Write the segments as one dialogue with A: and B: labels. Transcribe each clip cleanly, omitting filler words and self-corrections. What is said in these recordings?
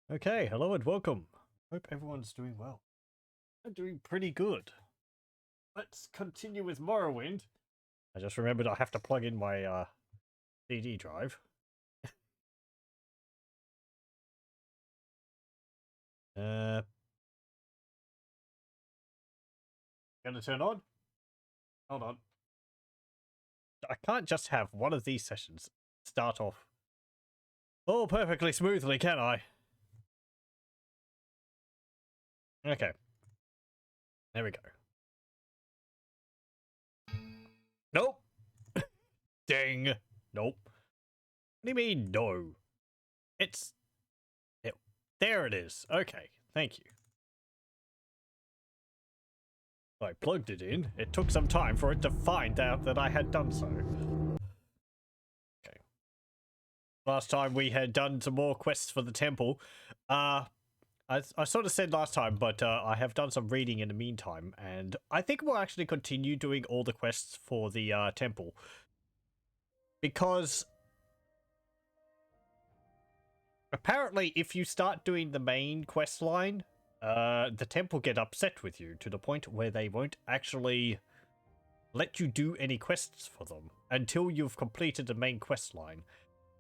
A: Okay, hello and welcome. Hope everyone's doing well. I'm doing pretty good. Let's continue with Morrowind. I just remembered I have to plug in my CD drive. Gonna turn on? Hold on. I can't just have one of these sessions start off all perfectly smoothly, can I? Okay. There we go. Nope. Ding. Nope. What do you mean, no? It's... There it is. Okay, thank you. I plugged it in. It took some time for it to find out that I had done so. Okay. Last time we had done some more quests for the temple. I sort of said last time, but I have done some reading in the meantime, and I think we'll actually continue doing all the quests for the temple. Because apparently if you start doing the main quest line, the temple get upset with you to the point where they won't actually let you do any quests for them until you've completed the main quest line.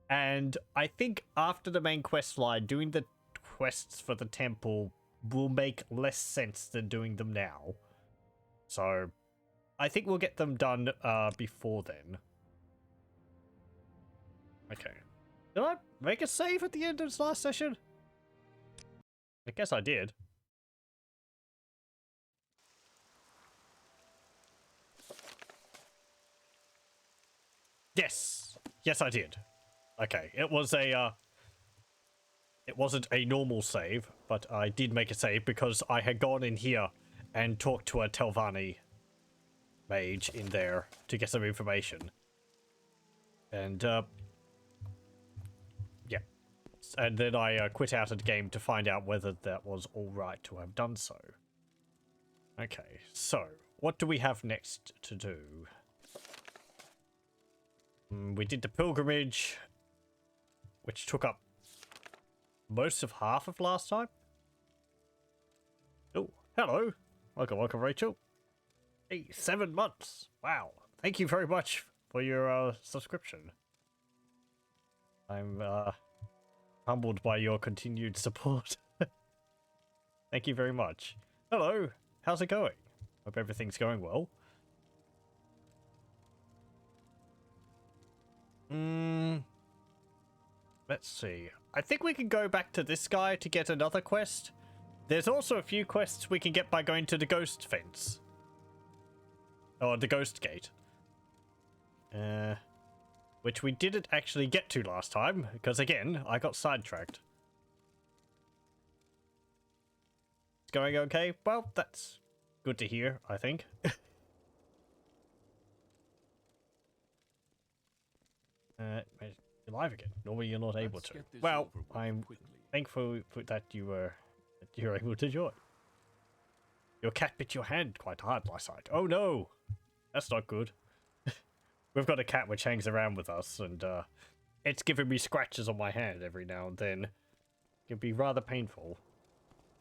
A: And I think after the main quest line, doing the quests for the temple will make less sense than doing them now. So I think we'll get them done before then. Okay. Did I make a save at the end of this last session? I guess I did. Yes! Yes, I did. Okay, it was a, it wasn't a normal save, but I did make a save because I had gone in here and talked to a Telvanni mage in there to get some information. And, yeah. And then I quit out of the game to find out whether that was alright to have done so. Okay, so, what do we have next to do? We did the pilgrimage, which took up most of half of last time. Oh, hello. Welcome, Rachel. Hey, 7 months. Wow. Thank you very much for your subscription. I'm humbled by your continued support. Thank you very much. Hello. How's it going? Hope everything's going well. Let's see. I think we can go back to this guy to get another quest. There's also a few quests we can get by going to the ghost fence. Or the ghost gate. Which we didn't actually get to last time, because again, I got sidetracked. It's going okay? Well, that's good to hear, I think. You're live again. Normally you're not able to. Well, I'm thankful that you're able to join. Your cat bit your hand quite hard last night. Oh no! That's not good. We've got a cat which hangs around with us, and it's giving me scratches on my hand every now and then. It can be rather painful.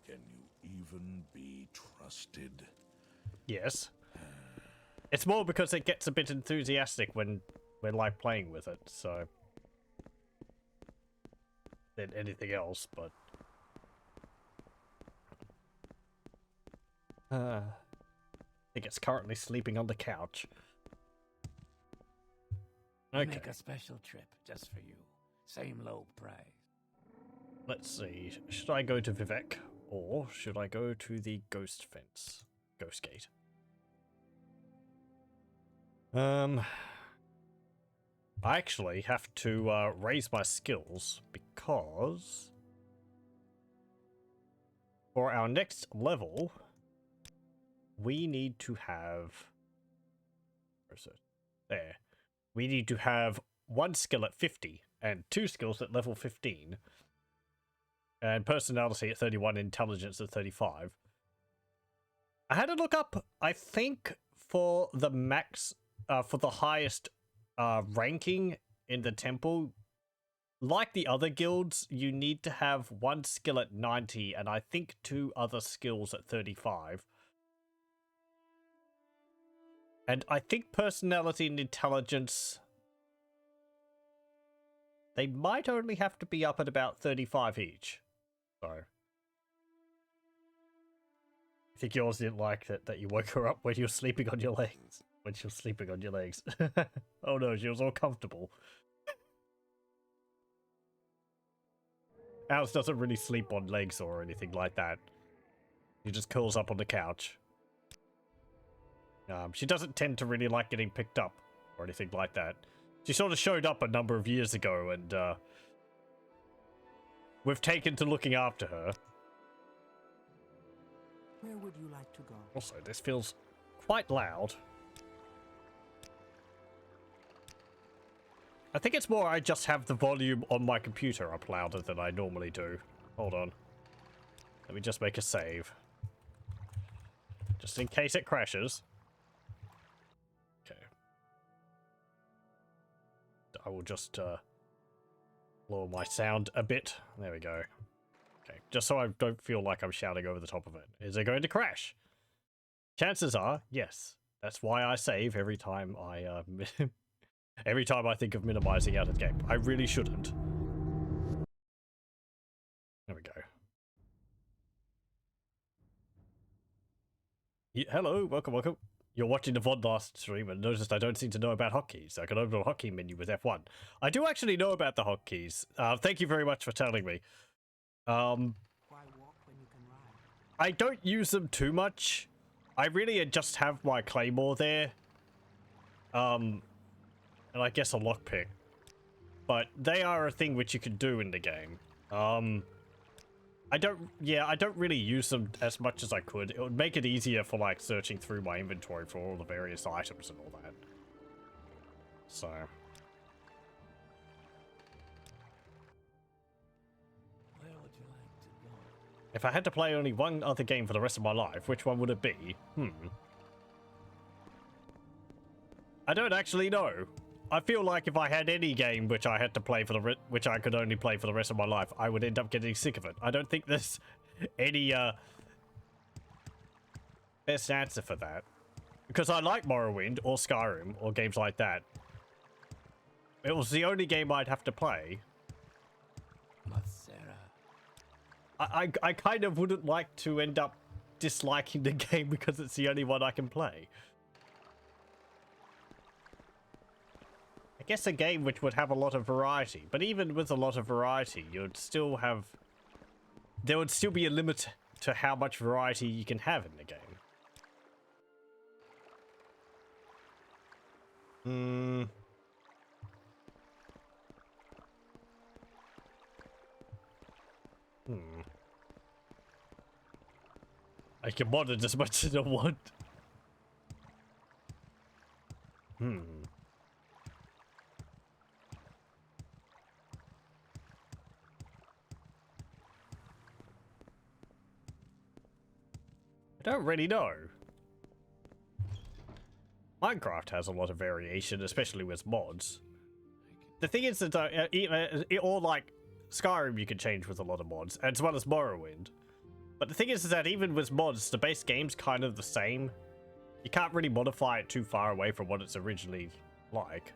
B: Can you even be trusted?
A: Yes. It's more because it gets a bit enthusiastic when we're like playing with it, so than anything else, but I think it's currently sleeping on the couch.
C: Okay. Make a special trip just for you. Same low price.
A: Let's see. Should I go to Vivek or should I go to the ghost fence? Ghost gate. I actually have to raise my skills because for our next level we need to have, where is it? There. We need to have 1 skill at 50 and 2 skills at level 15. And personality at 31, intelligence at 35. I had to look up, I think for the max, for the highest ranking in the temple, like the other guilds, you need to have one skill at 90 and I think 2 other skills at 35. And I think personality and intelligence, they might only have to be up at about 35 each. So I think yours didn't like that you woke her up when you're sleeping on your legs. When she was sleeping on your legs. Oh no, she was all comfortable. Alice doesn't really sleep on legs or anything like that. She just curls up on the couch. She doesn't tend to really like getting picked up or anything like that. She sort of showed up a number of years ago and we've taken to looking after her.
D: Where would you like to go?
A: Also, this feels quite loud. I think it's more I just have the volume on my computer up louder than I normally do. Hold on. Let me just make a save. Just in case it crashes. Okay. I will just lower my sound a bit. There we go. Okay, just so I don't feel like I'm shouting over the top of it. Is it going to crash? Chances are, yes. That's why I save every time I every time I think of minimizing out of the game. I really shouldn't. There we go. Yeah, hello, welcome. You're watching the VOD last stream and noticed I don't seem to know about hotkeys. I can open a hotkey menu with F1. I do actually know about the hotkeys. Thank you very much for telling me.
D: Why walk when you can ride?
A: I don't use them too much. I really just have my claymore there. And I guess a lockpick. But they are a thing which you can do in the game. I don't really use them as much as I could. It would make it easier for like searching through my inventory for all the various items and all that. So.
C: Where would you like to go?
A: If I had to play only one other game for the rest of my life, which one would it be? I don't actually know. I feel like if I had any game which I had to play for which I could only play for the rest of my life, I would end up getting sick of it. I don't think there's any best answer for that. Because I like Morrowind or Skyrim or games like that. It was the only game I'd have to play.
C: But Sarah.
A: I kind of wouldn't like to end up disliking the game because it's the only one I can play. I guess a game which would have a lot of variety, but even with a lot of variety, you'd still have... There would still be a limit to how much variety you can have in the game. I can mod it as much as I want. I don't really know. Minecraft has a lot of variation, especially with mods. The thing is that, or like Skyrim you can change with a lot of mods, as well as Morrowind. But the thing is that even with mods, the base game's kind of the same. You can't really modify it too far away from what it's originally like.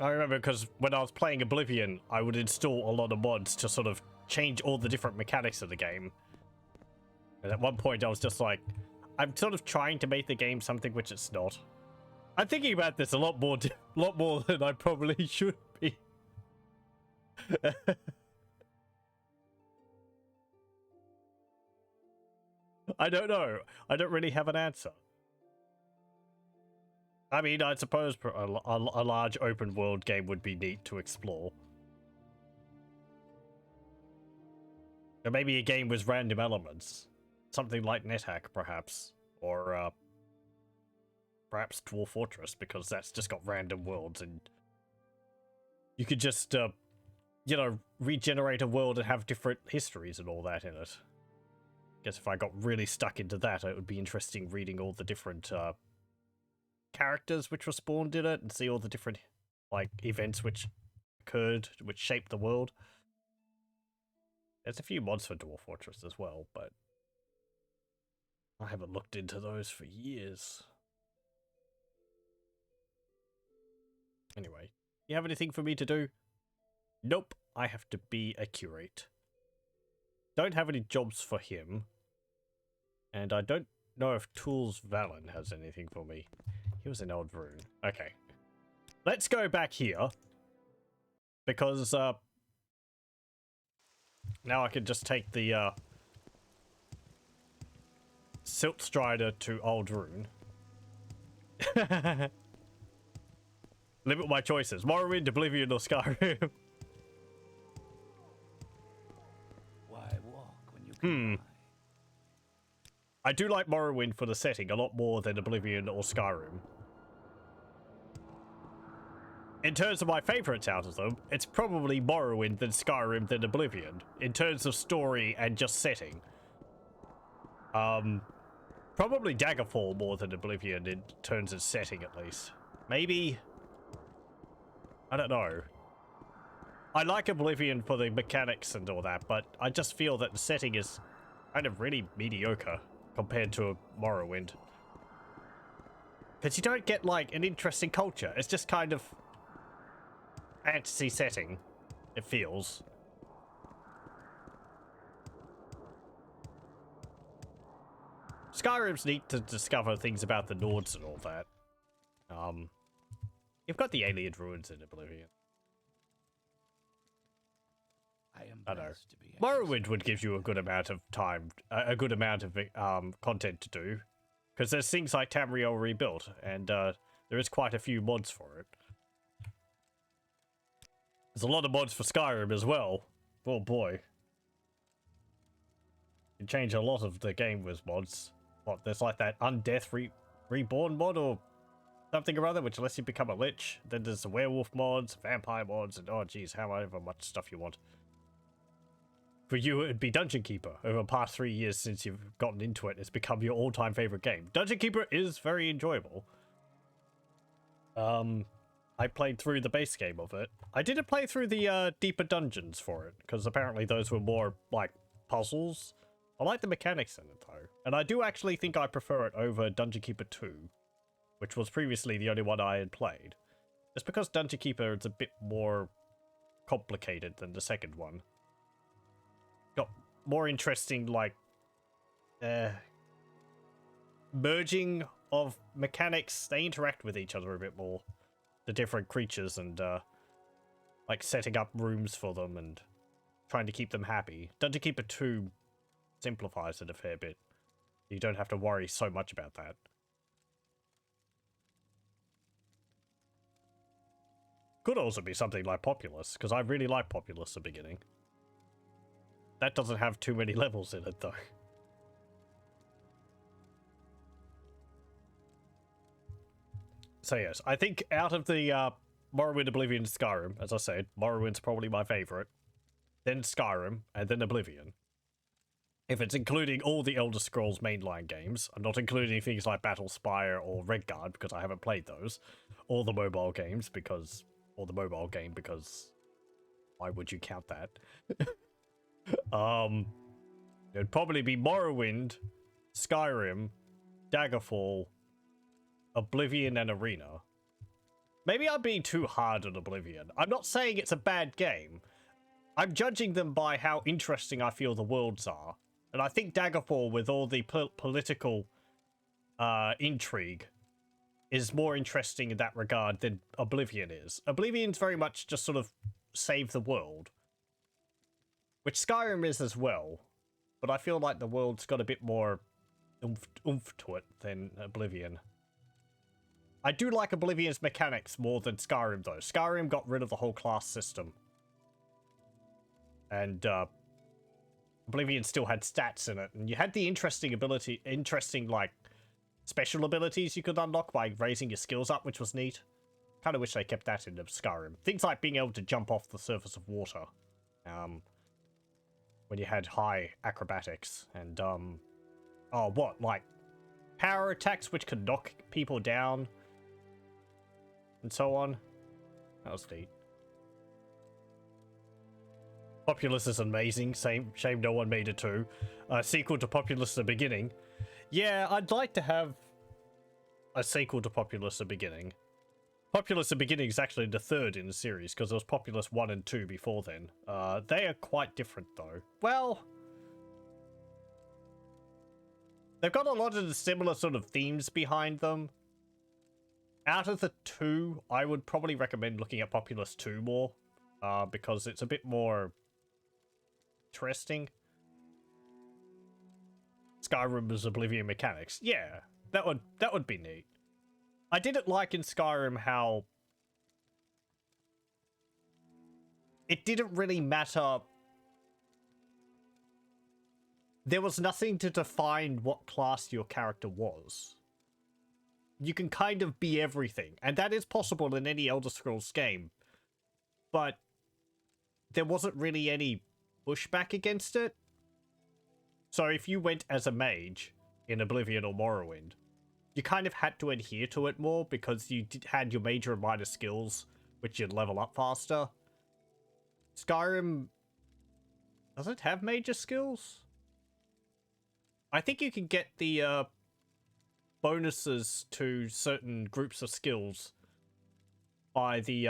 A: I remember because when I was playing Oblivion, I would install a lot of mods to sort of change all the different mechanics of the game. And at one point I was just like, I'm sort of trying to make the game something which it's not. I'm thinking about this a lot more than I probably should be. I don't know. I don't really have an answer. I mean, I suppose a large open world game would be neat to explore. Or maybe a game with random elements. Something like NetHack, perhaps. Or, perhaps Dwarf Fortress, because that's just got random worlds, and you could just, you know, regenerate a world and have different histories and all that in it. Guess if I got really stuck into that, it would be interesting reading all the different, characters which were spawned in it and see all the different like events which occurred, which shaped the world. There's a few mods for Dwarf Fortress as well, but I haven't looked into those for years. Anyway, you have anything for me to do? Nope, I have to be a curate. Don't have any jobs for him. And I don't know if Tools Valen has anything for me. He was in Old Rune. Okay. Let's go back here. Because, now I can just take the, Silt Strider to Old Rune. Limit my choices. Morrowind, Oblivion, or Skyrim.
C: Why walk when you can fly?
A: I do like Morrowind for the setting a lot more than Oblivion or Skyrim. In terms of my favourites out of them, it's probably Morrowind than Skyrim than Oblivion. In terms of story and just setting. Probably Daggerfall more than Oblivion in terms of setting at least. Maybe... I don't know. I like Oblivion for the mechanics and all that, but I just feel that the setting is kind of really mediocre compared to Morrowind. Because you don't get, like, an interesting culture. It's just kind of fantasy setting, it feels. Skyrim's neat to discover things about the Nords and all that. You've got the alien ruins in Oblivion.
C: I am
A: I know.
C: blessed to be a
A: Morrowind would give you a good amount of time, a good amount of content to do, because there's things like Tamriel Rebuilt, and there is quite a few mods for it. There's a lot of mods for Skyrim as well. Oh boy, you change a lot of the game with mods. What, there's like that Undeath Reborn mod or something or other, which lets you become a lich. Then there's the werewolf mods, vampire mods, and oh geez, however much stuff you want. For you, it'd be Dungeon Keeper. Over the past 3 years since you've gotten into it, it's become your all-time favorite game. Dungeon Keeper is very enjoyable. I played through the base game of it. I didn't play through the deeper dungeons for it, because apparently those were more, like, puzzles. I like the mechanics in it, though. And I do actually think I prefer it over Dungeon Keeper 2, which was previously the only one I had played. It's because Dungeon Keeper is a bit more complicated than the second one. Got more interesting, like, merging of mechanics. They interact with each other a bit more. The different creatures and, like, setting up rooms for them and trying to keep them happy. Dungeon Keeper 2 simplifies it a fair bit. You don't have to worry so much about that. Could also be something like Populous, because I really like Populous at the beginning. That doesn't have too many levels in it, though. So yes, I think out of the Morrowind, Oblivion, Skyrim, as I said, Morrowind's probably my favourite. Then Skyrim, and then Oblivion. If it's including all the Elder Scrolls mainline games, I'm not including things like Battlespire or Redguard, because I haven't played those. Or the mobile games, because... Or the mobile game, because... Why would you count that? It'd probably be Morrowind, Skyrim, Daggerfall, Oblivion, and Arena. Maybe I'm being too hard on Oblivion. I'm not saying it's a bad game. I'm judging them by how interesting I feel the worlds are. And I think Daggerfall, with all the political intrigue, is more interesting in that regard than Oblivion is. Oblivion's very much just sort of save the world. Which Skyrim is as well, but I feel like the world's got a bit more oomph to it than Oblivion. I do like Oblivion's mechanics more than Skyrim, though. Skyrim got rid of the whole class system. And Oblivion still had stats in it, and you had the interesting, like, special abilities you could unlock by raising your skills up, which was neat. Kind of wish they kept that in Skyrim. Things like being able to jump off the surface of water. When you had high acrobatics and, oh, what, like, power attacks which could knock people down, and so on. That was neat. Populous is amazing. Shame no one made it too. Sequel to Populous The Beginning. Yeah, I'd like to have a sequel to Populous The Beginning. Populous The Beginning is actually the third in the series, because there was Populous 1 and 2 before then. They are quite different, though. Well, they've got a lot of the similar sort of themes behind them. Out of the two, I would probably recommend looking at Populous 2 more, because it's a bit more interesting. Skyrim's Oblivion mechanics. Yeah, that would be neat. I didn't like in Skyrim how it didn't really matter. There was nothing to define what class your character was. You can kind of be everything, and that is possible in any Elder Scrolls game, but there wasn't really any pushback against it. So if you went as a mage in Oblivion or Morrowind, you kind of had to adhere to it more because you had your major and minor skills, which you'd level up faster. Skyrim, does it have major skills? I think you can get the bonuses to certain groups of skills by the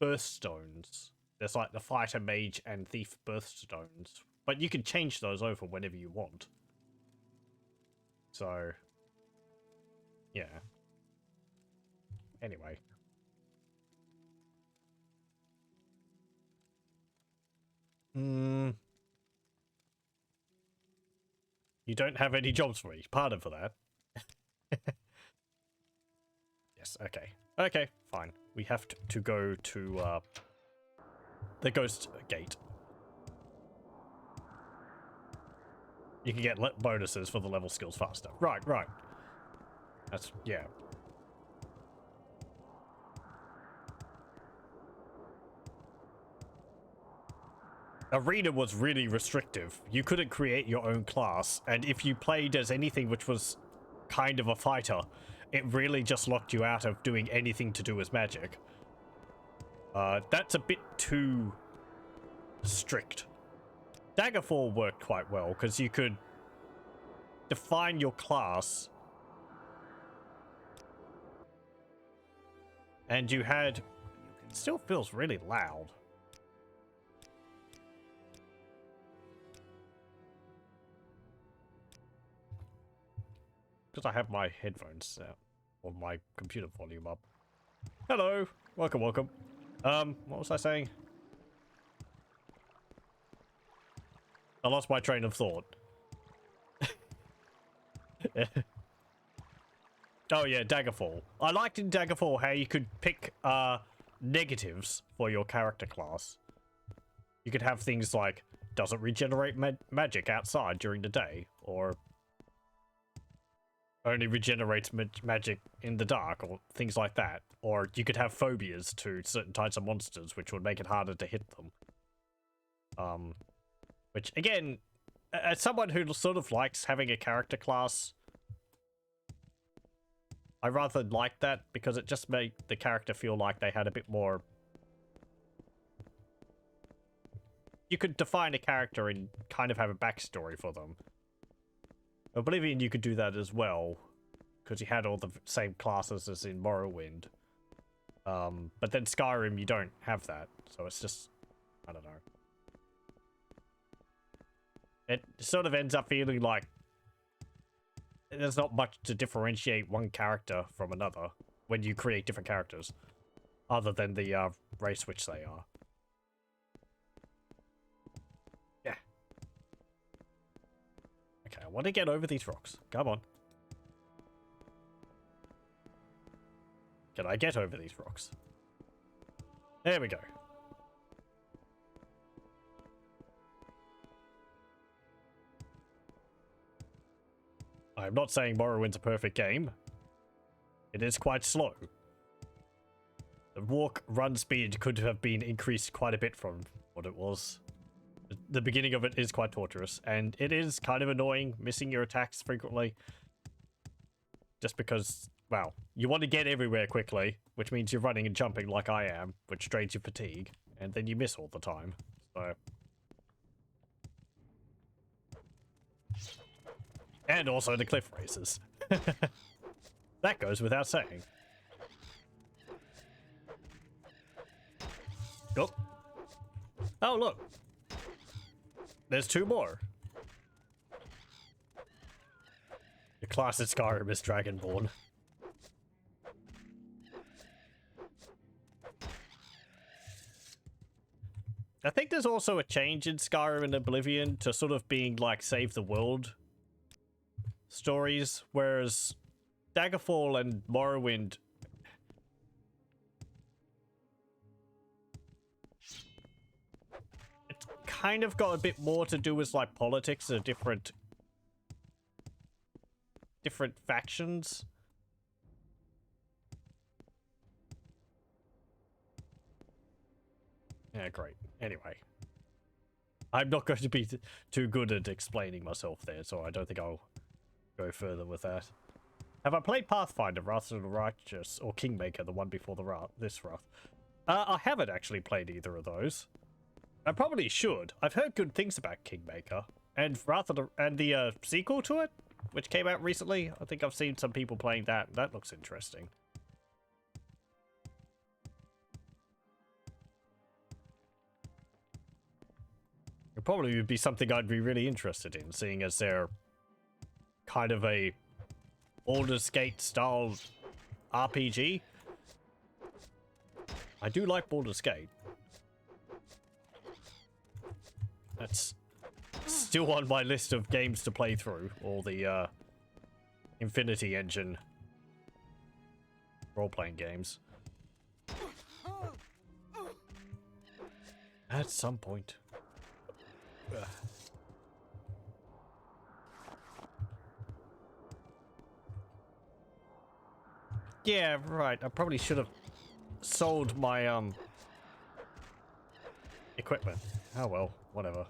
A: birthstones. There's like the fighter, mage, and thief birthstones, but you can change those over whenever you want. So yeah. Anyway. You don't have any jobs for me. Pardon for that. Yes, okay. Okay, fine. We have to go to the ghost gate. You can get bonuses for the level skills faster. Right. That's, yeah. Arena was really restrictive. You couldn't create your own class, and if you played as anything which was kind of a fighter, it really just locked you out of doing anything to do with magic. That's a bit too strict. Daggerfall worked quite well, because you could define your class, and you had... It still feels really loud. Because I have my headphones set, or my computer volume up. Hello! Welcome. What was I saying? I lost my train of thought. Oh yeah, Daggerfall. I liked in Daggerfall how you could pick negatives for your character class. You could have things like, doesn't regenerate magic outside during the day, or only regenerates magic in the dark, or things like that. Or you could have phobias to certain types of monsters, which would make it harder to hit them. Which, again, as someone who sort of likes having a character class, I rather like that, because it just made the character feel like they had a bit more... You could define a character and kind of have a backstory for them. Oblivion, you could do that as well, because you had all the same classes as in Morrowind. But then Skyrim, you don't have that, so it's just... I don't know. It sort of ends up feeling like there's not much to differentiate one character from another when you create different characters, other than the race which they are. Yeah. Okay, I want to get over these rocks. Come on. Can I get over these rocks? There we go. I'm not saying Morrowind's a perfect game. It is quite slow. The run speed could have been increased quite a bit from what it was. The beginning of it is quite torturous, and it is kind of annoying, missing your attacks frequently. Just because, wow, you want to get everywhere quickly, which means you're running and jumping like I am, which drains your fatigue, and then you miss all the time. So. And also the cliff races. That goes without saying. Oh. Oh, look. There's 2 more. The class at Skyrim is Dragonborn. I think there's also a change in Skyrim and Oblivion to sort of being like save the world stories, whereas Daggerfall and Morrowind it's kind of got a bit more to do with like politics of different factions. Yeah, great. Anyway, I'm not going to be too good at explaining myself there, so I don't think I'll go further with that. Have I played Pathfinder, Wrath of the Righteous, or Kingmaker, the one before this Wrath? I haven't actually played either of those. I probably should. I've heard good things about Kingmaker and the sequel to it, which came out recently. I think I've seen some people playing that. That looks interesting. It probably would be something I'd be really interested in, seeing as they're kind of a Baldur's Gate style RPG. I do like Baldur's Gate. That's still on my list of games to play through, all the Infinity Engine role-playing games. At some point. Yeah, right. I probably should have sold my equipment. Oh well, whatever.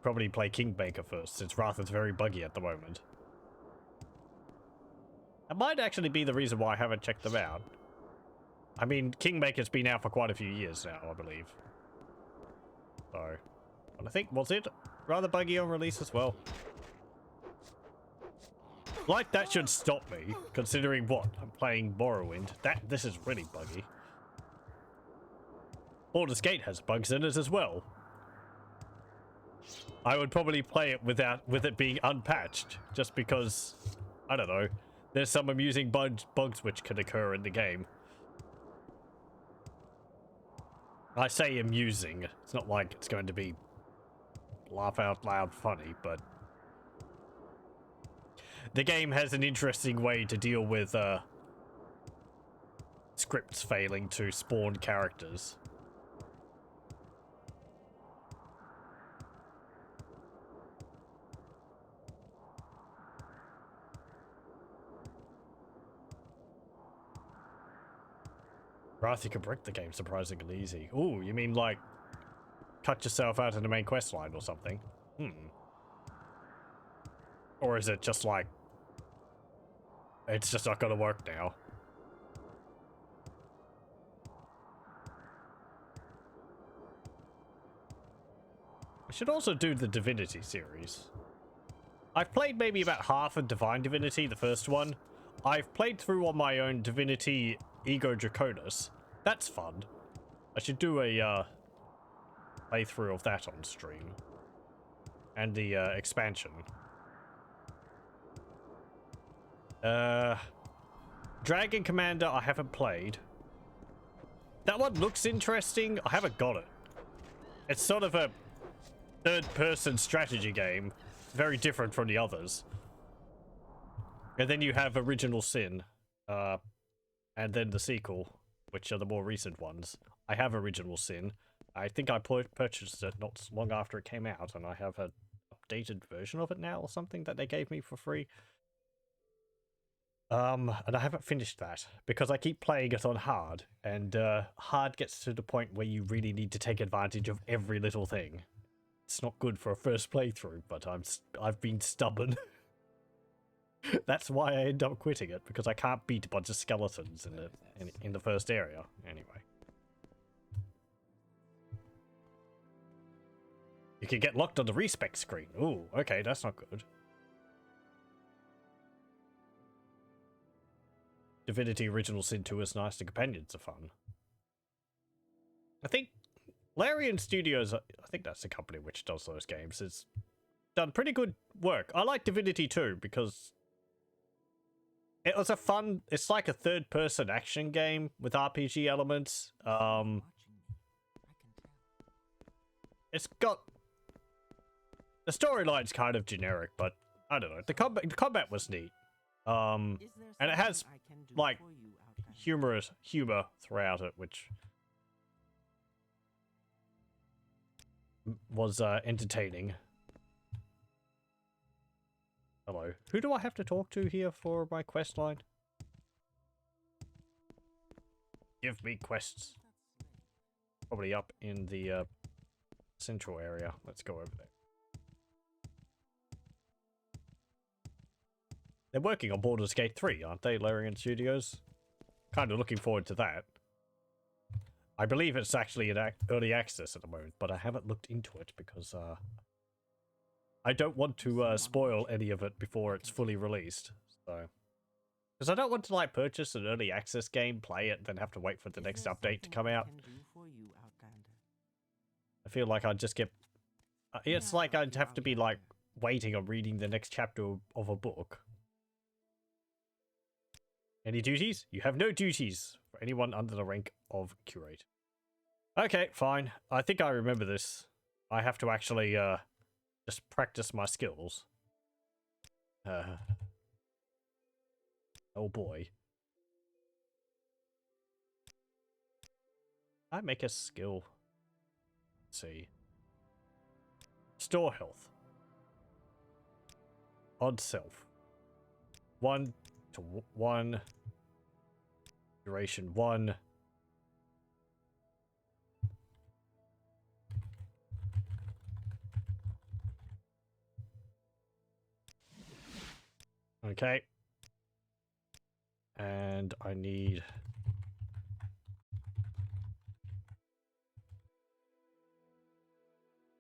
A: Probably play Kingmaker first, since Wrath is very buggy at the moment. That might actually be the reason why I haven't checked them out. I mean, Kingmaker's been out for quite a few years now, I believe. So, and I think, was it rather buggy on release as well? Like, that should stop me, considering what? I'm playing Morrowind. This is really buggy. Baldur's Gate has bugs in it as well. I would probably play it with it being unpatched, just because, I don't know, there's some amusing bugs which can occur in the game. I say amusing, it's not like it's going to be laugh out loud funny, but the game has an interesting way to deal with scripts failing to spawn characters. Wrath, you can break the game surprisingly easy. Ooh, you mean like cut yourself out in the main quest line or something? Or is it just like it's just not gonna work now? I should also do the Divinity series. I've played maybe about half of Divine Divinity, the first one. I've played through on my own Divinity Ego Draconis. That's fun. I should do a playthrough of that on stream. And the expansion. Dragon Commander I haven't played. That one looks interesting. I haven't got it. It's sort of a third-person strategy game. Very different from the others. And then you have Original Sin. And then the sequel, which are the more recent ones. I have Original Sin. I think I purchased it not long after it came out, and I have an updated version of it now or something that they gave me for free. And I haven't finished that because I keep playing it on hard, and hard gets to the point where you really need to take advantage of every little thing. It's not good for a first playthrough, but I've been stubborn. That's why I end up quitting it, because I can't beat a bunch of skeletons in the first area. Anyway. You can get locked on the respec screen. Ooh, okay, that's not good. Divinity Original Sin 2 is nice. The companions are fun. I think Larian Studios, I think that's the company which does those games, has done pretty good work. I like Divinity 2 because it was a fun, it's like a third-person action game with RPG elements. It's got... The storyline's kind of generic, but I don't know. The combat was neat. And it has, like, humor throughout it, which was entertaining. Hello. Who do I have to talk to here for my quest line? Give me quests. Probably up in the central area. Let's go over there. They're working on Baldur's Gate 3, aren't they, Larian Studios? Kind of looking forward to that. I believe it's actually in early access at the moment, but I haven't looked into it because I don't want to spoil any of it before it's fully released. So, because I don't want to like purchase an early access game, play it, then have to wait for the next update to come out. I feel like I'd just get... it's like I'd have to be like waiting on reading the next chapter of a book. Any duties? You have no duties for anyone under the rank of curate. Okay, fine. I think I remember this. I have to actually just practice my skills. Oh boy. I make a skill. Let's see. Store health. Odd self. 1 to 1. Duration 1. Okay. And I need...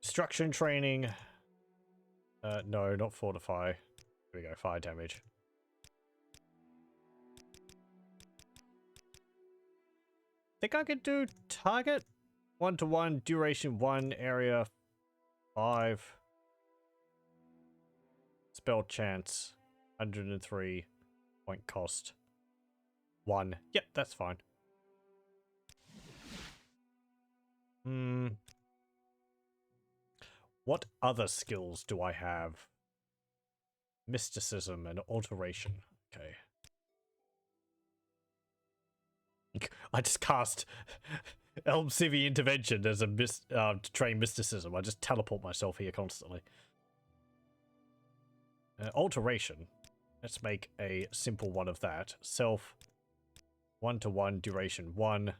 A: Destruction training. No, not fortify. Here we go, fire damage. Think I could do target 1 to 1, duration 1, area 5. Spell chance 103, point cost 1. Yep, that's fine. What other skills do I have? Mysticism and alteration. Okay. I just cast Elm Civi Intervention as a to train mysticism. I just teleport myself here constantly. Alteration. Let's make a simple one of that. Self 1 to 1, duration 1.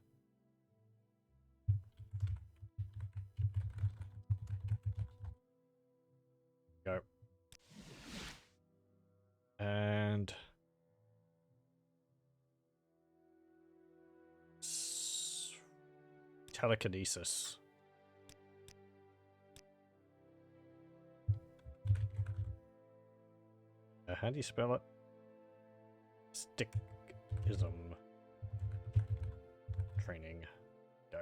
A: Go. And telekinesis. How do you spell it? Stickism. Training. Go.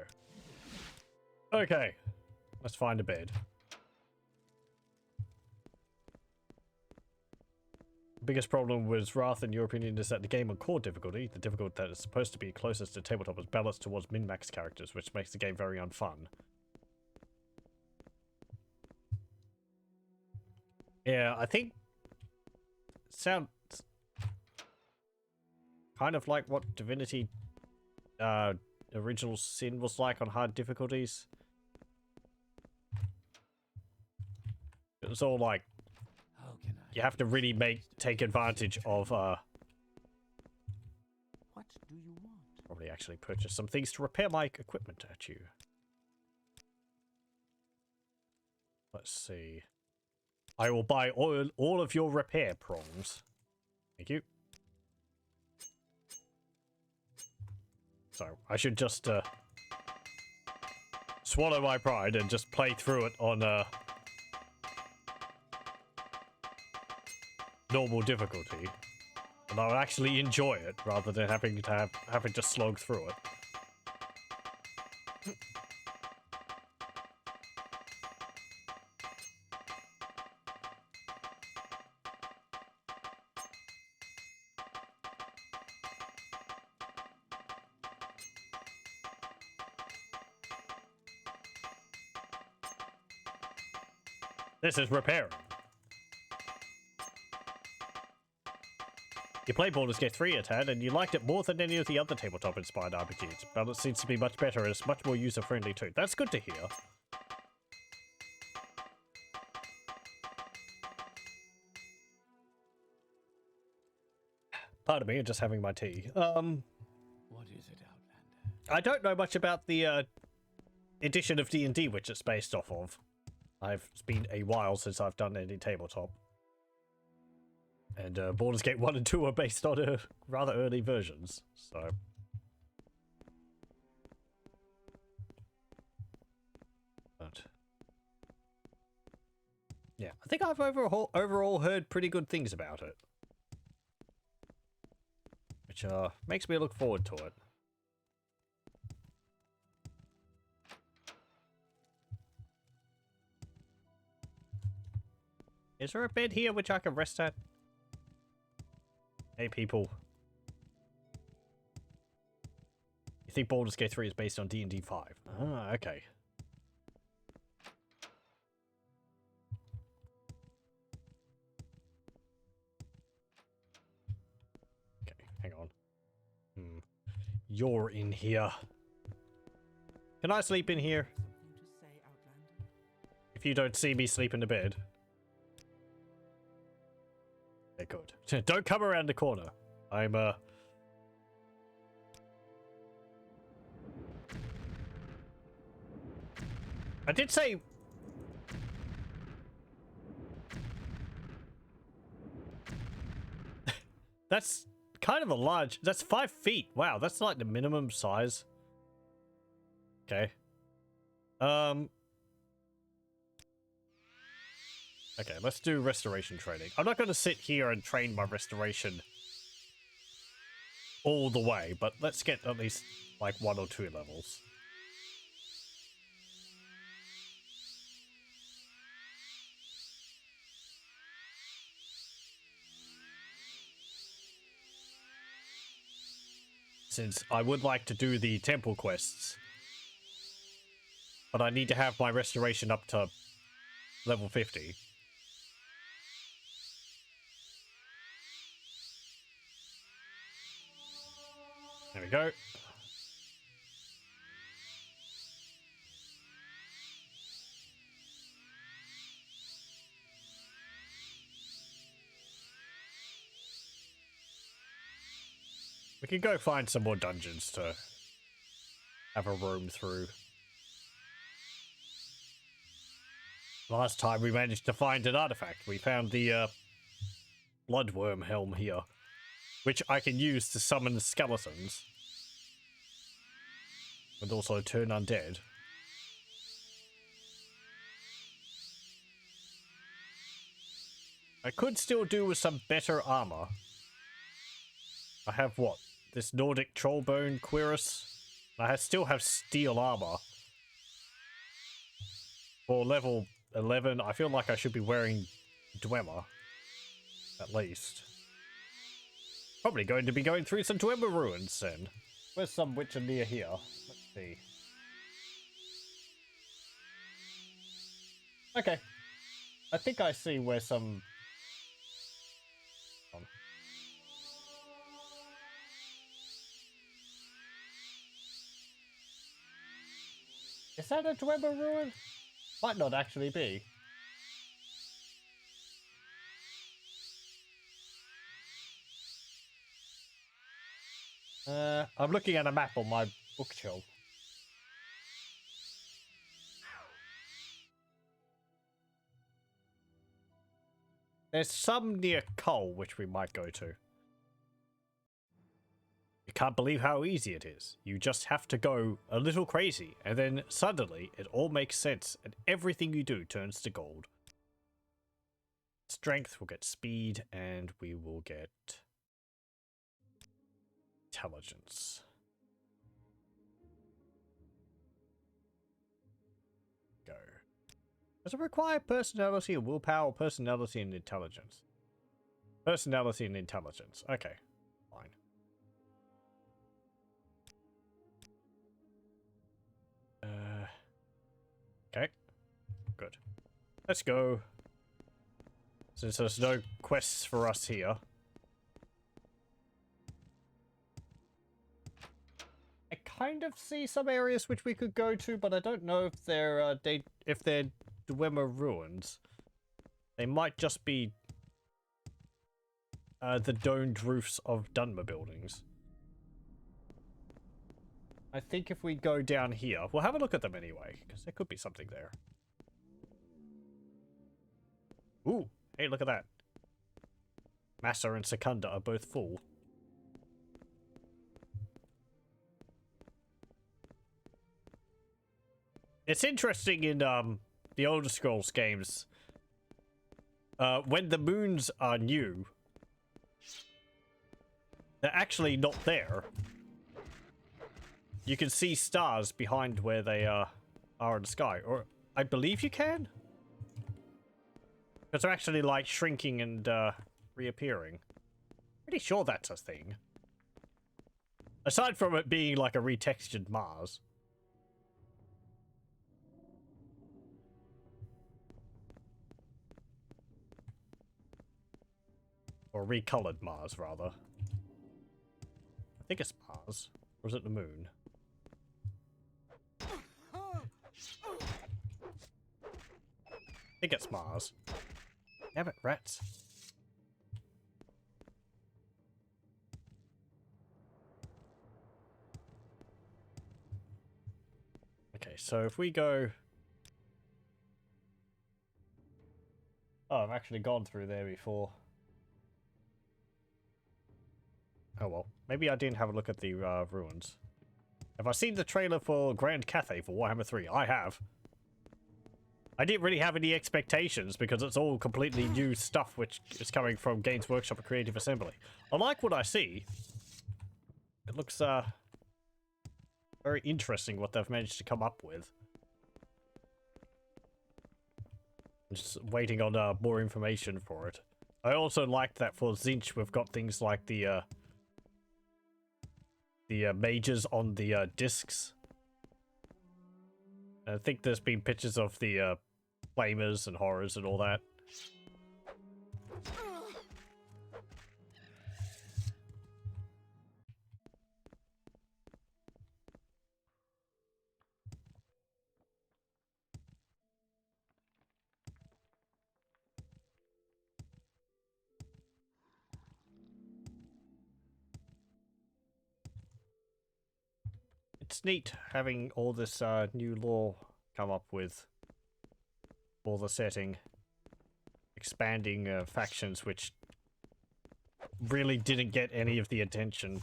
A: Okay. Let's find a bed. Biggest problem with Wrath, in your opinion, is that the game on core difficulty, the difficulty that is supposed to be closest to tabletop, is balanced towards min-max characters, which makes the game very unfun. Yeah, I think sounds kind of like what Divinity Original Sin was like on hard difficulties. It was all like you have to really take advantage of
D: What do you want?
A: probably actually purchase some things to repair my equipment at you. Let's see. I will buy all of your repair prongs. Thank you. So, I should just swallow my pride and just play through it on normal difficulty. And I'll actually enjoy it rather than having to slog through it. This is repairing. You played Baldur's Gate 3 at hand, and you liked it more than any of the other tabletop-inspired RPGs. But it seems to be much better and it's much more user-friendly too. That's good to hear. Pardon me, I'm just having my tea.
C: What is it, Outlander?
A: I don't know much about the edition of D&D which it's based off of. It's been a while since I've done any tabletop. And Baldur's Gate 1 and 2 are based on rather early versions, so... But... yeah, I think I've overall heard pretty good things about it. Which makes me look forward to it. Is there a bed here which I can rest at? Hey people. You think Baldur's Gate 3 is based on D&D 5? Ah, okay. Okay, hang on. You're in here. Can I sleep in here?
D: Something to say, Outlander?
A: If you don't see me sleep in the bed. Okay, good. Don't come around the corner. I'm, I did say... That's kind of a large... That's 5 feet. Wow, that's like the minimum size. Okay. Okay, let's do restoration training. I'm not going to sit here and train my restoration all the way, but let's get at least like 1 or 2 levels. Since I would like to do the temple quests, but I need to have my restoration up to level 50. There we go. We can go find some more dungeons to have a roam through. Last time we managed to find an artifact. We found the bloodworm helm here, which I can use to summon skeletons. And also turn undead. I could still do with some better armor. I have what? This Nordic trollbone cuirass. I still have steel armor. For level 11, I feel like I should be wearing Dwemer. At least. Probably going to be going through some Dwemer ruins then. Where's some witcher near here? Let's see. Okay. I think I see where some... Is that a Dwemer ruin? Might not actually be. I'm looking at a map on my bookshelf. There's some near Cole, which we might go to. You can't believe how easy it is. You just have to go a little crazy, and then suddenly it all makes sense, and everything you do turns to gold. Strength will get speed, and we will get intelligence. Go. Does it require personality and willpower, personality and intelligence? Personality and intelligence. Okay, fine. Okay, good. Let's go. Since there's no quests for us here. I kind of see some areas which we could go to, but I don't know if they're Dwemer ruins. They might just be the domed roofs of Dunmer buildings. I think if we go down here, we'll have a look at them anyway, because there could be something there. Ooh, hey, look at that. Massa and Secunda are both full. It's interesting in the Elder Scrolls games, when the moons are new, they're actually not there. You can see stars behind where they are in the sky, or I believe you can? Because they're actually like shrinking and reappearing. Pretty sure that's a thing. Aside from it being like a retextured Mars. Or recolored Mars, rather. I think it's Mars. Or is it the moon? I think it's Mars. Damn it, rats. Okay, so if we go... Oh, I've actually gone through there before. Oh well, maybe I didn't have a look at the ruins. Have I seen the trailer for Grand Cathay for Warhammer 3? I have. I didn't really have any expectations because it's all completely new stuff which is coming from Games Workshop and Creative Assembly. I like what I see. It looks very interesting what they've managed to come up with. I'm just waiting on more information for it. I also like that for Zinch we've got things like the mages on the discs. I think there's been pictures of the flamers and horrors and all that. It's neat having all this new lore come up with for the setting. Expanding factions which really didn't get any of the attention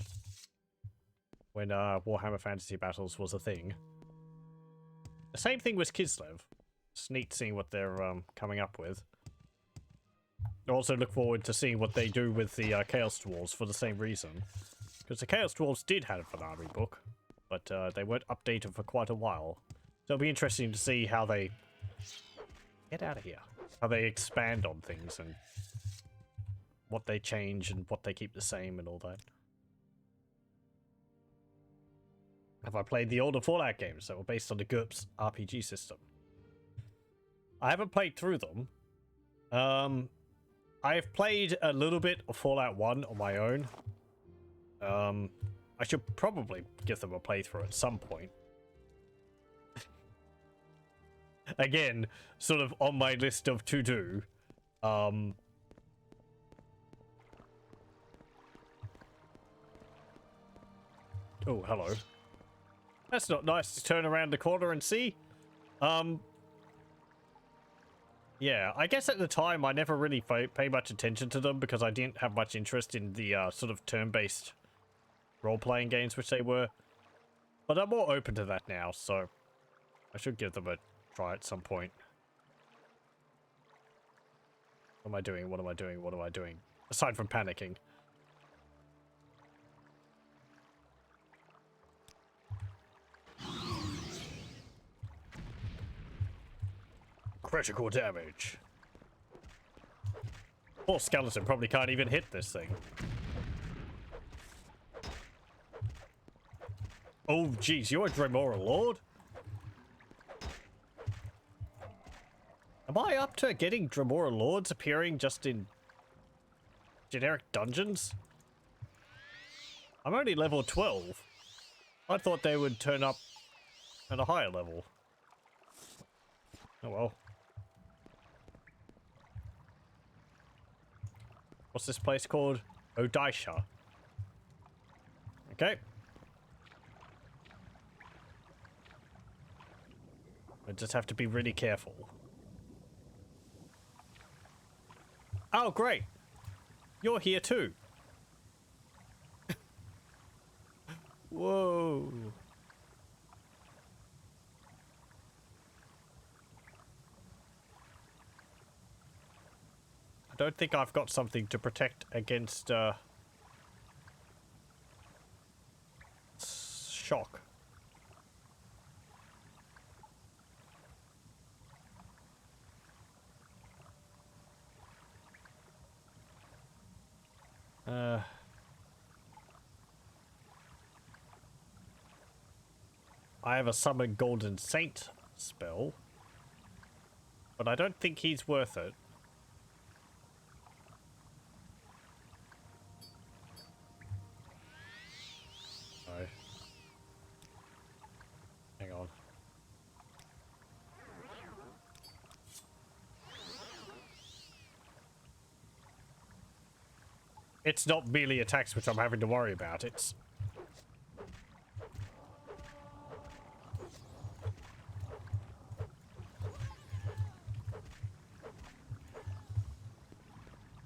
A: when Warhammer Fantasy Battles was a thing. The same thing with Kislev. It's neat seeing what they're coming up with. I also look forward to seeing what they do with the Chaos Dwarves for the same reason. Because the Chaos Dwarves did have an army book, but they weren't updated for quite a while. So it'll be interesting to see how they... Get out of here. How they expand on things and what they change and what they keep the same and all that. Have I played the older Fallout games that were based on the GURPS RPG system? I haven't played through them. I've played a little bit of Fallout 1 on my own. I should probably give them a playthrough at some point. Again, sort of on my list of to do. Oh, hello. That's not nice to turn around the corner and see. Yeah, I guess at the time I never really pay much attention to them because I didn't have much interest in the sort of turn-based role-playing games, which they were. But I'm more open to that now, so I should give them a try at some point. What am I doing? What am I doing? What am I doing? Aside from panicking. Critical damage. Poor skeleton probably can't even hit this thing. Oh, jeez, you're a Dremora Lord? Am I up to getting Dremora Lords appearing just in generic dungeons? I'm only level 12. I thought they would turn up at a higher level. Oh well. What's this place called? Odaisha. Okay. I just have to be really careful. Oh, great. You're here too. Whoa. I don't think I've got something to protect against, shock. I have a summon Golden Saint spell, but I don't think he's worth it. No. Hang on. It's not melee attacks which I'm having to worry about, it's...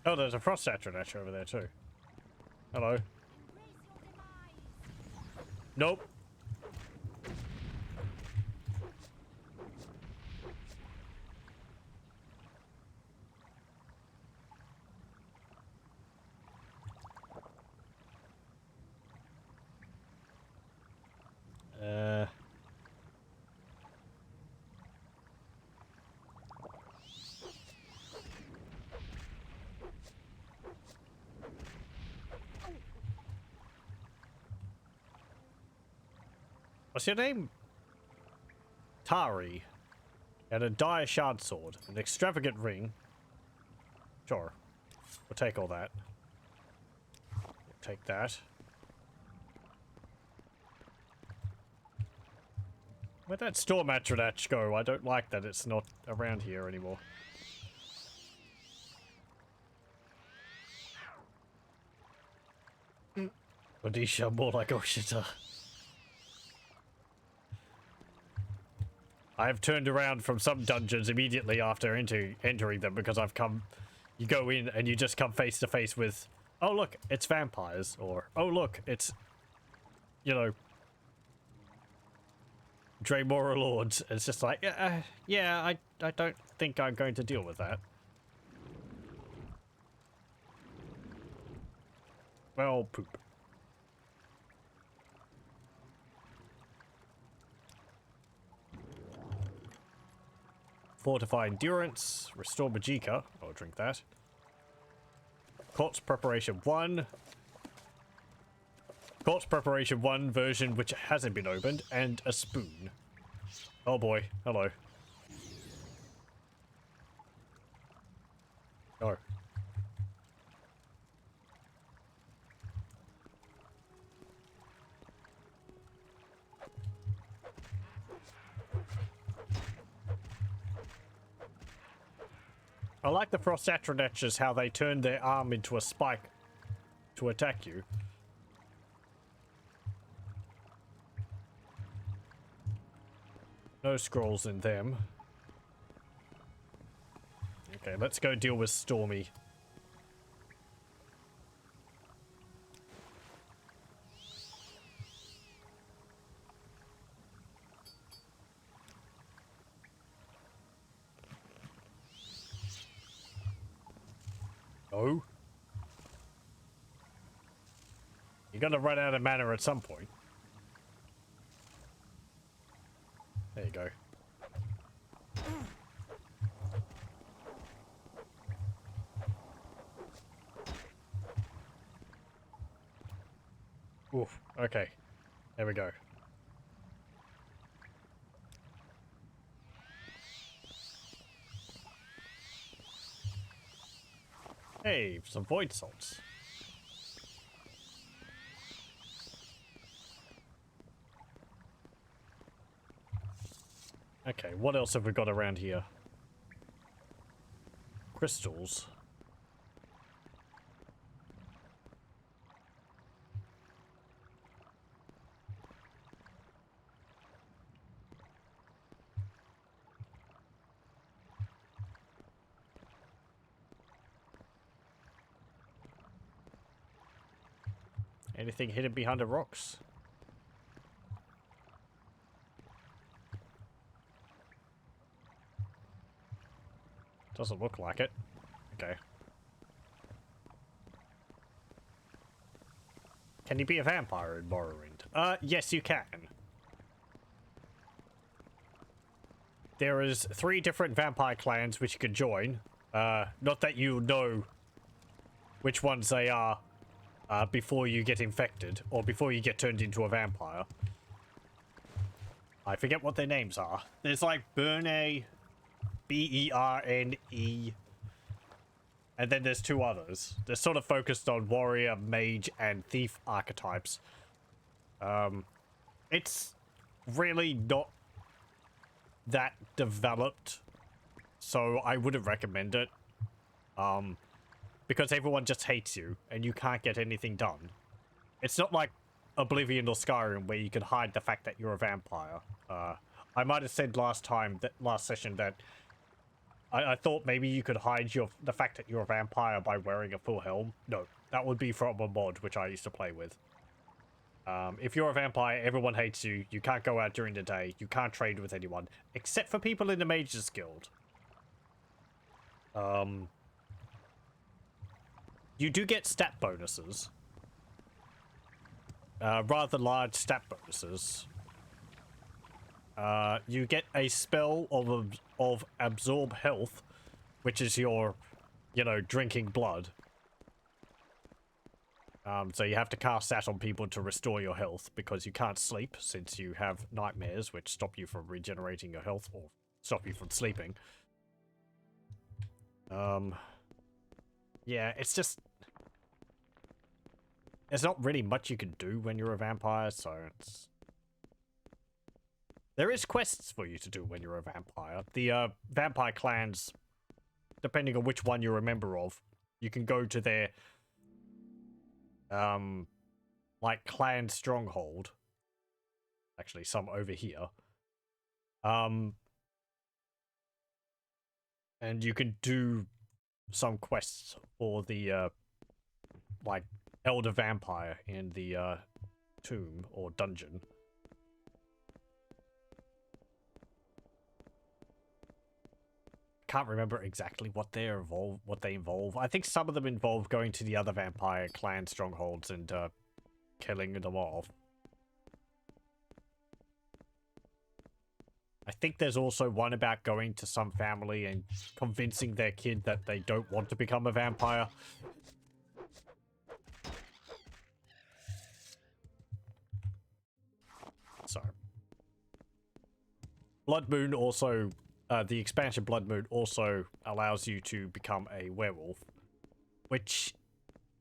A: Oh, there's a frost atronach over there too. Hello. Nope. What's your name? Tari. And a dire shard sword. An extravagant ring. Sure. We'll take all that. We'll take that. Where'd that storm atronach go? I don't like that it's not around here anymore. Odisha, more like Oshita. I've turned around from some dungeons immediately after entering them because I've come... You go in and you just come face to face with... Oh look, it's vampires. Or, oh look, it's... You know... Dremora Lords. It's just like, yeah, I don't think I'm going to deal with that. Well, poop. Fortify Endurance, Restore Magicka, I'll drink that. Corpse Preparation 1. Corpse Preparation 1 version which hasn't been opened, and a spoon. Oh boy, hello. Oh. I like the frost atronachs, how they turn their arm into a spike to attack you. No scrolls in them. Okay, let's go deal with Stormy. Oh? You're gonna run out of mana at some point. There you go. Oof, okay. There we go. Hey, some void salts. Okay, what else have we got around here? Crystals. Anything hidden behind the rocks? Doesn't look like it. Okay. Can you be a vampire in Morrowind? Yes, you can. There is 3 different vampire clans which you can join. Not that you know which ones they are before you get infected, or before you get turned into a vampire. I forget what their names are. There's like Berne, B-E-R-N-E, and then there's 2 others. They're sort of focused on warrior, mage, and thief archetypes. It's really not that developed, so I wouldn't recommend it. Because everyone just hates you, and you can't get anything done. It's not like Oblivion or Skyrim, where you can hide the fact that you're a vampire. I might have said last session that I thought maybe you could hide the fact that you're a vampire by wearing a full helm. No, that would be from a mod, which I used to play with. If you're a vampire, everyone hates you. You can't go out during the day. You can't trade with anyone, except for people in the Mages Guild. You do get stat bonuses. Rather large stat bonuses. You get a spell of absorb health, which is your, drinking blood. So you have to cast that on people to restore your health, because you can't sleep, since you have nightmares, which stop you from regenerating your health, or stop you from sleeping. Yeah, it's just... There's not really much you can do when you're a vampire, so it's... There is quests for you to do when you're a vampire. The, vampire clans, depending on which one you're a member of, you can go to their, like, clan stronghold. Actually, some over here. And you can do some quests for the, like, elder vampire in the, tomb or dungeon. Can't remember exactly what they involve. I think some of them involve going to the other vampire clan strongholds and killing them off. I think there's also one about going to some family and convincing their kid that they don't want to become a vampire. So, Blood Moon also... the expansion Blood Moon also allows you to become a werewolf, which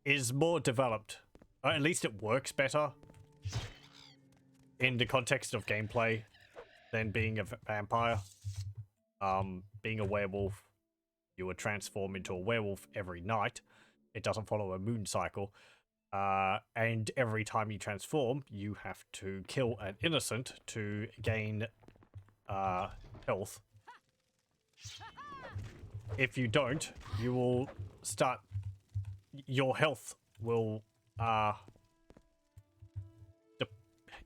A: is more developed. At least it works better in the context of gameplay than being a vampire. Being a werewolf, you would transform into a werewolf every night. It doesn't follow a moon cycle. And every time you transform, you have to kill an innocent to gain health. If you don't, you will start... Your health will,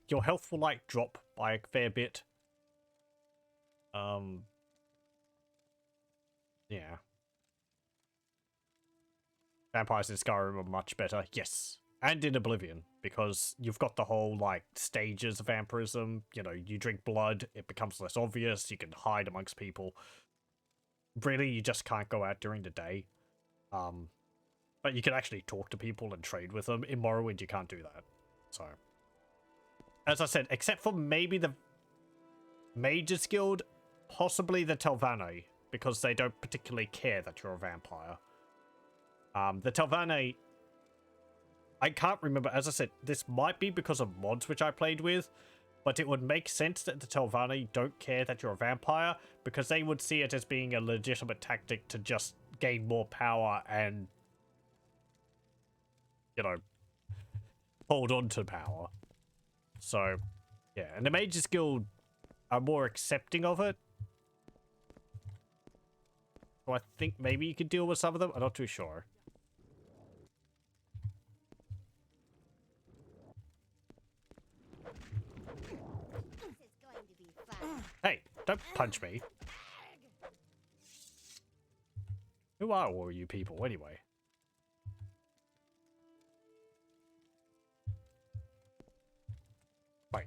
A: your health will, like, drop by a fair bit. Yeah. Vampires in Skyrim are much better, yes. And in Oblivion, because you've got the whole, like, stages of vampirism. You know, you drink blood, it becomes less obvious, you can hide amongst people. Really, you just can't go out during the day. But you can actually talk to people and trade with them. In Morrowind, you can't do that. So, as I said, except for maybe the Mages Guild, possibly the Telvanni, because they don't particularly care that you're a vampire. The Telvanni, I can't remember. As I said, this might be because of mods which I played with, but it would make sense that the Telvanni don't care that you're a vampire, because they would see it as being a legitimate tactic to just gain more power and, you know, hold on to power. So, yeah. And the Mages Guild are more accepting of it. So I think maybe you could deal with some of them. I'm not too sure. Hey, don't punch me. Who are all you people, anyway? Right.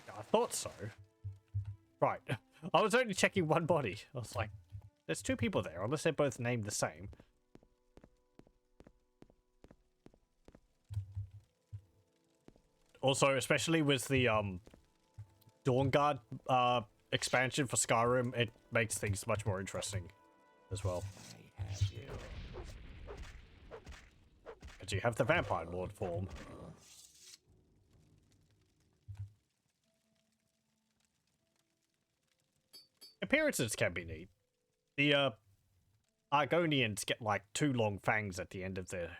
A: I thought so. Right. I was only checking one body. I was like, there's two people there, unless they're both named the same. Also, especially with the Dawnguard expansion for Skyrim, it makes things much more interesting as well. And you have the Vampire Lord form. Appearances can be neat. The Argonians get like 2 long fangs at the end of their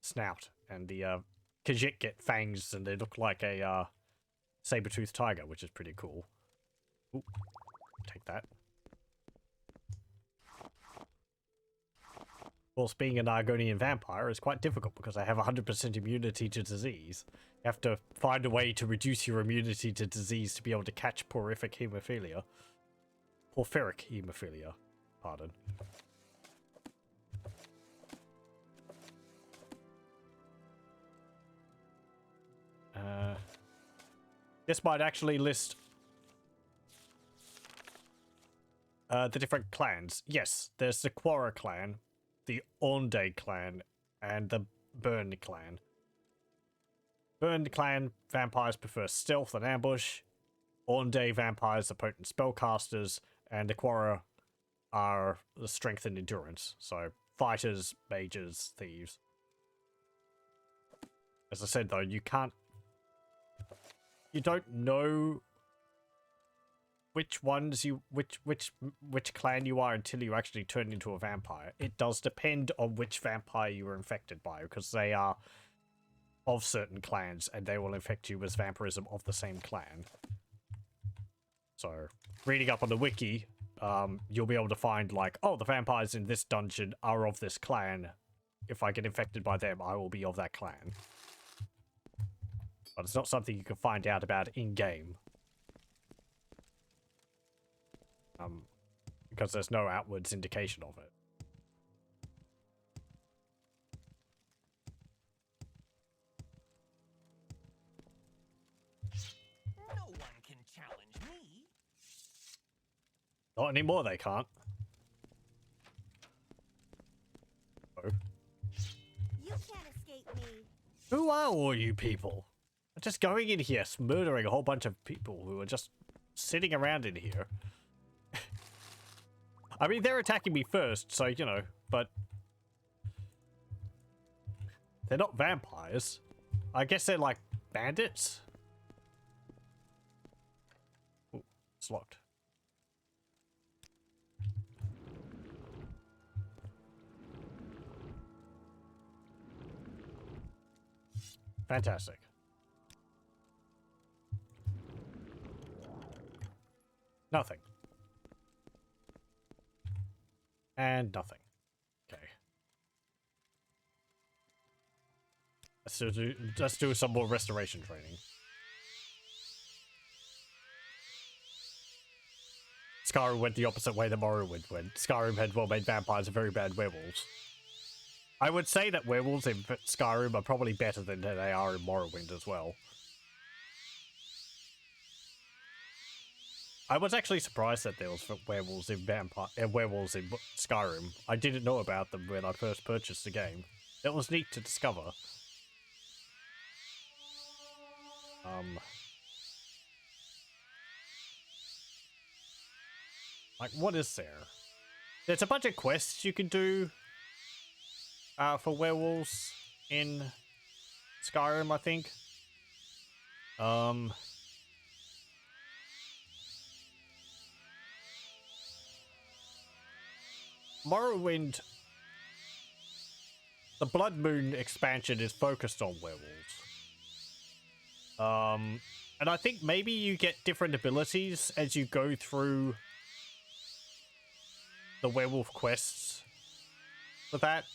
A: snout, and the Khajiit get fangs and they look like a saber-toothed tiger, which is pretty cool. Ooh, take that. Of course, being an Argonian vampire is quite difficult because I have 100% immunity to disease. You have to find a way to reduce your immunity to disease to be able to catch porphyric hemophilia. Porphyric hemophilia, pardon. This might actually list the different clans. Yes, there's the Quora clan, the Onde clan, and the Burn clan. Burn clan vampires prefer stealth and ambush. Onde vampires are potent spellcasters, and the Quora are the strength and endurance. So fighters, mages, thieves. As I said though, you don't know which ones which clan you are until you actually turn into a vampire. It does depend on which vampire you were infected by, because they are of certain clans and they will infect you with vampirism of the same clan. So, reading up on the wiki, you'll be able to find like, oh, the vampires in this dungeon are of this clan. If I get infected by them, I will be of that clan. But it's not something you can find out about in-game. Because there's no outwards indication of it.
C: No one can challenge me.
A: Not anymore, they can't. Oh.
E: You can't escape me.
A: Who are all you people? I'm just going in here, murdering a whole bunch of people who are just sitting around in here. I mean, they're attacking me first, so, you know, but they're not vampires. I guess they're like bandits? Ooh, it's locked. Fantastic. Nothing. And nothing. Okay. Let's do some more restoration training. Skyrim went the opposite way that Morrowind went. Skyrim had well-made vampires and very bad werewolves. I would say that werewolves in Skyrim are probably better than they are in Morrowind as well. I was actually surprised that there was werewolves in Skyrim. I didn't know about them when I first purchased the game. It was neat to discover. Like, what is there? There's a bunch of quests you can do for werewolves in Skyrim, I think. Morrowind, the Blood Moon expansion is focused on werewolves. And I think maybe you get different abilities as you go through the werewolf quests for that.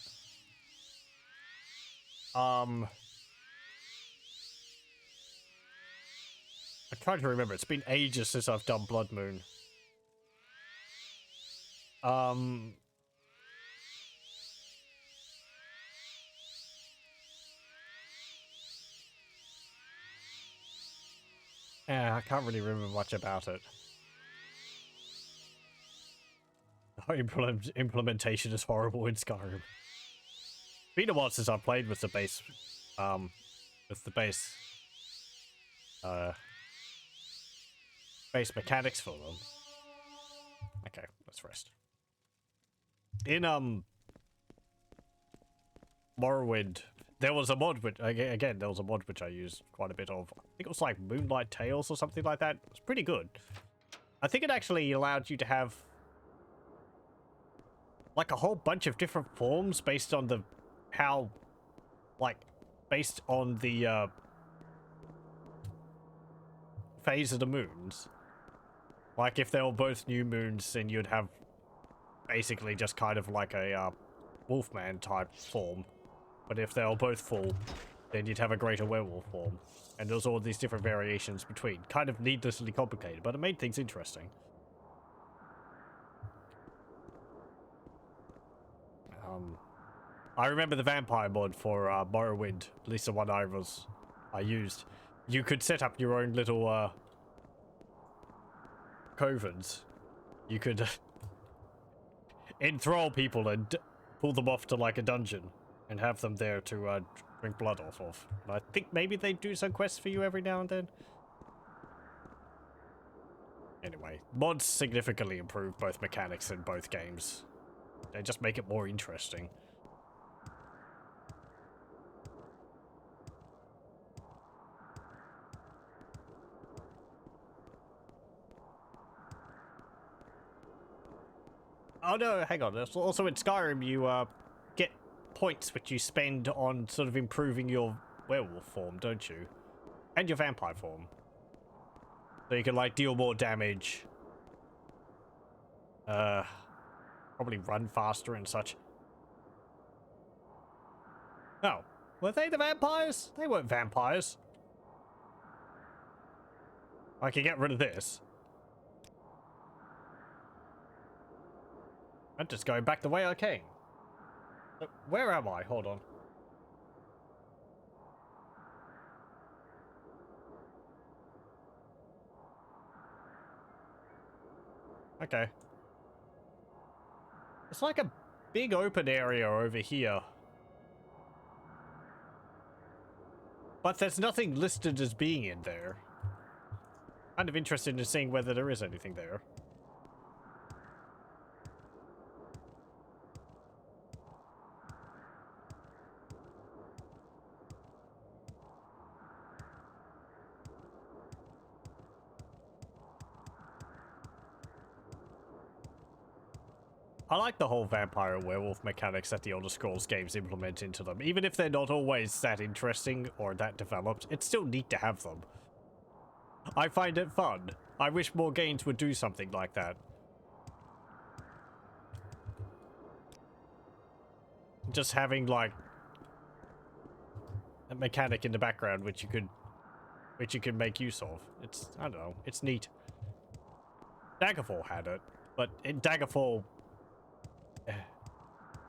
A: I'm trying to remember. It's been ages since I've done Blood Moon. Yeah, I can't really remember much about it. The implementation is horrible in Skyrim. It's been a while since I've played with the base, base mechanics for them. Okay, let's rest. In Morrowind, there was a mod which again there was a mod which I used quite a bit of. I think it was like Moonlight Tales or something like that. It was pretty good. I think it actually allowed you to have like a whole bunch of different forms based on the based on the phase of the moons. Like if they were both new moons, then you'd have basically just kind of like a wolfman type form. But if they were both full, then you'd have a greater werewolf form. And there's all these different variations between. Kind of needlessly complicated, but it made things interesting. I remember the vampire mod for Morrowind, at least the one I used. You could set up your own little covens. You could enthrall people and pull them off to like a dungeon and have them there to drink blood off of. And I think maybe they do some quests for you every now and then. Anyway, mods significantly improve both mechanics in both games. They just make it more interesting. Oh no, hang on. Also in Skyrim, you get points which you spend on sort of improving your werewolf form, don't you? And your vampire form. So you can like deal more damage. Probably run faster and such. Oh, were they the vampires? They weren't vampires. I can get rid of this. I'm just going back the way I came. Where am I? Hold on. Okay. It's like a big open area over here. But there's nothing listed as being in there. Kind of interested in seeing whether there is anything there. I like the whole vampire and werewolf mechanics that the Elder Scrolls games implement into them. Even if they're not always that interesting or that developed, it's still neat to have them. I find it fun. I wish more games would do something like that. Just having, like, a mechanic in the background which you could make use of. It's, I don't know, it's neat. Daggerfall had it, but in Daggerfall,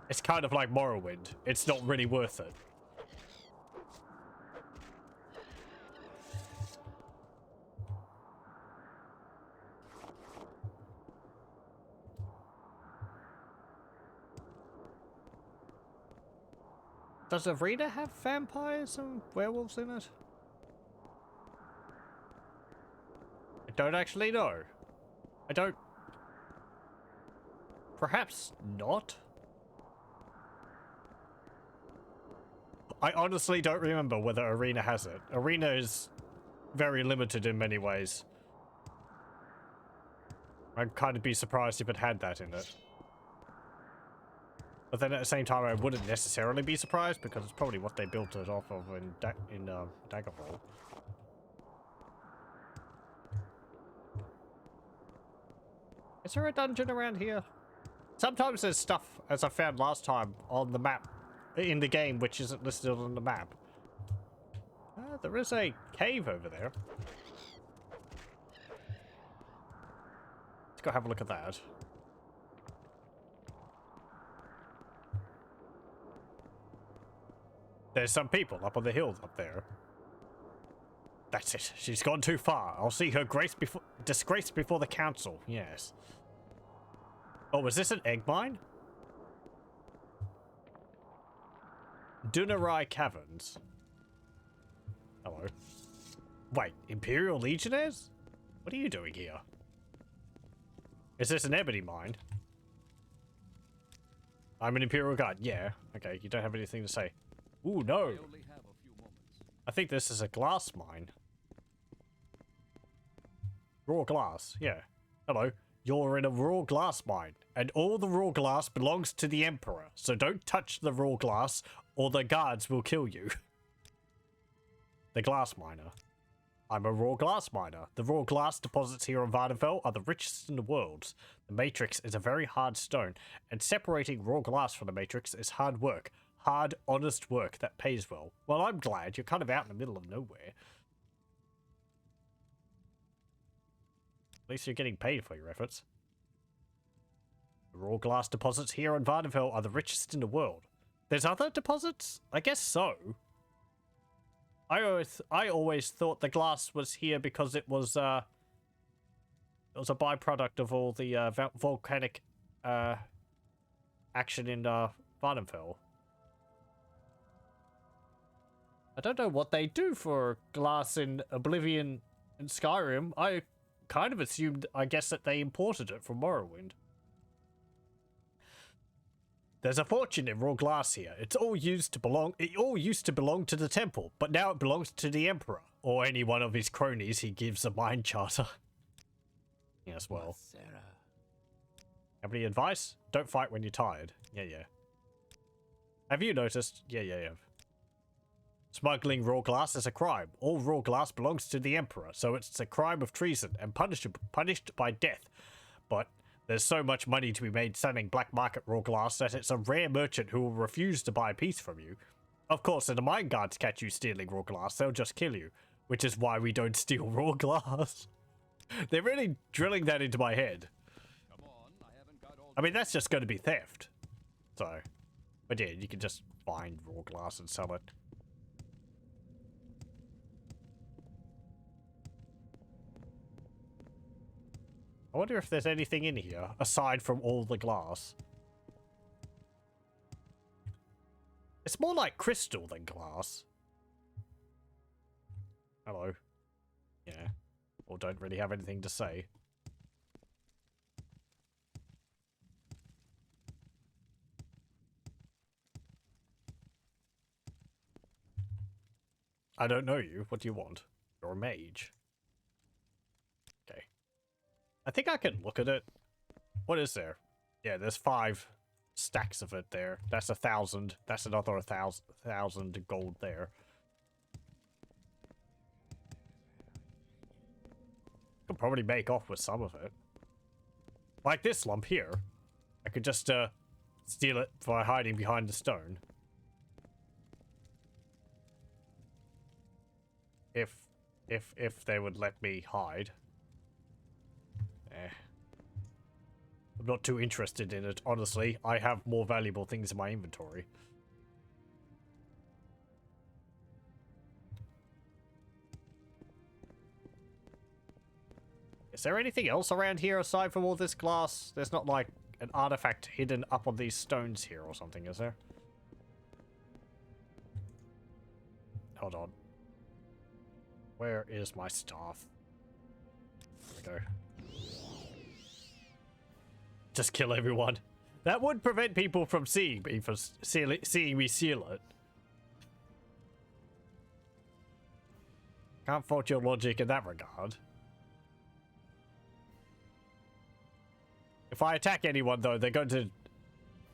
A: it's kind of like Morrowind. It's not really worth it. Does Arena have vampires and werewolves in it? I don't actually know. I don't... Perhaps not? I honestly don't remember whether Arena has it. Arena is very limited in many ways. I'd kind of be surprised if it had that in it. But then at the same time, I wouldn't necessarily be surprised because it's probably what they built it off of in Daggerfall. Is there a dungeon around here? Sometimes there's stuff, as I found last time, on the map, in the game, which isn't listed on the map. There is a cave over there. Let's go have a look at that. There's some people up on the hills up there. That's it. She's gone too far. I'll see her disgraced before the council. Yes. Oh, was this an egg mine? Dunarai Caverns. Hello. Wait, Imperial Legionnaires? What are you doing here? Is this an ebony mine? I'm an Imperial Guard. Yeah. Okay, you don't have anything to say. Ooh, no. I think this is a glass mine. Raw glass. Yeah. Hello. You're in a raw glass mine, and all the raw glass belongs to the Emperor, so don't touch the raw glass, or the guards will kill you. The glass miner. I'm a raw glass miner. The raw glass deposits here on Vvardenfell are the richest in the world. The matrix is a very hard stone, and separating raw glass from the matrix is hard work. Hard, honest work that pays well. Well, I'm glad. You're kind of out in the middle of nowhere. At least you're getting paid for your efforts. The raw glass deposits here on Vvardenfell are the richest in the world. There's other deposits? I guess so. I always thought the glass was here because it was a byproduct of all the volcanic action in Vvardenfell. I don't know what they do for glass in Oblivion and Skyrim. I kind of assumed, I guess, that they imported it from Morrowind. There's a fortune in raw glass here. It all used to belong to the temple, but now it belongs to the Emperor, or any one of his cronies he gives a mine charter. Yes, well. Have any advice? Don't fight when you're tired. Yeah. Have you noticed? Yeah. Smuggling raw glass is a crime. All raw glass belongs to the Emperor, so it's a crime of treason and punished by death. But there's so much money to be made selling black market raw glass that it's a rare merchant who will refuse to buy a piece from you. Of course, if the mine guards catch you stealing raw glass, they'll just kill you, which is why we don't steal raw glass. They're really drilling that into my head. I mean, that's just going to be theft. So, but yeah, you can just find raw glass and sell it. I wonder if there's anything in here, aside from all the glass. It's more like crystal than glass. Hello. Yeah. Or don't really have anything to say. I don't know you. What do you want? You're a mage. Okay. I think I can look at it. What is there? Yeah, there's 5 stacks of it there. That's 1,000. That's another 1,000 gold there. Could probably make off with some of it. Like this lump here. I could just steal it by hiding behind the stone. If they would let me hide. I'm not too interested in it, honestly. I have more valuable things in my inventory. Is there anything else around here aside from all this glass? There's not like an artifact hidden up on these stones here or something, is there? Hold on. Where is my staff? There we go. Just kill everyone. That would prevent people from seeing me, seeing me seal it. Can't fault your logic in that regard. If I attack anyone, though, they're going to...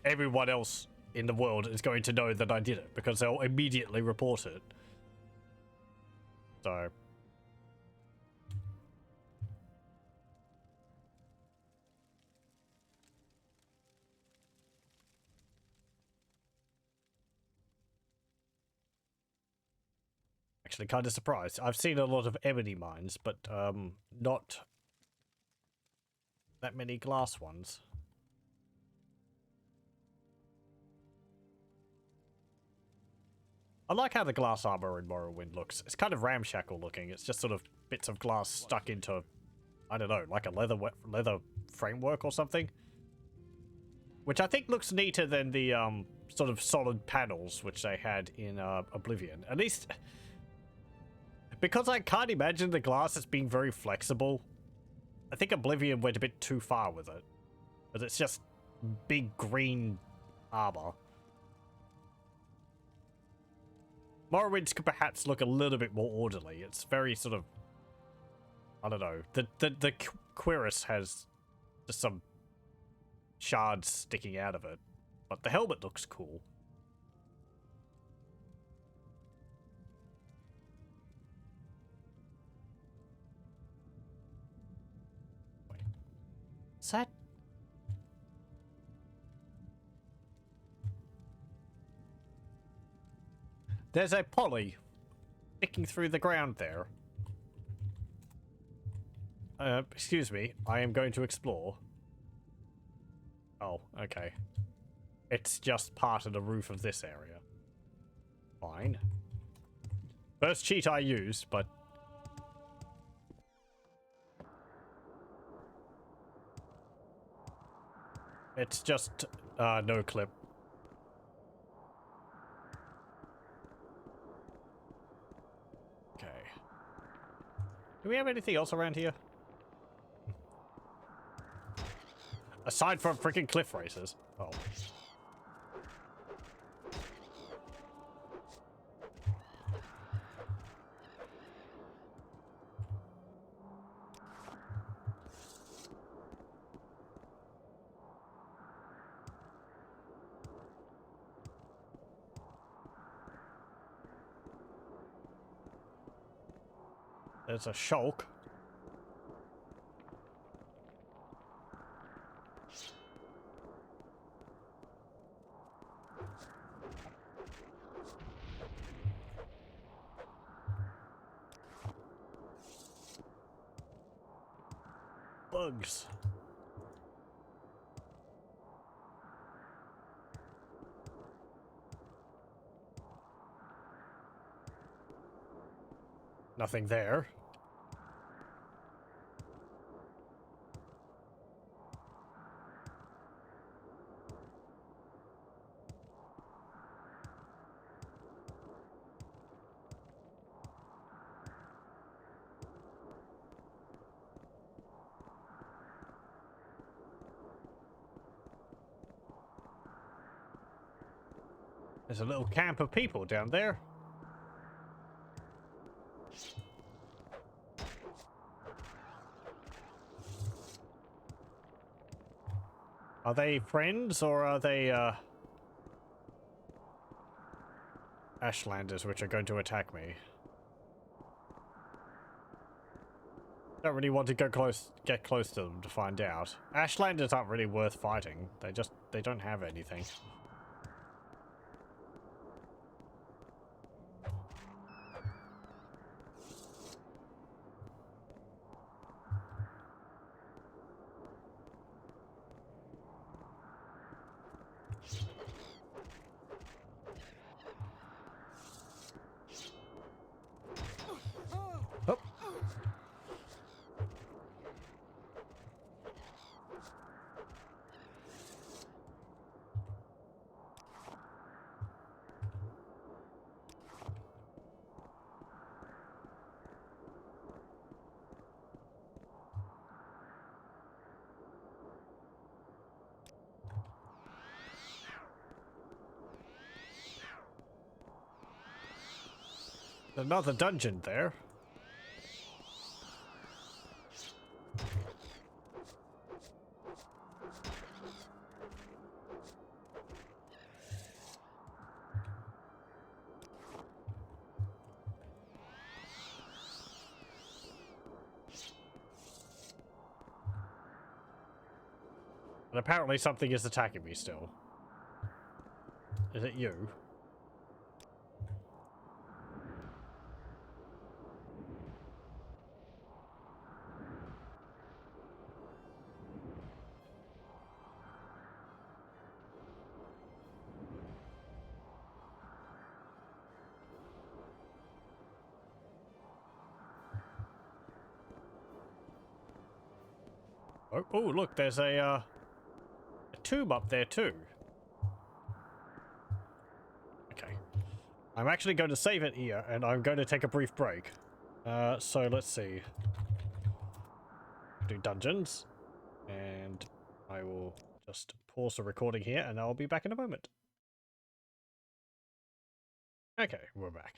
A: Everyone else in the world is going to know that I did it, because they'll immediately report it. So... Actually, kind of surprised. I've seen a lot of ebony mines, but not that many glass ones. I like how the glass armor in Morrowind looks. It's kind of ramshackle looking. It's just sort of bits of glass stuck into, I don't know, like a leather framework or something. Which I think looks neater than the sort of solid panels which they had in Oblivion. At least... Because I can't imagine the glass as being very flexible, I think Oblivion went a bit too far with it. But it's just big green armor. Morrowind could perhaps look a little bit more orderly. It's very sort of... I don't know. The cuirass has just some shards sticking out of it. But the helmet looks cool. Is that... There's a poly sticking through the ground there. Excuse me, I am going to explore. Oh, okay. It's just part of the roof of this area. Fine. First cheat I used, but... It's just, no clip. Okay. Do we have anything else around here? Aside from freaking cliff races. Oh. There's a shulk. Bugs. Nothing there. There's a little camp of people down there. Are they friends or are they Ashlanders which are going to attack me? Don't really want to get close to them to find out. Ashlanders aren't really worth fighting. They don't have anything. Another dungeon there. And apparently something is attacking me still. Is it you? Oh, look, there's a tomb up there too. Okay. I'm actually going to save it here, and I'm going to take a brief break. So let's see. Do dungeons. And I will just pause the recording here, and I'll be back in a moment. Okay, we're back.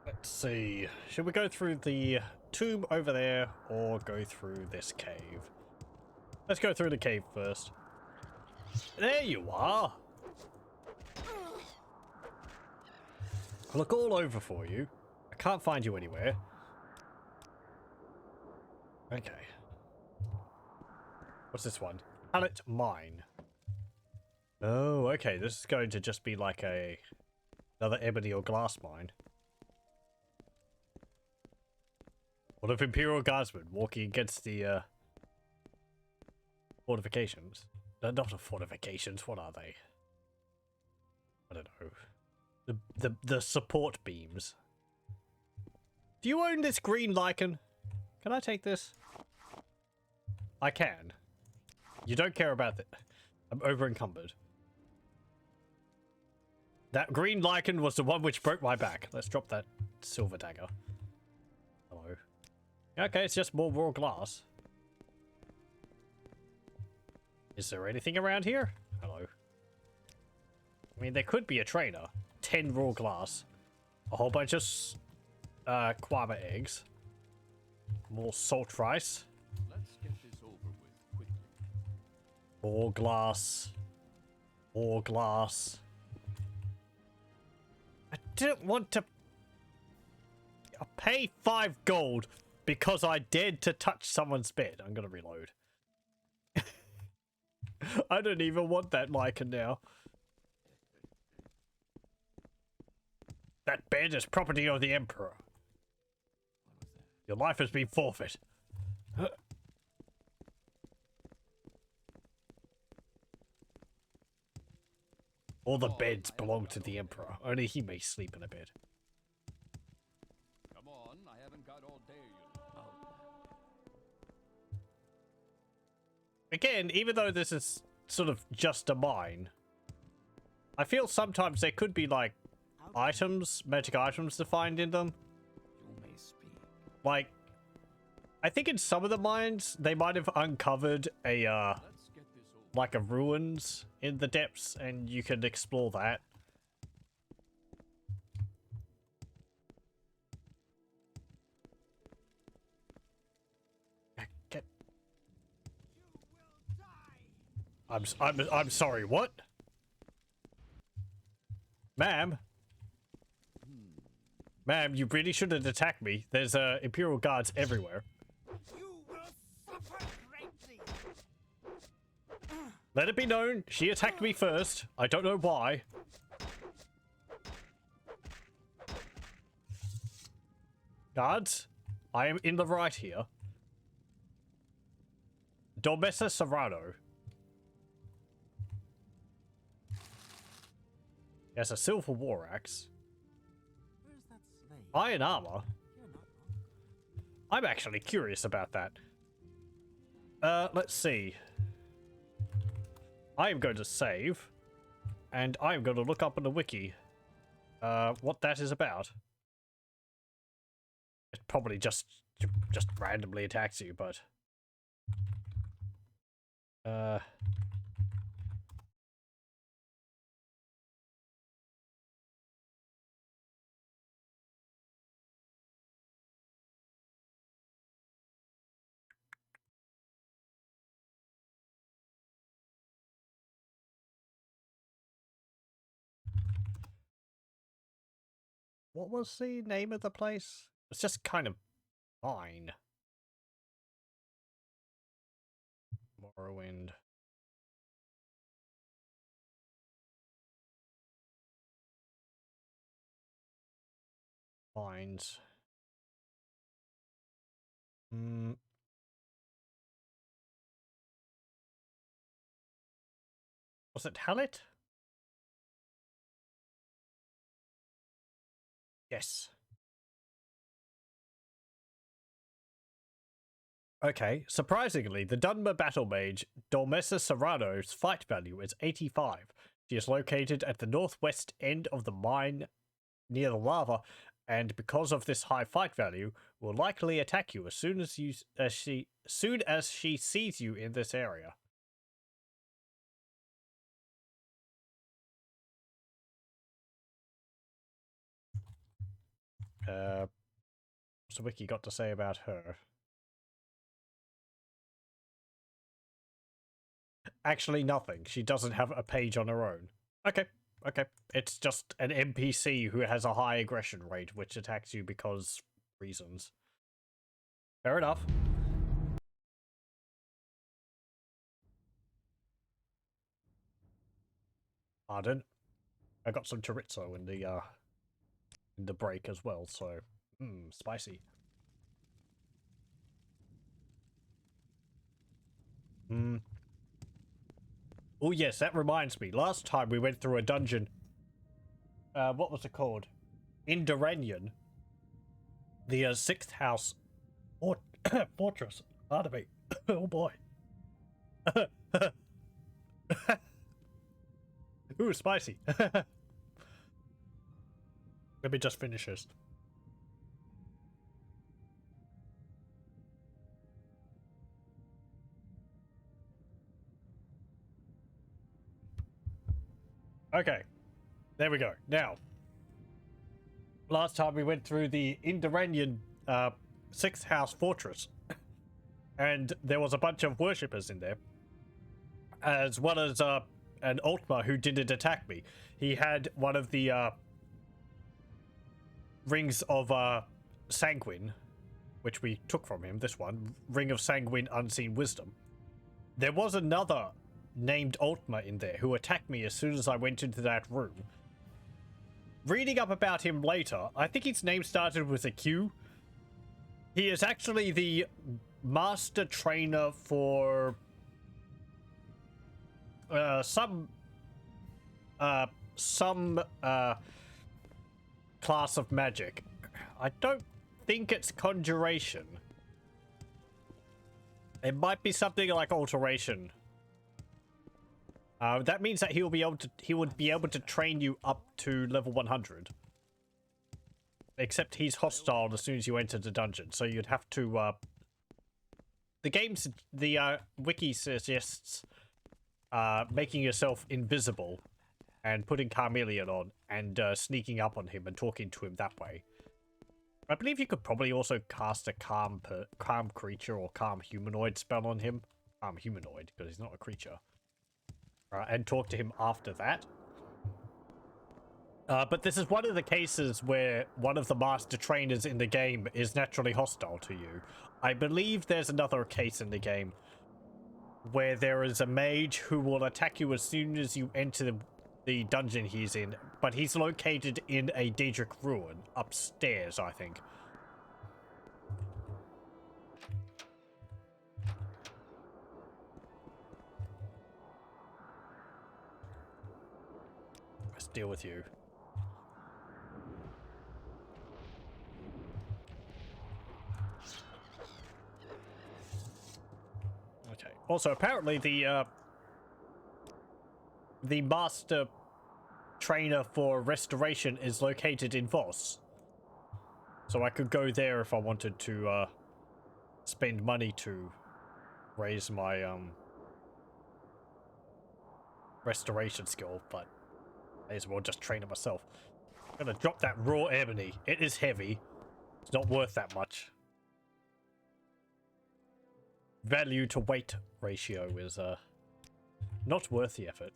A: Let's see. Should we go through the tomb over there or go through this cave? Let's go through the cave first. There you are. I look all over for you. I can't find you anywhere. Okay. What's this one? Pallet mine. Oh, okay. This is going to just be like another ebony or glass mine. What of Imperial Guardsmen walking against the fortifications? They're not fortifications, what are they? I don't know. The support beams. Do you own this green lichen? Can I take this? I can. You don't care about it. I'm over encumbered. That green lichen was the one which broke my back. Let's drop that silver dagger. Hello. Okay, it's just more raw glass. Is there anything around here? Hello. I mean, there could be a trainer. 10 raw glass. A whole bunch of quama eggs. More salt rice.
B: Let's get this over with quickly.
A: More glass. More glass. I didn't want to pay 5 gold because I dared to touch someone's bed. I'm gonna reload. I don't even want that lichen now. That bed is property of the Emperor. Your life has been forfeit. All the beds belong to the Emperor. Only he may sleep in a bed.
B: Come on, I haven't got all day, you know.
A: Again, even though this is sort of just a mine, I feel sometimes there could be like items, magic items to find in them.
C: You may speak.
A: Like, I think in some of the mines, they might have uncovered a,
B: Let's get this over.
A: like a ruins in the depths, and you can explore that. Get... I'm sorry, what? Ma'am? Ma'am, you really shouldn't attack me. There's Imperial Guards everywhere.
D: You will suffer greatly.
A: Let it be known, she attacked me first. I don't know why. Guards, I am in the right here. Domessa Serrano. Yes, a silver war axe.
D: Where's that slave?
A: Iron armor.
D: You're not wrong.
A: I'm actually curious about that. Let's see. I am going to save. And I am going to look up in the wiki what that is about. It's probably just just randomly attacks you, but what was the name of the place? It's just kind of fine. Morrowind. Mines. Was it Hallet? Yes. Okay, surprisingly, the Dunmer Battle Mage, Dormessa Serrano's fight value is 85. She is located at the northwest end of the mine near the lava, and because of this high fight value, will likely attack you as soon as she sees you in this area. What's the wiki got to say about her? Actually, nothing. She doesn't have a page on her own. Okay, okay. It's just an NPC who has a high aggression rate, which attacks you because reasons. Fair enough. Pardon? I got some chorizo in the break as well, so spicy. Oh yes, that reminds me. Last time we went through a dungeon. What was it called? In Duranion. The sixth house fortress. Pardon me. Oh boy. Ooh, spicy. Let me just finish this. Okay, there we go. Now, last time we went through the Indoranian sixth house fortress, and there was a bunch of worshippers in there, as well as an Altma who didn't attack me. He had one of the rings of Sanguine, which we took from him. This one, Ring of Sanguine Unseen Wisdom. There was another named Altma in there who attacked me as soon as I went into that room. Reading up about him later, I think his name started with a Q. He is actually the master trainer for some class of magic. I don't think it's conjuration. It might be something like alteration. That means that he would be able to train you up to level 100. Except he's hostile as soon as you enter the dungeon, so you'd have to the wiki suggests making yourself invisible and putting Carmelian on and sneaking up on him and talking to him that way. I believe you could probably also cast a calm creature or calm humanoid spell on him. Calm humanoid, because he's not a creature. And talk to him after that. But this is one of the cases where one of the master trainers in the game is naturally hostile to you. I believe there's another case in the game where there is a mage who will attack you as soon as you enter the dungeon he's in, but he's located in a Daedric ruin upstairs, I think. Let's deal with you. Okay. Also, apparently the master trainer for restoration is located in Voss. So I could go there if I wanted to spend money to raise my restoration skill, but may as well just train it myself. I'm gonna drop that raw ebony. It is heavy. It's not worth that much. Value to weight ratio is not worth the effort.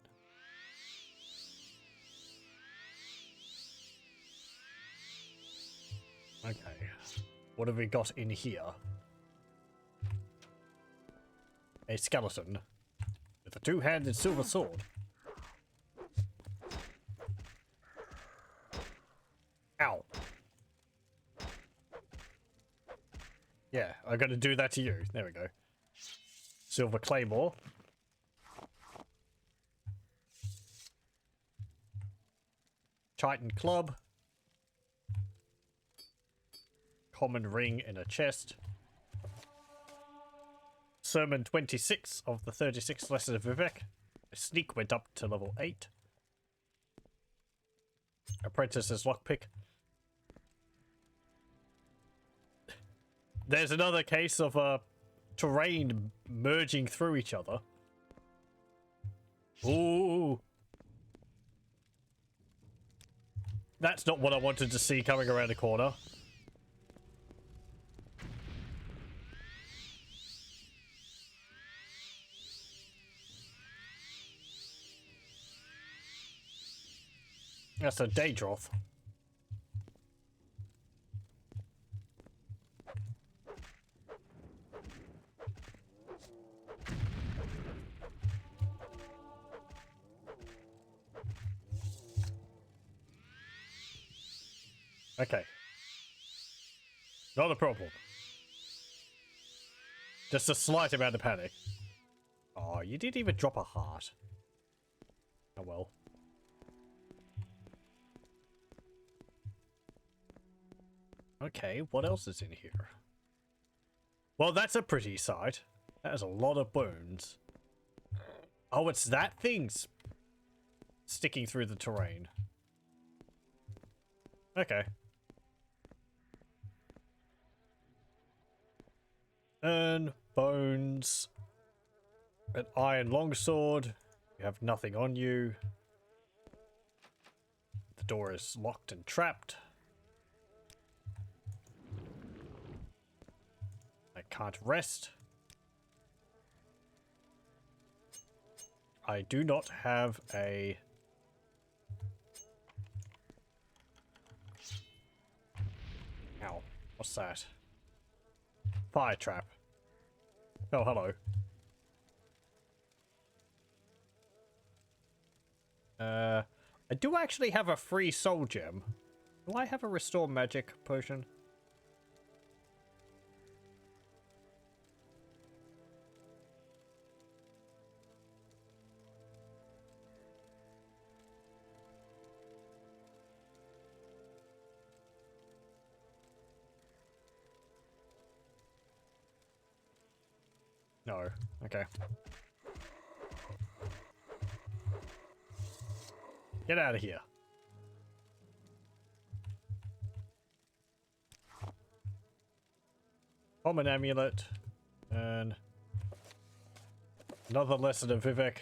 A: Okay, what have we got in here? A skeleton with a two-handed silver sword. Ow. Yeah, I'm gonna do that to you. There we go. Silver claymore. Titan club. Common ring in a chest. Sermon 26 of the 36 Lessons of Vivek. A sneak went up to level 8. Apprentice's lockpick. There's another case of terrain merging through each other. Ooh. That's not what I wanted to see coming around the corner. That's a Daedroth. Okay. Not a problem. Just a slight amount of panic. Oh, you didn't even drop a heart. Oh well. Okay, what else is in here? Well, that's a pretty sight. That is a lot of bones. Oh, it's that thing's sticking through the terrain. Okay. Urn, bones, an iron longsword. You have nothing on you. The door is locked and trapped. I can't rest. I do not have a... Ow. What's that? Fire trap. Oh, hello. I do actually have a free soul gem. Do I have a restore magic potion? No. Okay. Get out of here. Common amulet. And another lesson of Vivek.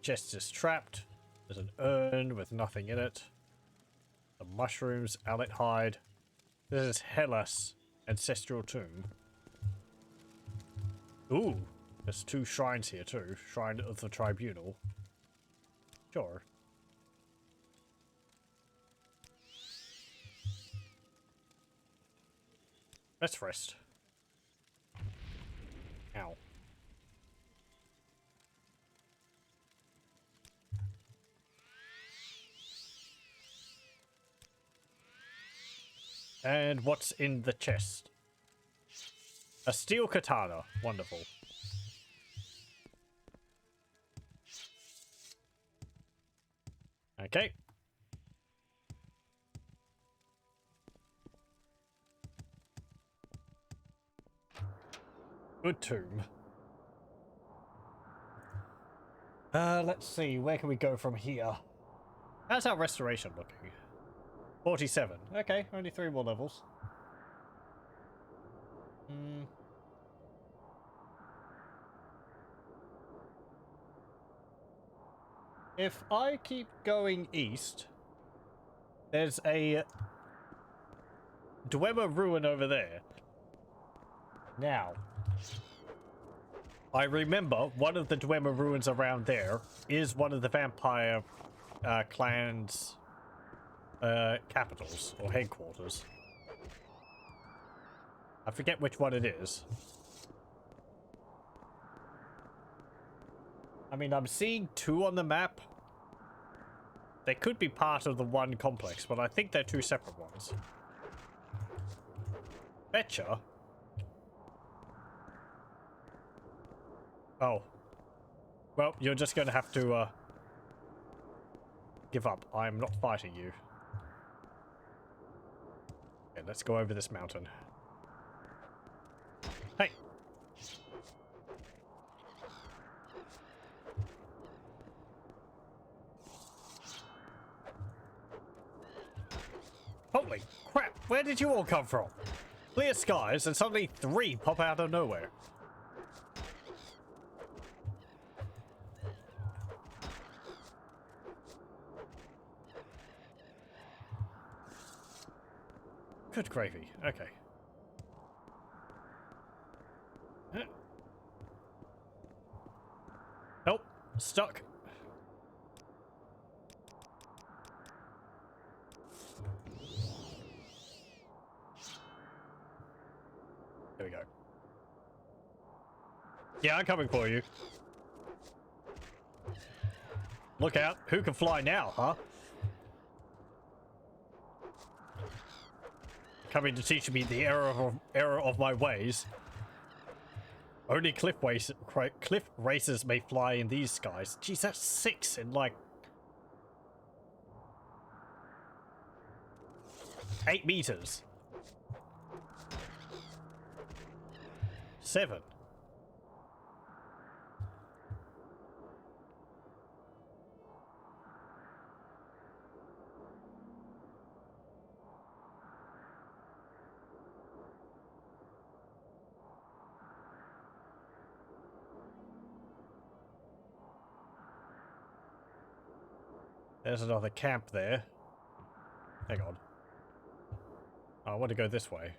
A: Chest is trapped. There's an urn with nothing in it. The mushrooms, owlet hide. This is Hellas' ancestral tomb. Ooh, there's 2 shrines here too. Shrine of the Tribunal. Sure. Let's rest. Ow. And what's in the chest? A steel katana. Wonderful. Okay. Good tomb. Let's see. Where can we go from here? How's our restoration looking? 47. Okay, only 3 more levels. If I keep going east, there's a Dwemer ruin over there. Now, I remember one of the Dwemer ruins around there is one of the vampire clans' capitals or headquarters. I forget which one it is. I mean, I'm seeing 2 on the map. They could be part of the one complex, but I think they're 2 separate ones. Betcha. Oh. Well, you're just going to have to give up. I'm not fighting you. Okay, let's go over this mountain. Hey! Holy crap, where did you all come from? Clear skies and suddenly 3 pop out of nowhere. Good gravy, okay. Help, stuck. There we go. Yeah, I'm coming for you. Look out. Who can fly now, huh? Coming to teach me the error of my ways. Only cliff racers may fly in these skies. Jeez, that's 6 in like 8 meters. 7. There's another camp there. Hang on. I want to go this way.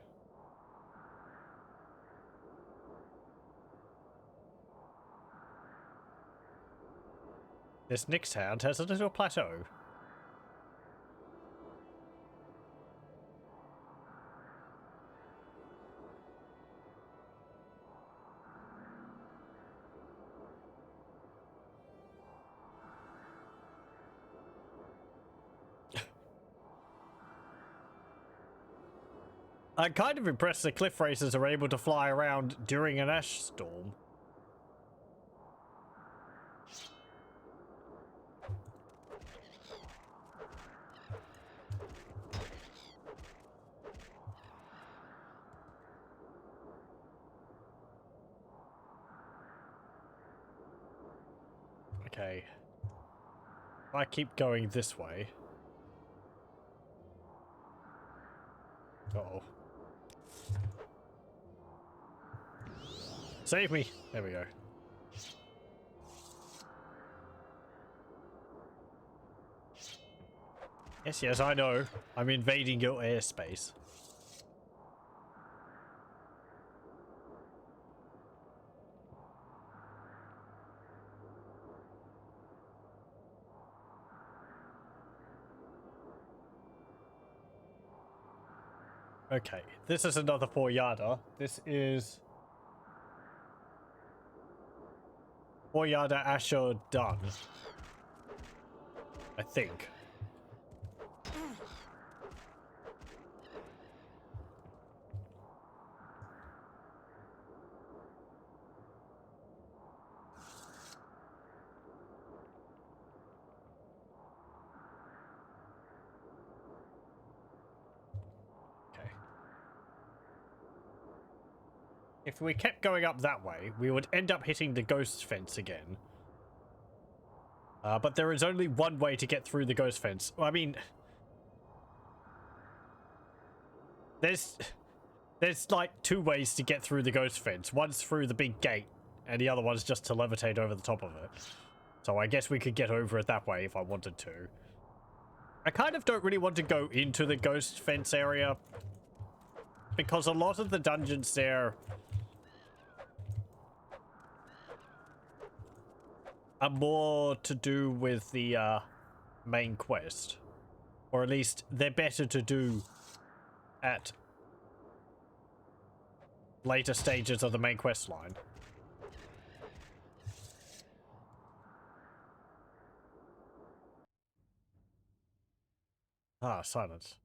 A: This next hand has a little plateau. I'm kind of impressed that cliff racers are able to fly around during an ash storm. Okay. If I keep going this way. Uh-oh. Save me! There we go. Yes, yes, I know. I'm invading your airspace. Okay, this is another 4-yarder. This is 4-yarder Asher done. I think. If we kept going up that way, we would end up hitting the ghost fence again. But there is only one way to get through the ghost fence. Well, I mean, There's like two ways to get through the ghost fence. One's through the big gate, and the other one's just to levitate over the top of it. So I guess we could get over it that way if I wanted to. I kind of don't really want to go into the ghost fence area, because a lot of the dungeons there are more to do with the main quest. Or at least they're better to do at later stages of the main quest line. Ah, silence.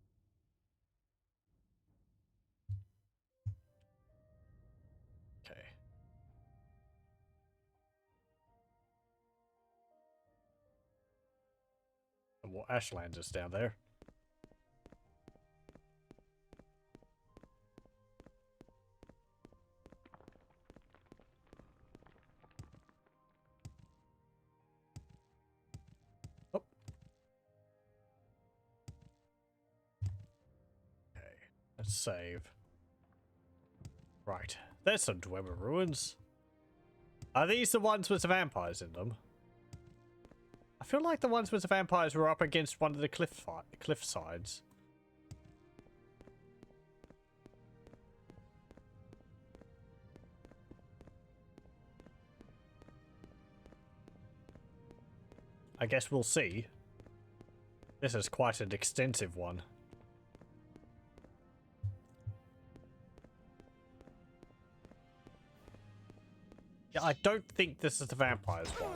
A: Okay. And more ashlanders down there. Oh. Okay, let's save. Right, there's some Dwemer ruins. Are these the ones with the vampires in them? I feel like the ones with the vampires were up against one of the cliff sides. I guess we'll see. This is quite an extensive one. Yeah, I don't think this is the vampires one.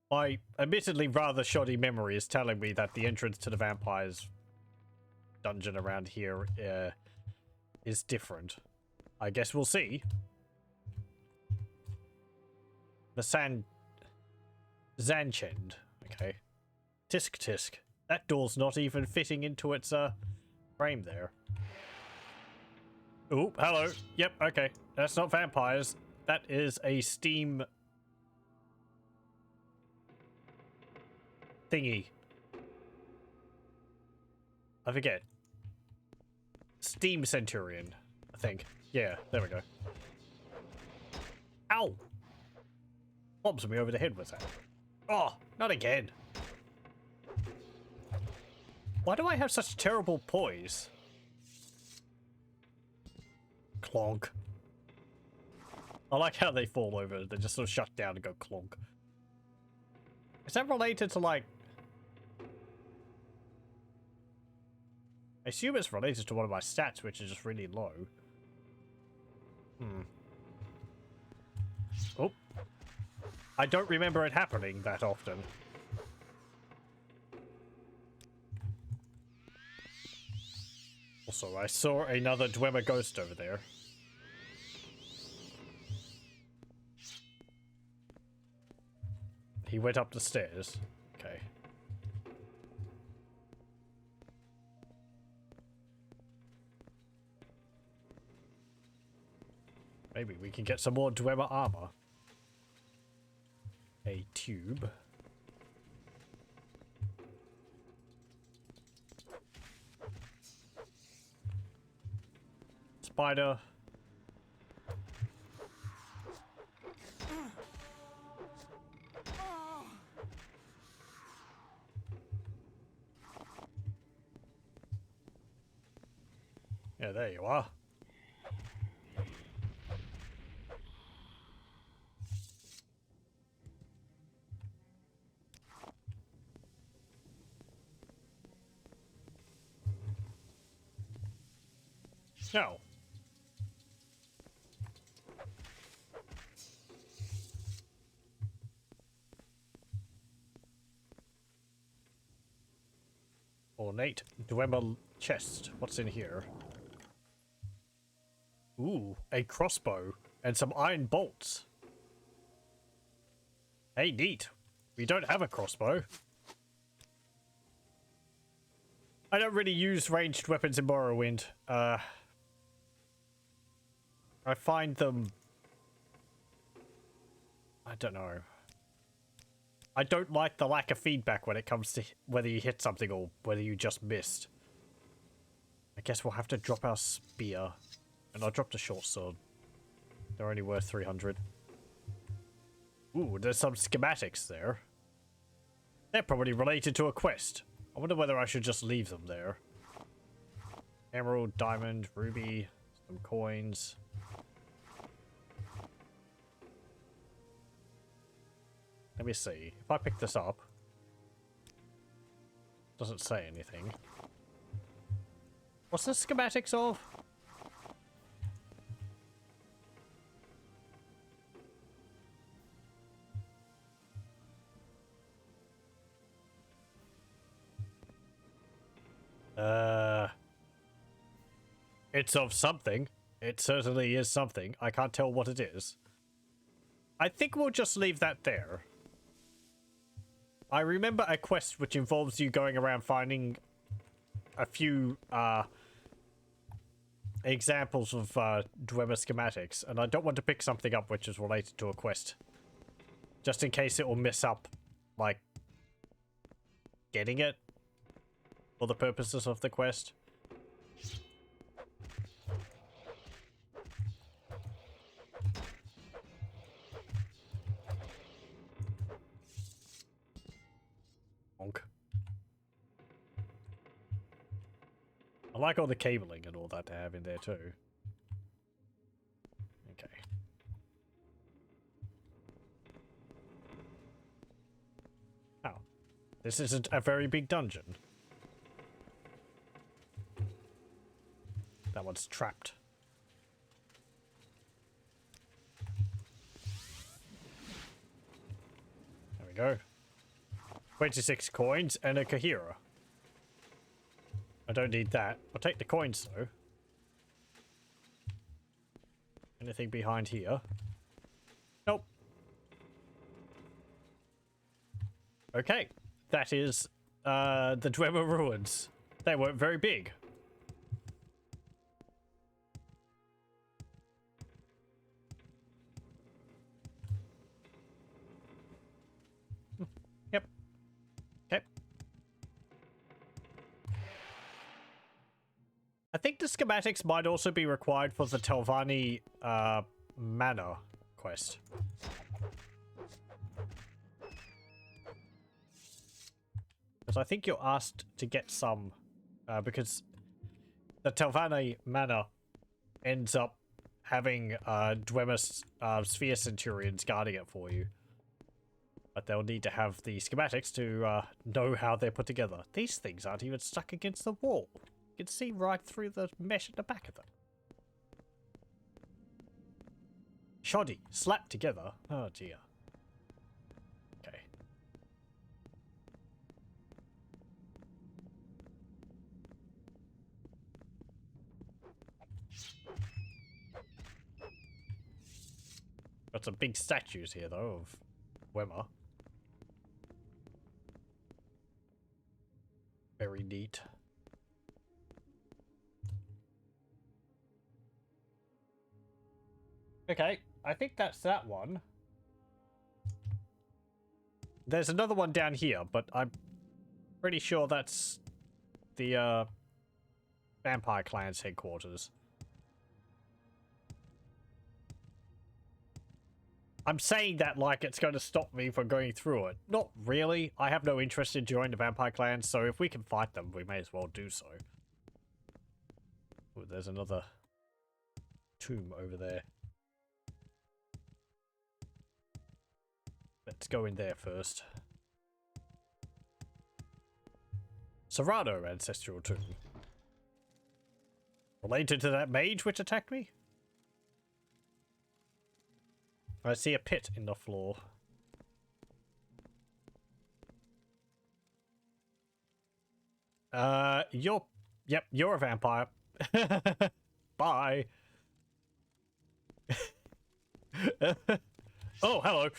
A: My admittedly rather shoddy memory is telling me that the entrance to the vampires dungeon around here is different. I guess we'll see. The Zanchend. Okay. Tisk tisk. That door's not even fitting into its frame there. Oh, hello. Yep, okay. That's not vampires. That is a steam thingy. I forget. Steam Centurion, I think. Yeah, there we go. Ow! Bobs me over the head with that. Oh, not again. Why do I have such terrible poise? Clonk. I like how they fall over. They just sort of shut down and go clonk. Is that related to, like... I assume it's related to one of my stats, which is just really low. Oh. I don't remember it happening that often. Also, I saw another Dwemer ghost over there. He went up the stairs. Okay. Maybe we can get some more Dwemer armor. A tube. Spider. Yeah, there you are. No. Ornate Dwemer chest. What's in here? Ooh, a crossbow and some iron bolts. Hey, neat. We don't have a crossbow. I don't really use ranged weapons in Morrowind. I find them... I don't know. I don't like the lack of feedback when it comes to whether you hit something or whether you just missed. I guess we'll have to drop our spear. And I'll drop the short sword. They're only worth 300. Ooh, there's some schematics there. They're probably related to a quest. I wonder whether I should just leave them there. Emerald, diamond, ruby, some coins. Let me see. If I pick this up, doesn't say anything. What's the schematics of? It's of something. It certainly is something. I can't tell what it is. I think we'll just leave that there. I remember a quest which involves you going around finding a few examples of Dwemer schematics, and I don't want to pick something up which is related to a quest. Just in case it will mess up, like, getting it for the purposes of the quest. Bonk. I like all the cabling and all that to have in there too. Okay. Oh. This isn't a very big dungeon. That one's trapped. There we go. 26 coins and a Kahira. I don't need that. I'll take the coins though. Anything behind here? Nope. Okay. That is the Dwemer ruins. They weren't very big. Yep. Okay. I think the schematics might also be required for the Telvanni Manor quest. Because I think you're asked to get some, because the Telvanni Manor ends up having Dwemer Sphere Centurions guarding it for you. But they'll need to have the schematics to know how they're put together. These things aren't even stuck against the wall. You can see right through the mesh at the back of them. Shoddy, slapped together. Oh dear. Okay. Got some big statues here though of Dwemer. Very neat. Okay, I think that's that one. There's another one down here, but I'm pretty sure that's the Vampire Clan's headquarters. I'm saying that like it's going to stop me from going through it. Not really. I have no interest in joining the Vampire Clans, so if we can fight them, we may as well do so. Ooh, there's another tomb over there. Let's go in there first. Serrano Ancestral Tomb. Related to that mage which attacked me? I see a pit in the floor. Yep, you're a vampire. Bye. Oh, hello.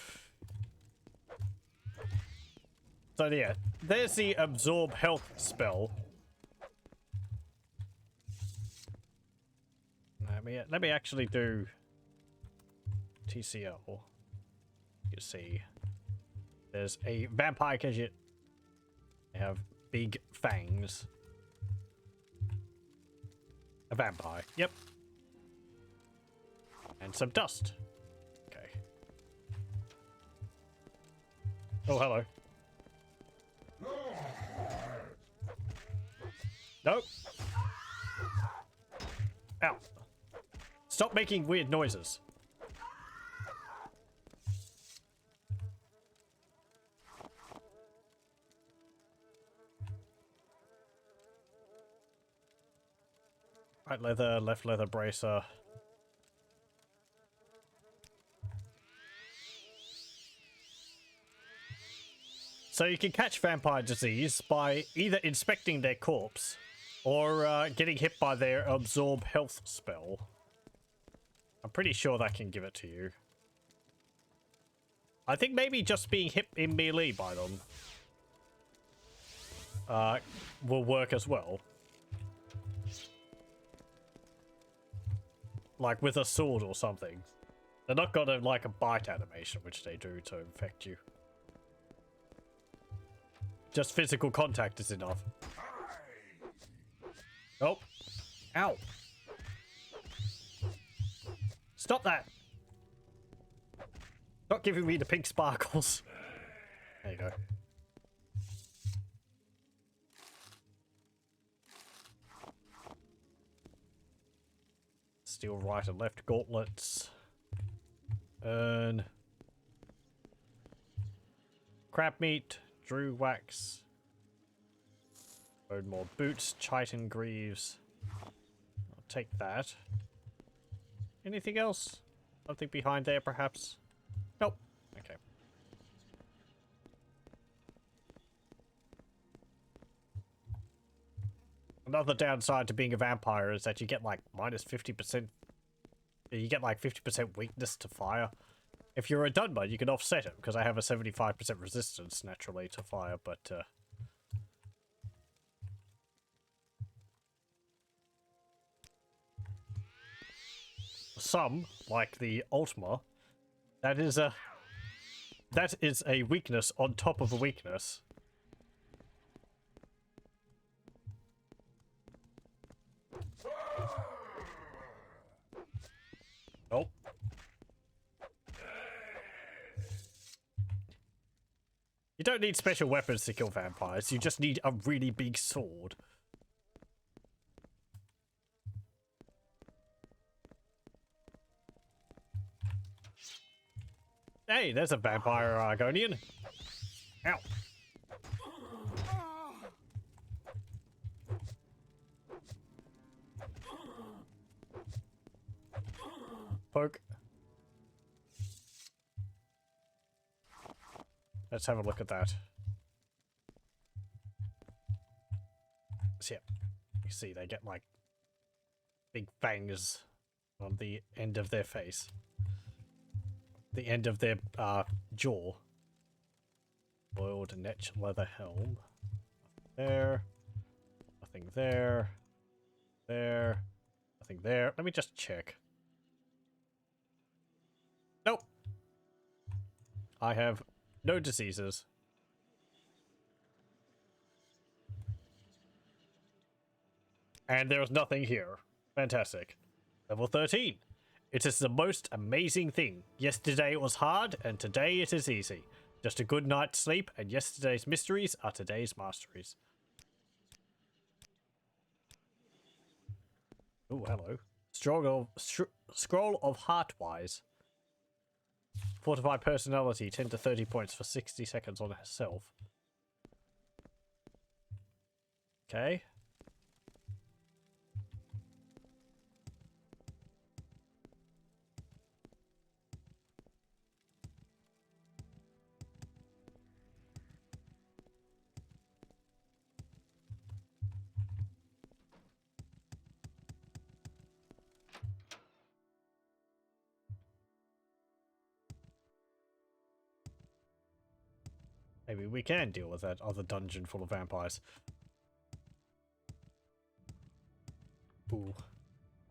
A: So yeah, there's the absorb health spell. Let me actually do TCL. You see. There's a vampire gadget. They have big fangs. A vampire. Yep. And some dust. Okay. Oh, hello. Nope. Ow. Stop making weird noises. Right leather, left leather bracer. So you can catch vampire disease by either inspecting their corpse or getting hit by their absorb health spell. I'm pretty sure that can give it to you. I think maybe just being hit in melee by them will work as well. Like with a sword or something. They're not gonna like a bite animation, which they do to infect you. Just physical contact is enough. Oh. Ow. Stop that. Not giving me the pink sparkles. There you go. Steel right and left gauntlets. Urn. Crab meat. Drew wax. Load more boots. Chitin greaves. I'll take that. Anything else? Something behind there, perhaps? Nope. Okay. Another downside to being a vampire is that you get like minus 50%. You get like 50% weakness to fire. If you're a Dunmer, you can offset it, because I have a 75% resistance naturally to fire, but some, like the Ultima, that is a weakness on top of a weakness. Oh. You don't need special weapons to kill vampires, you just need a really big sword. Hey, there's a vampire Argonian. Ow. Poke. Let's have a look at that. So, yeah, you see they get like big fangs on the end of their face. The end of their jaw. Boiled net leather helm. There. Nothing there. There. Nothing there. Let me just check. Nope. I have no diseases. And there's nothing here. Fantastic. Level 13. It is the most amazing thing. Yesterday it was hard, and today it is easy. Just a good night's sleep, and yesterday's mysteries are today's masteries. Oh, hello. Scroll of Heartwise. Fortify personality, 10 to 30 points for 60 seconds on herself. Okay. Maybe we can deal with that other dungeon full of vampires. Ooh.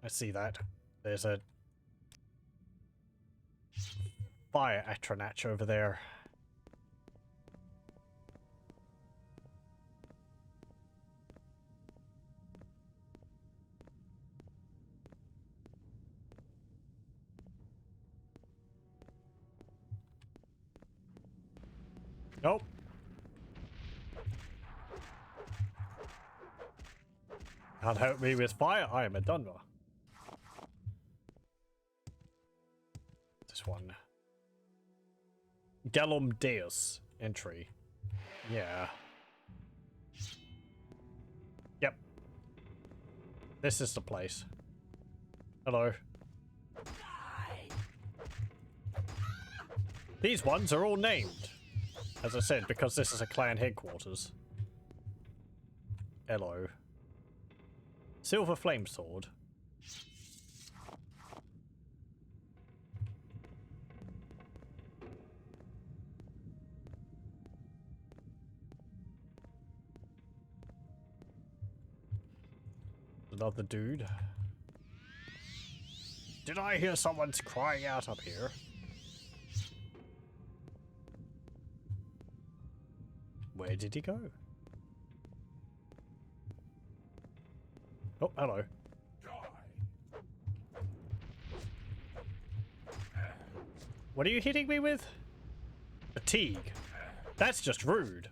A: I see that. There's a fire Atronach over there. Nope. Can't help me with fire. I am a Dunmer. This one. Gallum Deus entry. Yeah. Yep. This is the place. Hello. These ones are all named. As I said, because this is a clan headquarters. Hello. Silver Flame Sword. Another dude. Did I hear someone's crying out up here? Where did he go? Oh, hello. What are you hitting me with? Fatigue. That's just rude.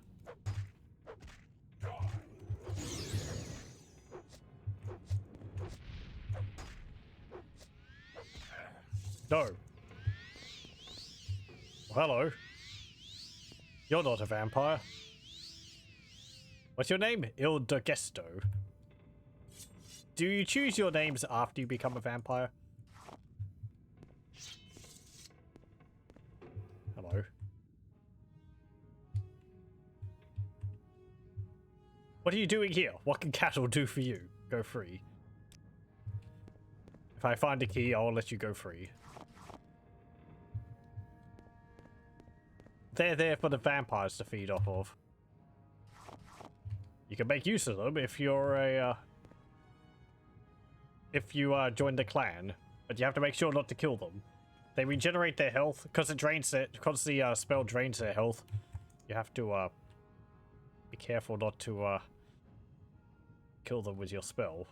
A: No. Well, hello. You're not a vampire. What's your name? Ildegesto. Do you choose your names after you become a vampire? Hello. What are you doing here? What can cattle do for you? Go free. If I find a key, I'll let you go free. They're there for the vampires to feed off of. You can make use of them if you're a, if you join the clan, but you have to make sure not to kill them. They regenerate their health because it drains it, because the spell drains their health. You have to be careful not to kill them with your spell.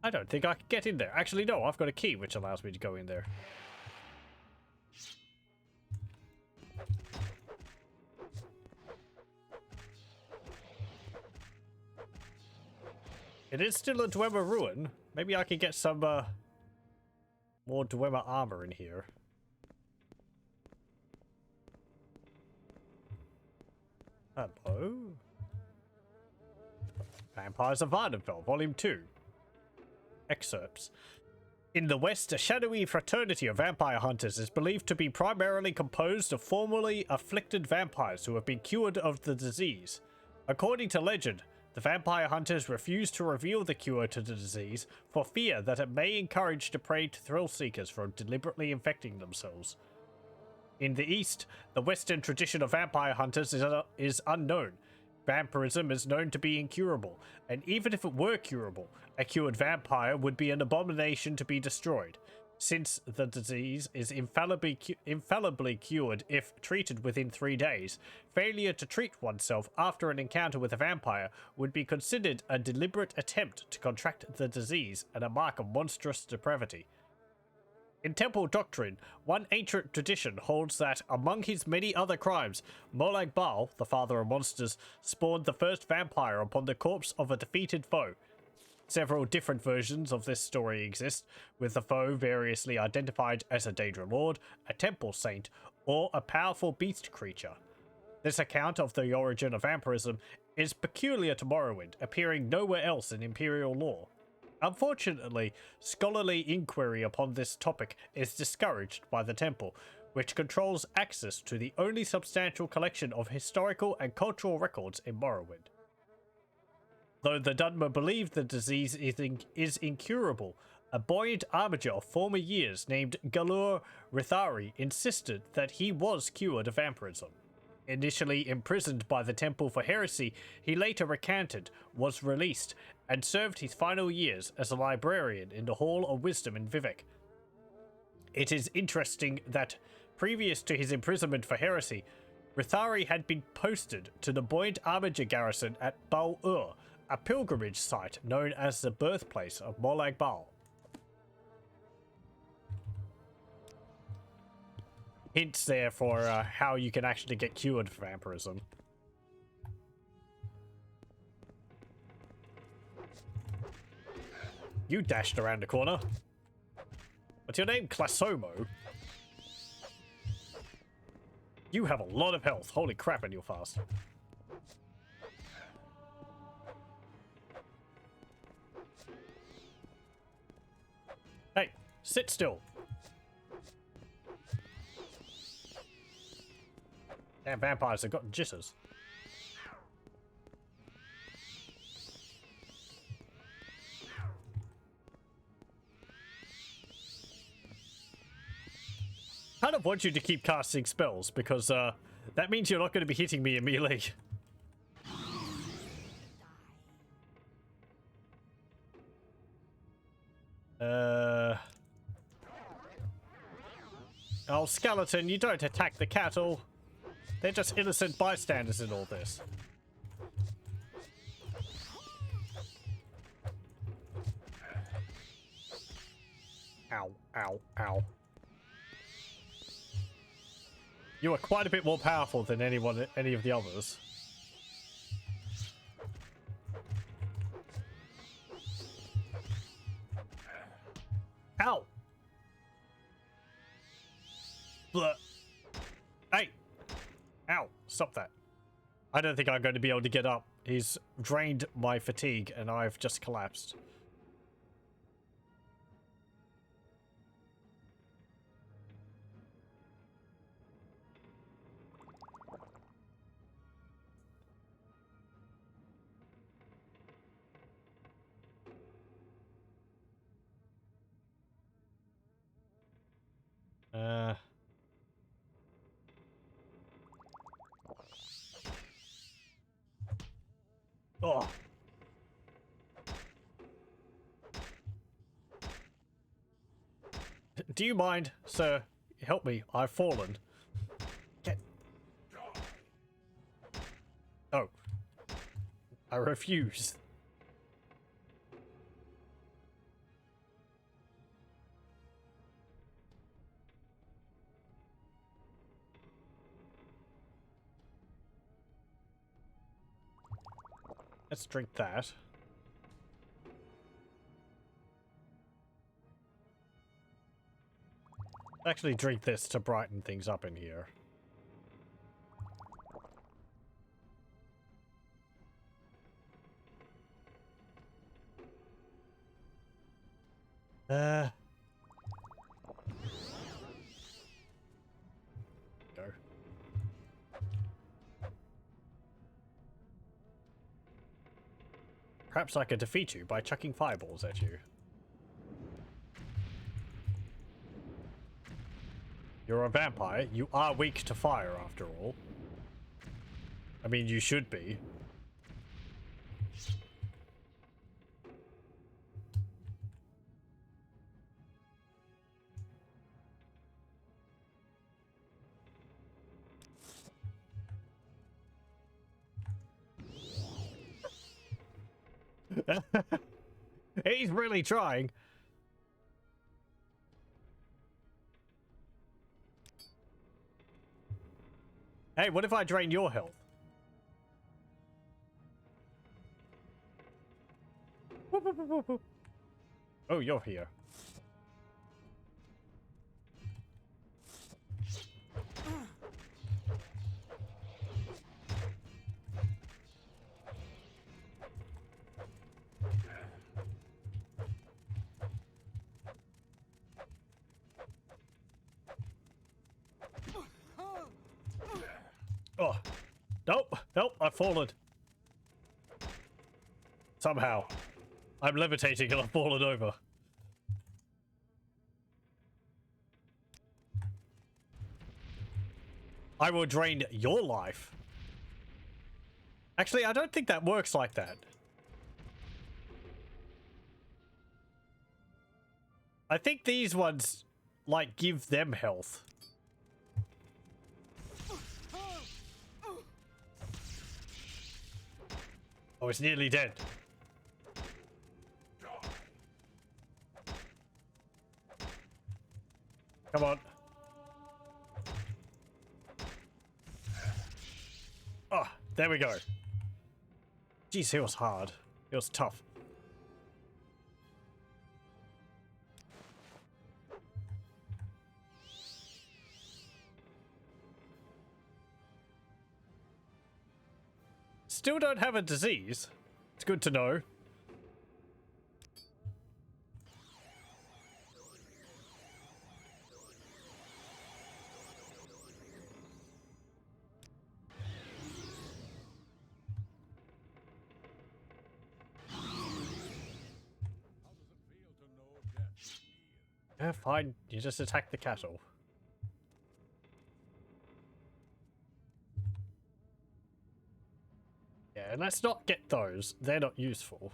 A: I don't think I can get in there. Actually, no, I've got a key which allows me to go in there. It is still a Dwemer ruin. Maybe I can get some more Dwemer armor in here. Hello? Vampires of Vvardenfell, Volume 2. Excerpts. In the West, a shadowy fraternity of vampire hunters is believed to be primarily composed of formerly afflicted vampires who have been cured of the disease. According to legend, the vampire hunters refuse to reveal the cure to the disease for fear that it may encourage depraved thrill seekers from deliberately infecting themselves. In the East, the Western tradition of vampire hunters is unknown. Vampirism is known to be incurable, and even if it were curable, a cured vampire would be an abomination to be destroyed. Since the disease is infallibly cured if treated within 3 days, failure to treat oneself after an encounter with a vampire would be considered a deliberate attempt to contract the disease and a mark of monstrous depravity. In temple doctrine, one ancient tradition holds that, among his many other crimes, Molag Bal, the father of monsters, spawned the first vampire upon the corpse of a defeated foe. Several different versions of this story exist, with the foe variously identified as a Daedra Lord, a temple saint, or a powerful beast creature. This account of the origin of vampirism is peculiar to Morrowind, appearing nowhere else in Imperial lore. Unfortunately, scholarly inquiry upon this topic is discouraged by the temple, which controls access to the only substantial collection of historical and cultural records in Morrowind. Though the Dunmer believed the disease is incurable, a buoyant armiger of former years named Galur Rithari insisted that he was cured of vampirism. Initially imprisoned by the temple for heresy, he later recanted, was released, and served his final years as a librarian in the Hall of Wisdom in Vivec. It is interesting that, previous to his imprisonment for heresy, Rithari had been posted to the buoyant armiger garrison at Bal-Ur, a pilgrimage site known as the birthplace of Molag Bal. hints there for how you can actually get cured for vampirism. You dashed around the corner. What's your name? Clasomo? You have a lot of health. Holy crap, and you're fast. Hey, sit still. Damn vampires have got jitters. I kind of want you to keep casting spells because that means you're not going to be hitting me in melee. Oh, skeleton, you don't attack the cattle. They're just innocent bystanders in all this. Ow, ow, ow. You are quite a bit more powerful than any of the others. Ow! Blah. Hey! Ow! Stop that. I don't think I'm going to be able to get up. He's drained my fatigue and I've just collapsed. Oh. Do you mind, sir? Help me. I've fallen. Get. Oh. I refuse. Let's drink that. Actually drink this to brighten things up in here. Go. Perhaps I could defeat you by chucking fireballs at you. You're a vampire. You are weak to fire, after all. I mean, you should be. He's really trying. Hey, what if I drain your health? Oh, you're here. Oh, nope, nope, I've fallen. Somehow. I'm levitating and I've fallen over. I will drain your life. Actually, I don't think that works like that. I think these ones, like, give them health. Oh, it's nearly dead. Come on. There we go. Jeez, it was hard. It was tough. Still don't have a disease. It's good to know. Yeah, fine. You just attack the cattle. Yeah, and let's not get those. They're not useful.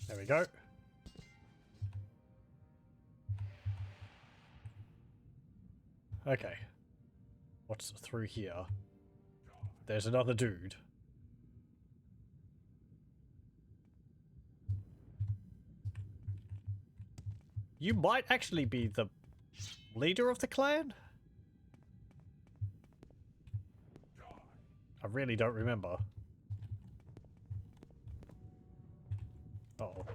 A: There we go. Okay. What's through here? There's another dude. You might actually be the leader of the clan? I really don't remember. Uh-oh.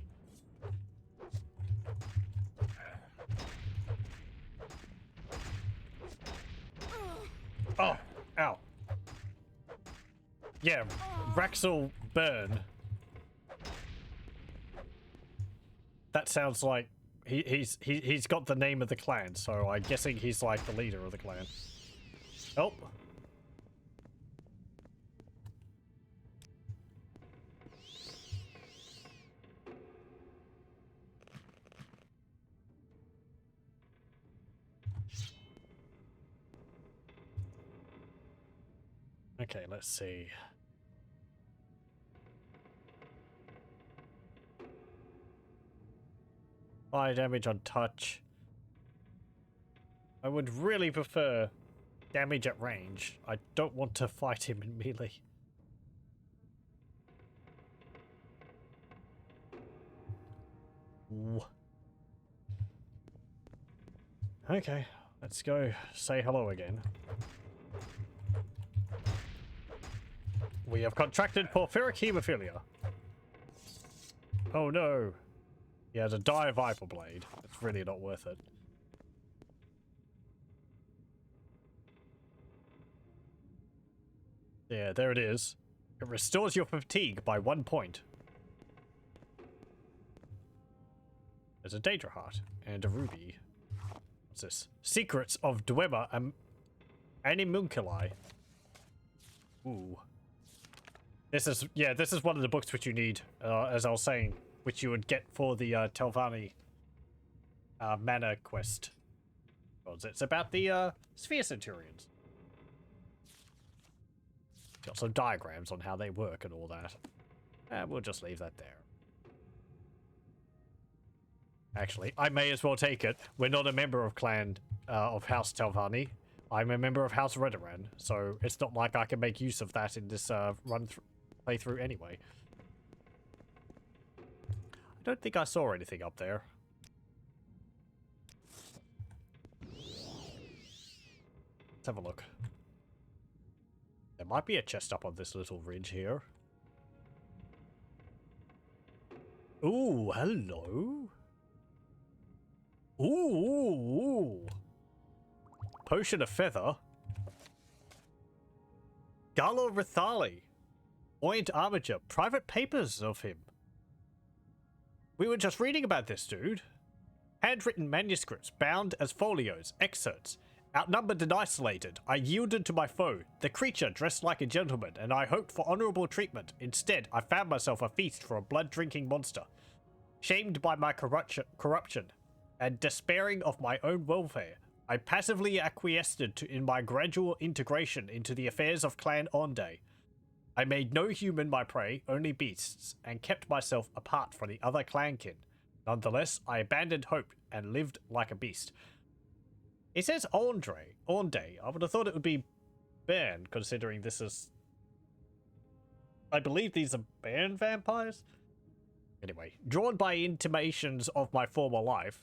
A: Oh, ow. Yeah, Raxel Burn. That sounds like he's got the name of the clan, so I'm guessing he's like the leader of the clan. Oh. Okay, let's see. Fire damage on touch. I would really prefer damage at range. I don't want to fight him in melee. Ooh. Okay, let's go say hello again. We have contracted porphyric hemophilia. Oh no. He has a dire viper blade. It's really not worth it. Yeah, there it is. It restores your fatigue by 1 point. There's a Daedra heart and a ruby. What's this? Secrets of Dwemer and Animunculi. Ooh. This is, yeah, this is one of the books which you need, as I was saying, which you would get for the Telvanni mana quest. It's about the Sphere Centurions. Got some diagrams on how they work and all that. We'll just leave that there. Actually, I may as well take it. We're not a member of clan of House Telvanni. I'm a member of House Redoran, so it's not like I can make use of that in this playthrough anyway. I don't think I saw anything up there. Let's have a look. There might be a chest up on this little ridge here. Ooh, hello. Ooh. Potion of Feather. Gallo Rithali. Buoyant Armature. Private papers of him. We were just reading about this dude. Handwritten manuscripts bound as folios, excerpts. Outnumbered and isolated, I yielded to my foe, the creature dressed like a gentleman, and I hoped for honorable treatment. Instead, I found myself a feast for a blood-drinking monster. Shamed by my corruption, and despairing of my own welfare, I passively acquiesced in my gradual integration into the affairs of Clan Onday. I made no human my prey, only beasts, and kept myself apart from the other clankin. Nonetheless, I abandoned hope and lived like a beast. It says Onday. I would have thought it would be ban, considering this is... I believe these are ban vampires? Anyway, drawn by intimations of my former life,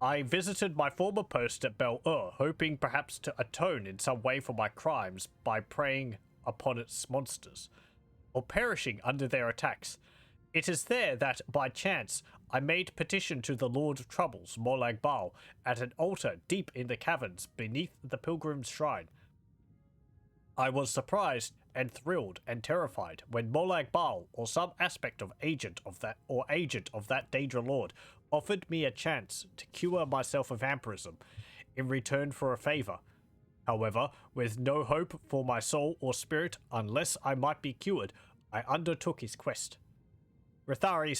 A: I visited my former post at Balmora, hoping perhaps to atone in some way for my crimes by preying upon its monsters, or perishing under their attacks. It is there that, by chance, I made petition to the Lord of Troubles, Molag Bal, at an altar deep in the caverns beneath the pilgrim's shrine. I was surprised and thrilled and terrified when Molag Bal, or some aspect of agent of that Daedra Lord, offered me a chance to cure myself of vampirism in return for a favor. However, with no hope for my soul or spirit unless I might be cured, I undertook his quest. Rithari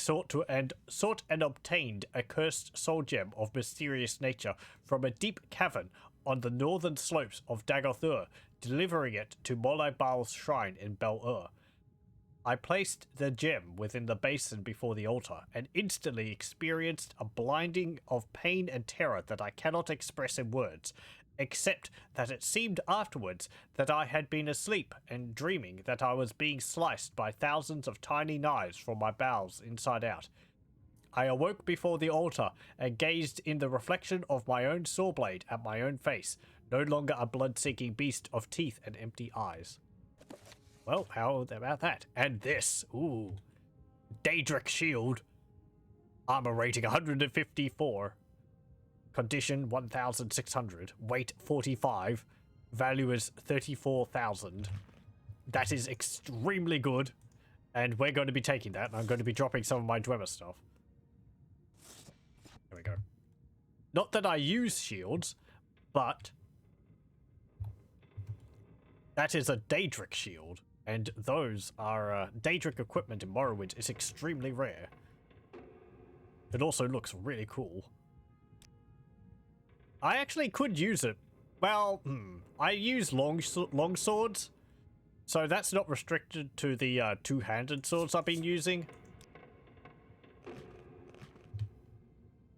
A: sought and obtained a cursed soul gem of mysterious nature from a deep cavern on the northern slopes of Dagothur, delivering it to Molag Bal's shrine in Bel-Ur. I placed the gem within the basin before the altar, and instantly experienced a blinding of pain and terror that I cannot express in words, except that it seemed afterwards that I had been asleep and dreaming that I was being sliced by thousands of tiny knives from my bowels inside out. I awoke before the altar and gazed in the reflection of my own saw blade at my own face, no longer a blood-seeking beast of teeth and empty eyes. Well, how about that? And this. Ooh. Daedric Shield. Armor rating 154. Condition 1600. Weight 45. Value is 34,000. That is extremely good. And we're going to be taking that. And I'm going to be dropping some of my Dwemer stuff. There we go. Not that I use shields, but that is a Daedric shield. And those are Daedric equipment in Morrowind is extremely rare. It also looks really cool. I actually could use it. Well, I use long swords, so that's not restricted to the two-handed swords I've been using.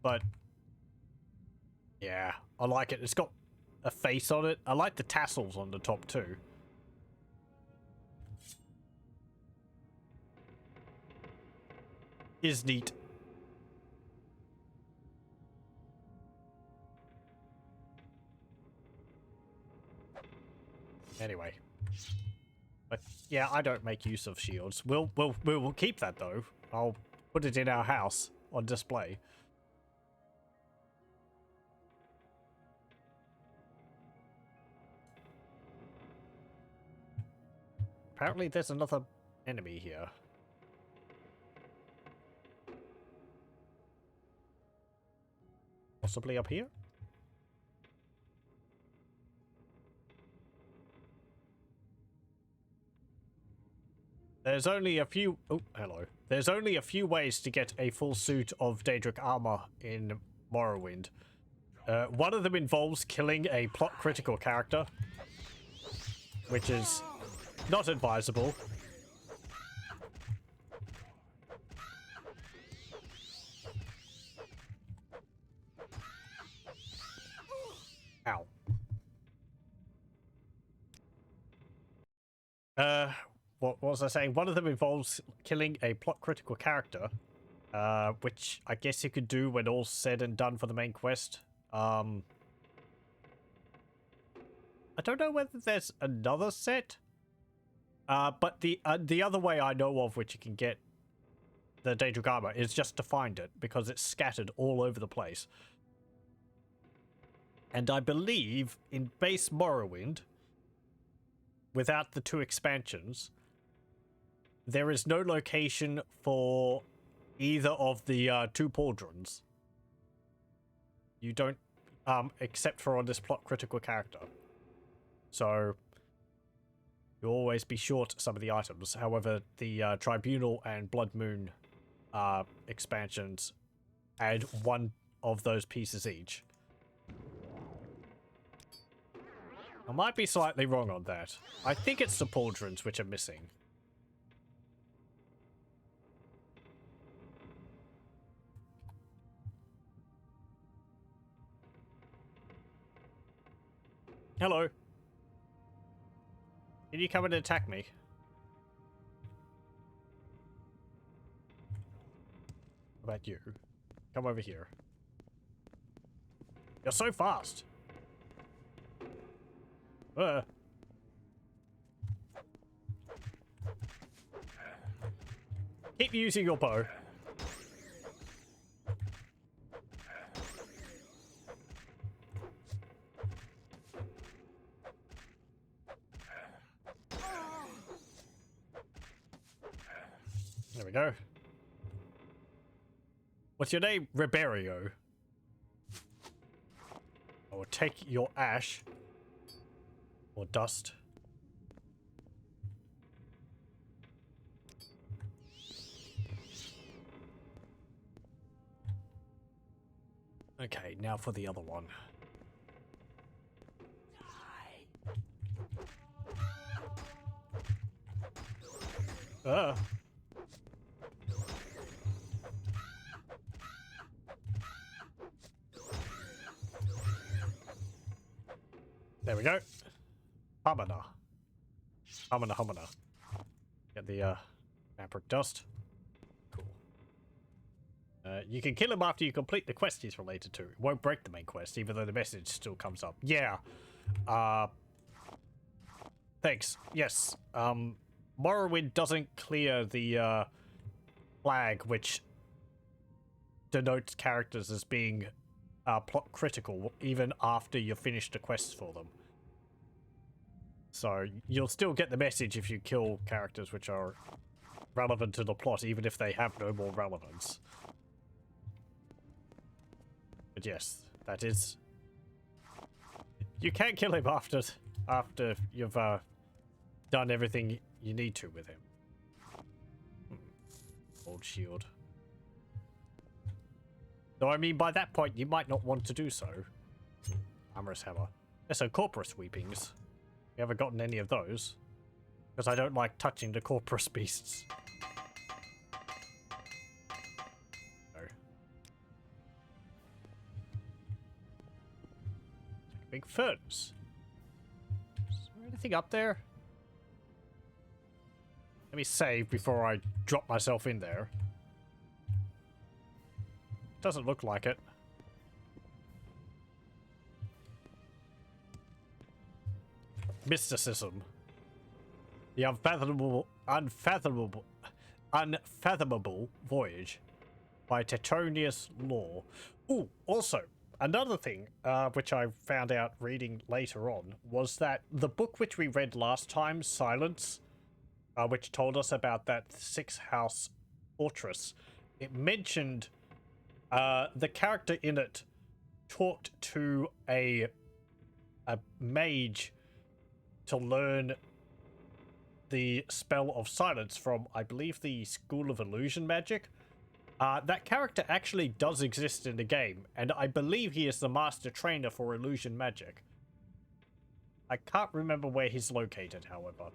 A: But yeah, I like it. It's got a face on it. I like the tassels on the top too. Is neat. Anyway, but yeah, I don't make use of shields. We'll keep that though. I'll put it in our house on display. Apparently, there's another enemy here. Possibly up here? There's only a few... Oh, hello. There's only a few ways to get a full suit of Daedric armor in Morrowind. One of them involves killing a plot-critical character, which is not advisable. Ow. What was I saying? One of them involves killing a plot-critical character, which I guess you could do when all's said and done for the main quest. I don't know whether there's another set, but the other way I know of which you can get the Daedric armor is just to find it, because it's scattered all over the place. And I believe in base Morrowind, without the two expansions, there is no location for either of the two pauldrons. You don't, except for on this plot-critical character. So you'll always be short some of the items. However, the Tribunal and Blood Moon expansions add one of those pieces each. I might be slightly wrong on that. I think it's the pauldrons which are missing. Hello. Can you come and attack me? How about you? Come over here. You're so fast. Keep using your bow. There we go. What's your name? Riberio. I will take your ash. Or dust. Okay, now for the other one. There we go. Hamana. Hamana. Get the fabric dust. Cool. You can kill him after you complete the quest he's related to. It won't break the main quest, even though the message still comes up. Yeah. Thanks. Yes. Morrowind doesn't clear the flag which denotes characters as being plot critical even after you've finished the quests for them. So you'll still get the message if you kill characters which are relevant to the plot, even if they have no more relevance. But yes, that is... You can't kill him after you've done everything you need to with him. Old shield. Though I mean, by that point, you might not want to do so. Amorous hammer. There's some corpus sweepings. You haven't gotten any of those. Because I don't like touching the corpus beasts. No. Big furnace. Is there anything up there? Let me save before I drop myself in there. Doesn't look like it. Mysticism. The unfathomable voyage by Tetonius Law. Ooh, also, another thing which I found out reading later on was that the book which we read last time, Silence, which told us about that six-house fortress, it mentioned the character in it talked to a mage to learn the spell of silence from, I believe, the School of Illusion Magic. That character actually does exist in the game, and I believe he is the master trainer for illusion magic. I can't remember where he's located, however.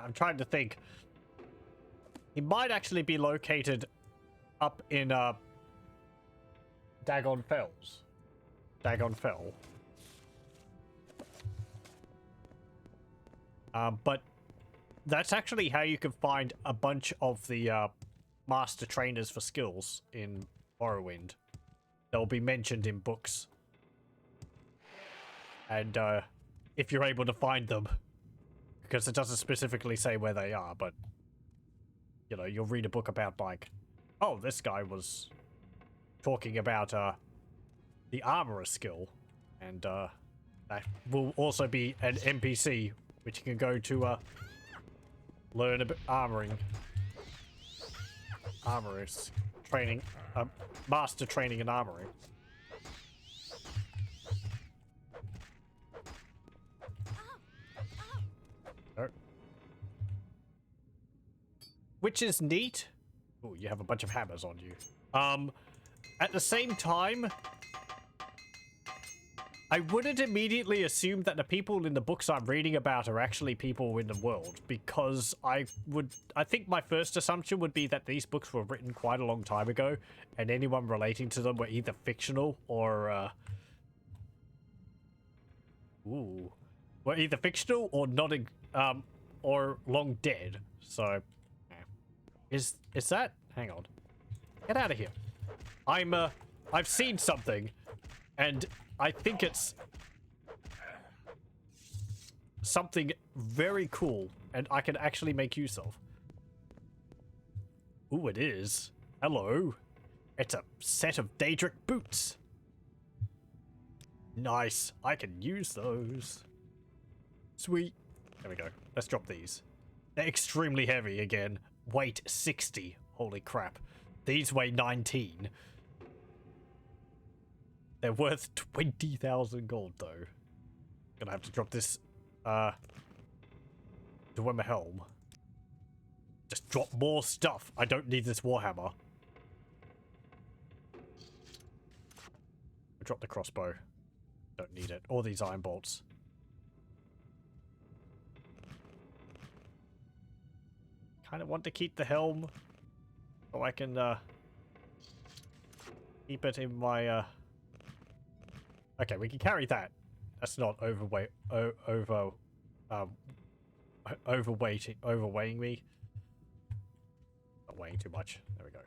A: I'm trying to think. He might actually be located up in Dagonfell. But that's actually how you can find a bunch of the master trainers for skills in Morrowind. They'll be mentioned in books. And if you're able to find them, because it doesn't specifically say where they are, but you know, you'll read a book about, like, oh, this guy was talking about the armorer skill, and that will also be an NPC which you can go to learn a bit armoring. Armorers training, master training and armoring. Which is neat. Oh, you have a bunch of hammers on you. At the same time, I wouldn't immediately assume that the people in the books I'm reading about are actually people in the world, because I think my first assumption would be that these books were written quite a long time ago, and anyone relating to them were either fictional or, were either fictional or not, or long dead. So, is that? Hang on. Get out of here. I've seen something, and I think it's something very cool, and I can actually make use of. Ooh, it is. Hello. It's a set of Daedric boots. Nice. I can use those. Sweet. There we go. Let's drop these. They're extremely heavy again. Weight 60. Holy crap. These weigh 19. They're worth 20,000 gold, though. Gonna have to drop this, Dwemer helm. Just drop more stuff. I don't need this warhammer. Drop the crossbow. Don't need it. Or these iron bolts. Kind of want to keep the helm, so I can, keep it in my, Okay, we can carry that. That's not overweight, overweighing me. Not weighing too much. There we go.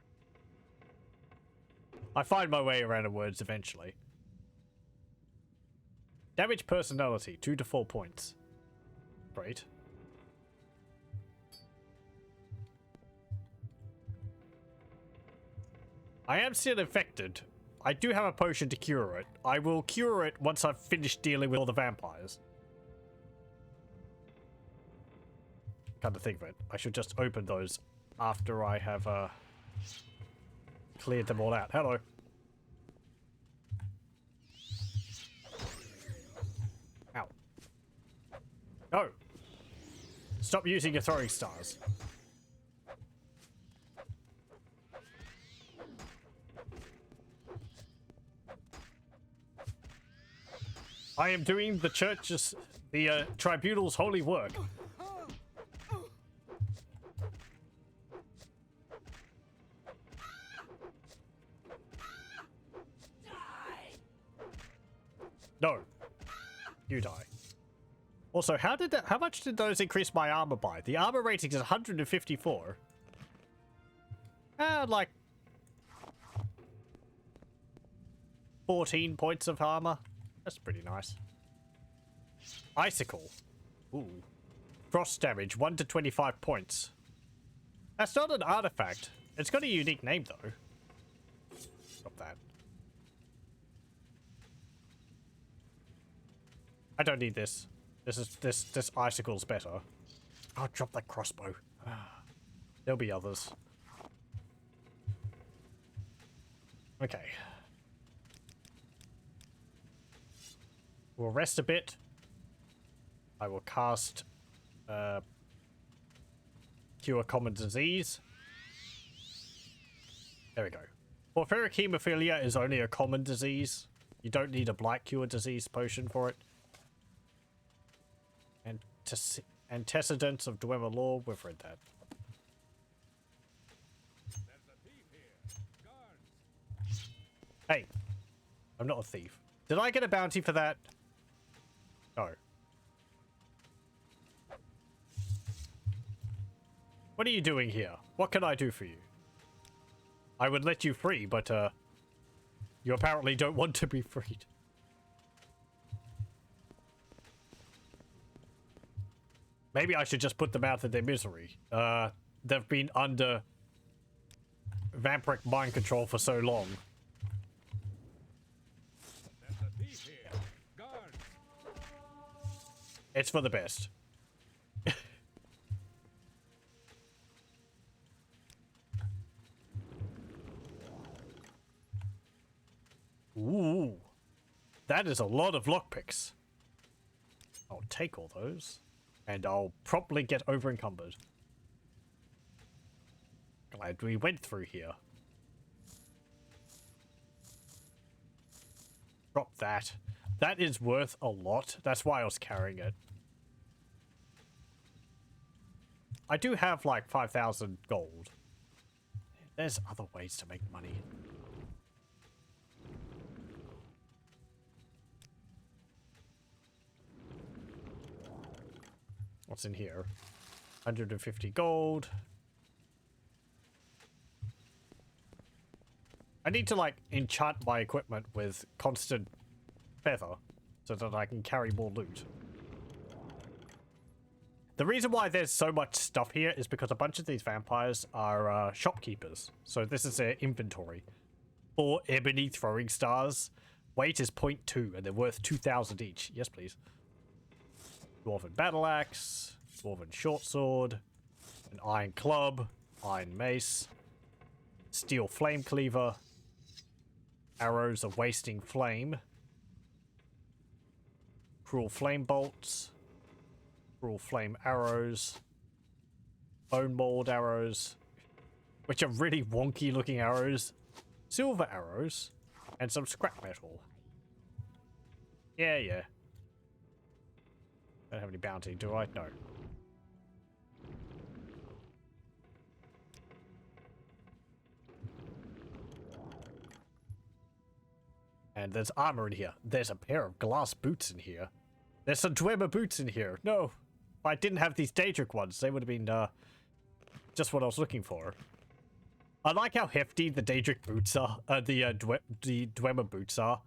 A: I find my way around the words eventually. Damage personality, 2 to 4 points. Great. I am still infected. I do have a potion to cure it. I will cure it once I've finished dealing with all the vampires. Come to think of it, I should just open those after I have cleared them all out. Hello. Ow. No. Stop using your throwing stars. I am doing the church's, the tribunal's holy work. No. You die. Also, how much did those increase my armor by? The armor rating is 154. Like 14 points of armor. That's pretty nice. Icicle. Ooh. Frost damage, 1 to 25 points. That's not an artifact. It's got a unique name, though. Stop that. I don't need this. This icicle's better. I'll drop that crossbow. There'll be others. Okay. We'll rest a bit. I will cast Cure Common Disease. There we go. Porphyric hemophilia is only a common disease. You don't need a Blight Cure Disease potion for it. Antecedents of Dwemer Law, we've read that. Hey, I'm not a thief. Did I get a bounty for that? No. What are you doing here? What can I do for you? I would let you free, but you apparently don't want to be freed. Maybe I should just put them out of their misery. They've been under vampiric mind control for so long. It's for the best. Ooh. That is a lot of lockpicks. I'll take all those. And I'll promptly get over encumbered. Glad we went through here. Drop that. That is worth a lot. That's why I was carrying it. I do have like 5,000 gold. There's other ways to make money. What's in here? 150 gold. I need to like enchant my equipment with constant feather so that I can carry more loot. The reason why there's so much stuff here is because a bunch of these vampires are shopkeepers. So this is their inventory. 4 ebony throwing stars. Weight is 0.2 and they're worth 2,000 each. Yes, please. Dwarven battle axe. Dwarven short sword. An iron club. Iron mace. Steel flame cleaver. Arrows of wasting flame. Cruel flame bolts. Cruel flame arrows. Bone mold arrows. Which are really wonky looking arrows. Silver arrows. And some scrap metal. Yeah, yeah. Don't have any bounty, do I? No. And there's armor in here. There's a pair of glass boots in here. There's some Dwemer boots in here. No. If I didn't have these Daedric ones, they would have been, just what I was looking for. I like how hefty the Daedric boots are. The Dwemer boots are.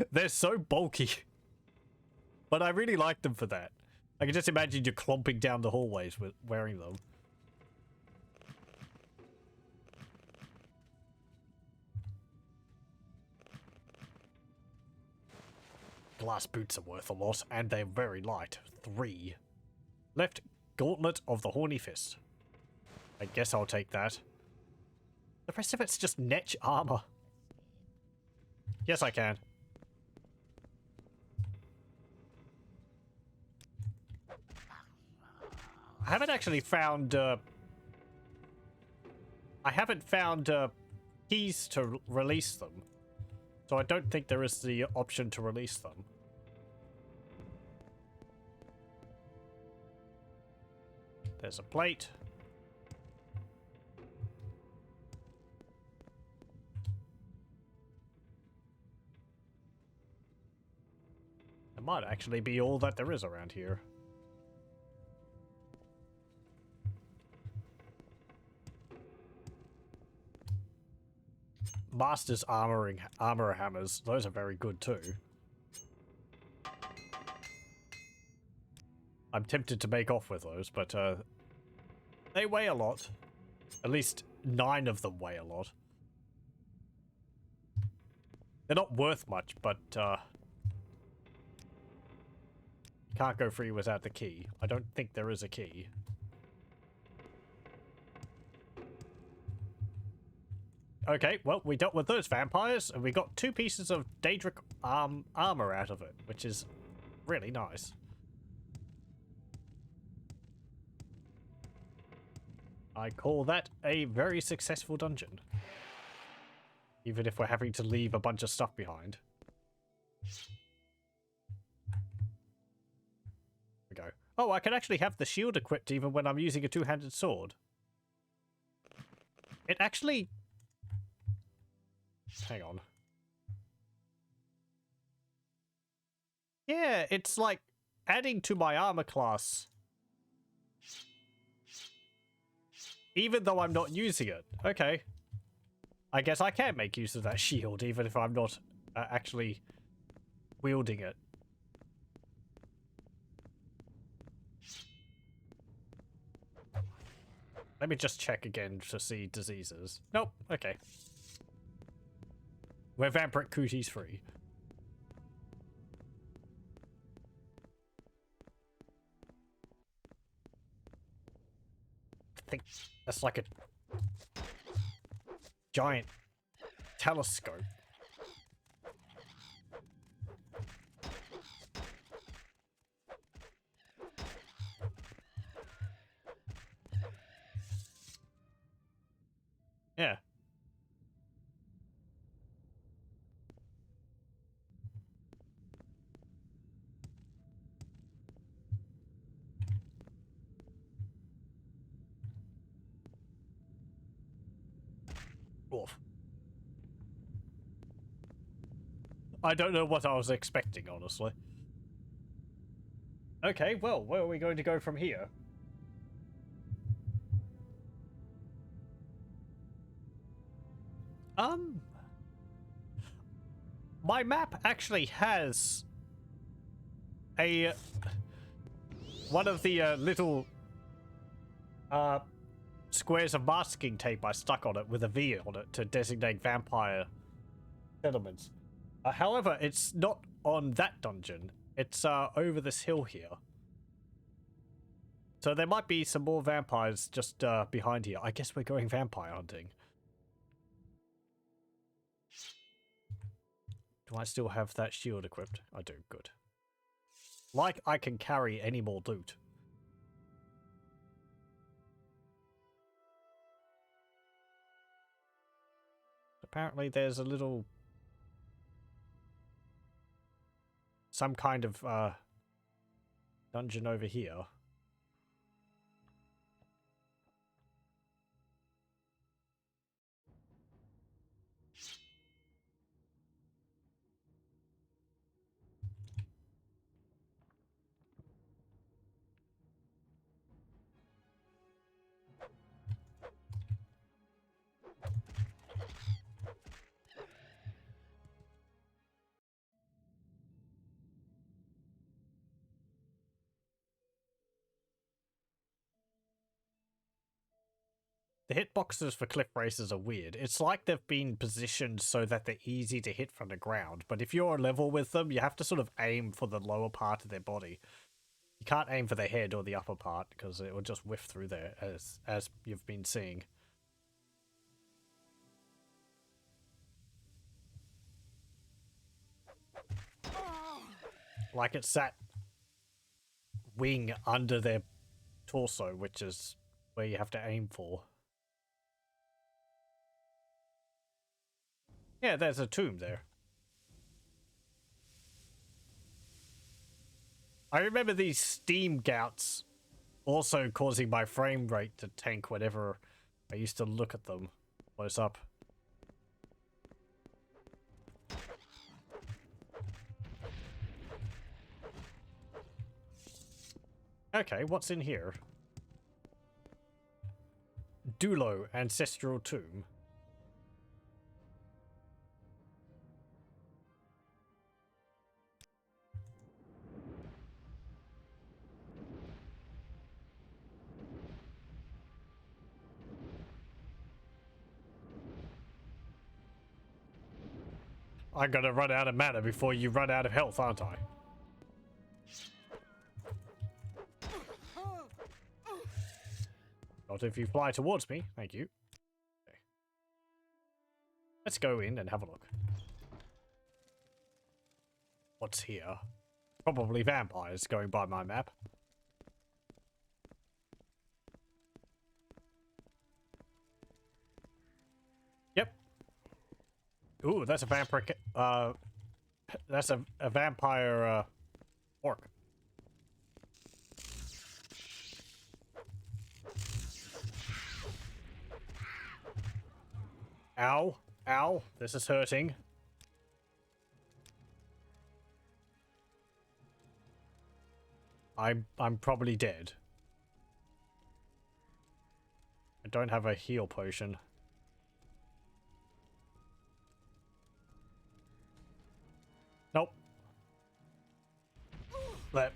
A: They're so bulky. But I really like them for that. I can just imagine you clomping down the hallways with wearing them. Glass boots are worth a lot, and they're very light. 3. Left Gauntlet of the Horny Fist. I guess I'll take that. The rest of it's just netch armor. Yes, I can. I haven't actually found, I haven't found, keys to release them. So I don't think there is the option to release them. There's a plate. It might actually be all that there is around here. Master's armor hammers. Those are very good too. I'm tempted to make off with those, but they weigh a lot. At least 9 of them weigh a lot. They're not worth much, but can't go free without the key. I don't think there is a key. Okay, well, we dealt with those vampires, and we got 2 pieces of Daedric armor out of it, which is really nice. I call that a very successful dungeon. Even if we're having to leave a bunch of stuff behind. There we go. Oh, I can actually have the shield equipped even when I'm using a 2-handed sword. It actually... Hang on. Yeah, it's like adding to my armor class. Even though I'm not using it. Okay. I guess I can make use of that shield even if I'm not actually wielding it. Let me just check again to see diseases. Nope. Okay. We're vampiric cooties free. I think that's like a giant telescope. Yeah. Oof. I don't know what I was expecting, honestly. Okay, well, where are we going to go from here? My map actually has a one of the little squares of masking tape I stuck on it with a V on it to designate vampire settlements. However, it's not on that dungeon. It's over this hill here. So there might be some more vampires just behind here. I guess we're going vampire hunting. Do I still have that shield equipped? I do, good. Like I can carry any more loot. Apparently there's a little... some kind of dungeon over here. The hitboxes for cliff racers are weird. It's like they've been positioned so that they're easy to hit from the ground, but if you're level with them, you have to sort of aim for the lower part of their body. You can't aim for their head or the upper part, because it will just whiff through there, as you've been seeing. Like it's that wing under their torso, which is where you have to aim for. Yeah, there's a tomb there. I remember these steam gouts also causing my frame rate to tank whenever I used to look at them close up. Okay, what's in here? Dulo Ancestral Tomb. I'm gonna run out of mana before you run out of health, aren't I? Not if you fly towards me. Thank you. Okay. Let's go in and have a look. What's here? Probably vampires going by my map. Yep. Ooh, that's a vampire. That's a vampire orc. Ow, ow, this is hurting. I'm probably dead. I don't have a heal potion. Nope. Okay,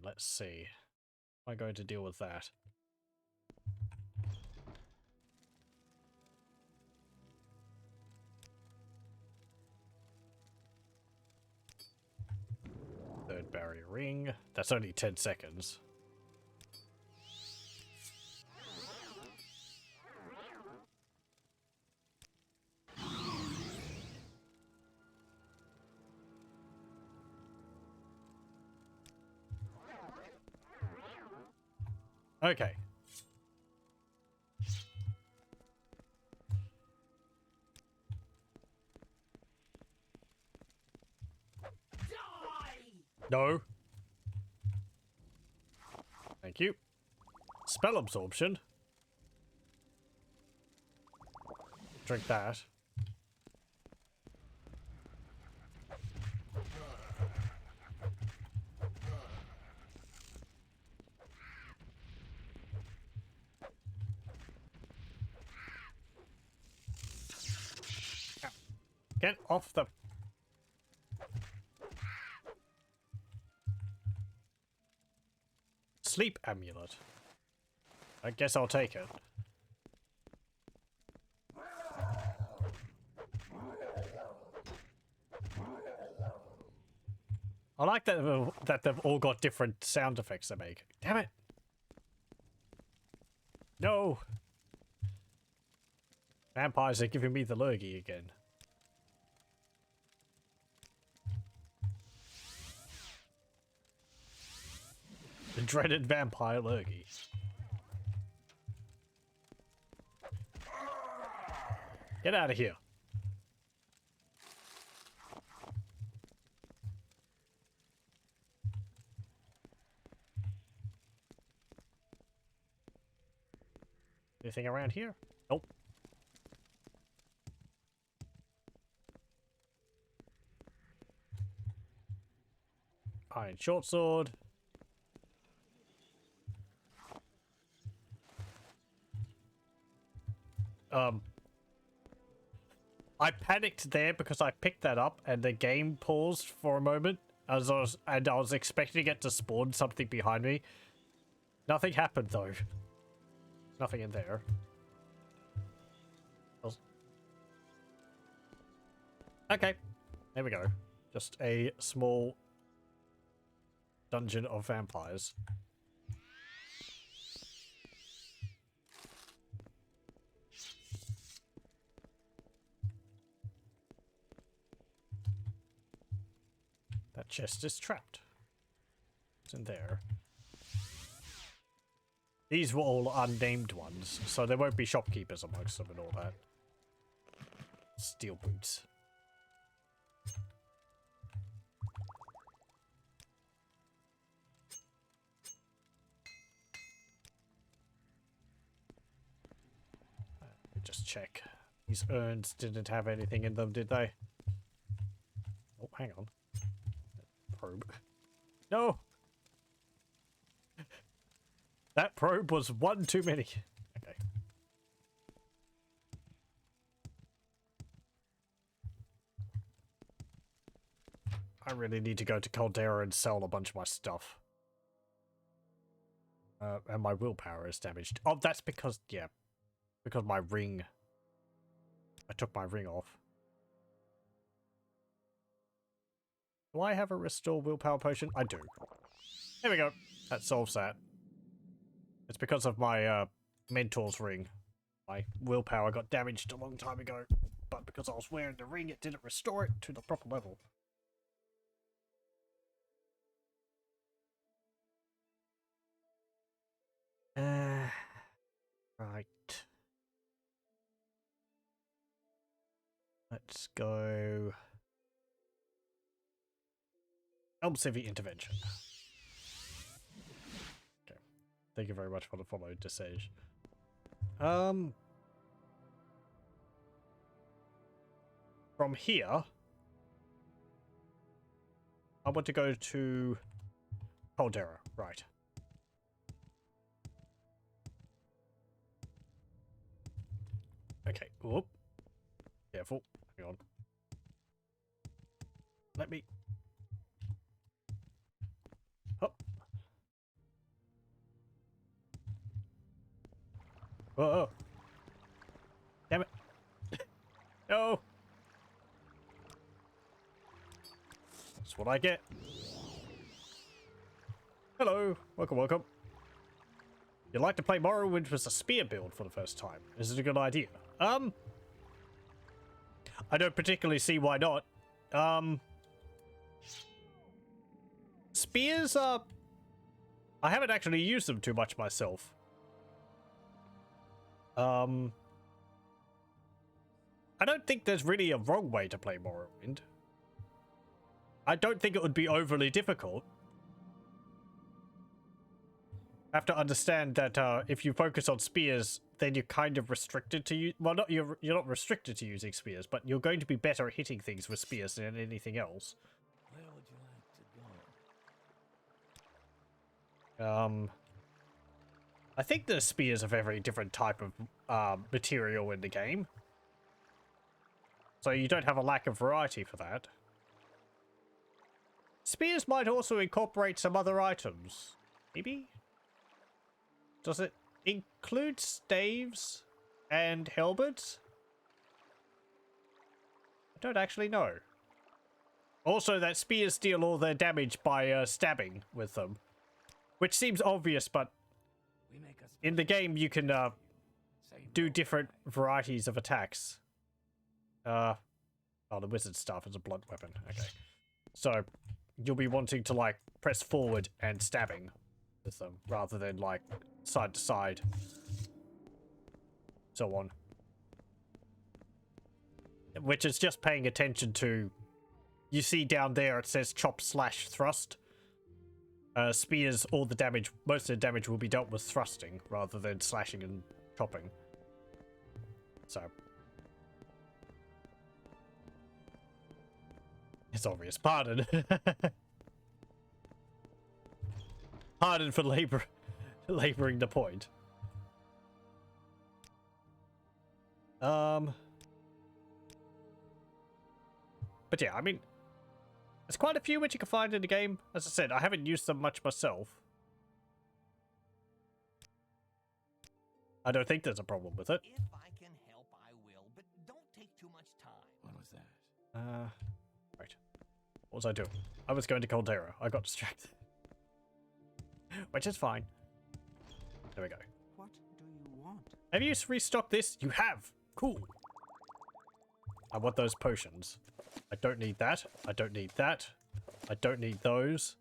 A: let's see. How am I going to deal with that? Third barrier ring. That's only 10 seconds. Okay. No. Thank you. Spell absorption. Drink that. Get off the... Sleep amulet. I guess I'll take it. I like that they've all got different sound effects they make. Damn it! No! Vampires are giving me the lurgy again. The dreaded vampire lurgy. Get out of here. Anything around here? Nope. Iron short sword. I panicked there because I picked that up and the game paused for a moment as I was expecting it to spawn something behind me. Nothing happened though. Nothing in there. Okay, there we go. Just a small dungeon of vampires. That chest is trapped. It's in there. These were all unnamed ones, so there won't be shopkeepers amongst them and all that. Steel boots. Let me just check. These urns didn't have anything in them, did they? Oh, hang on. Probe. No! That probe was one too many. Okay. I really need to go to Caldera and sell a bunch of my stuff. And my willpower is damaged. Oh, that's because, yeah. Because my ring... I took my ring off. Do I have a restore willpower potion? I do. There we go. That solves that. It's because of my mentor's ring. My willpower got damaged a long time ago, but because I was wearing the ring, it didn't restore it to the proper level. Right. Let's go... Elmsivy intervention. Okay. Thank you very much for the follow, Desage. From here, I want to go to Caldera, right. Okay, whoop. Careful, hang on. Let me... Up. Oh. Damn it. No. That's what I get. Hello. Welcome, welcome. You'd like to play Morrowind with a spear build for the first time. Is it a good idea? I don't particularly see why not. Spears are... I haven't actually used them too much myself. I don't think there's really a wrong way to play Morrowind. I don't think it would be overly difficult. have to understand that if you focus on spears, then you're kind of restricted to use. Well, not you're not restricted to using spears, but you're going to be better at hitting things with spears than anything else.
C: Where would you like to go?
A: I think the spears are a very different type of material in the game, so you don't have a lack of variety for that. Spears might also incorporate some other items, maybe. Does it include staves and halberds? I don't actually know. Also, that spears deal all their damage by stabbing with them, which seems obvious, but
C: We make a
A: in the game you can do different varieties of attacks. Oh, the wizard staff is a blunt weapon. Okay, so you'll be wanting to like press forward and stabbing with them rather than like side to side, so on. Which is just paying attention to. You see down there it says chop slash thrust. Spears, all the damage, most of the damage will be dealt with thrusting rather than slashing and chopping. So it's obvious. Pardon. Pardon for laboring the point. But yeah, I mean, there's quite a few which you can find in the game. As I said, I haven't used them much myself. I don't think there's a problem with it.
F: If I can help, I will, but don't take too much time.
C: What was that?
A: Right. What was I doing? I was going to Caldera. I got distracted. Which is fine. There we go.
D: What do you want?
A: Have you restocked this? You have. Cool. I want those potions. I don't need that. I don't need that. I don't need those.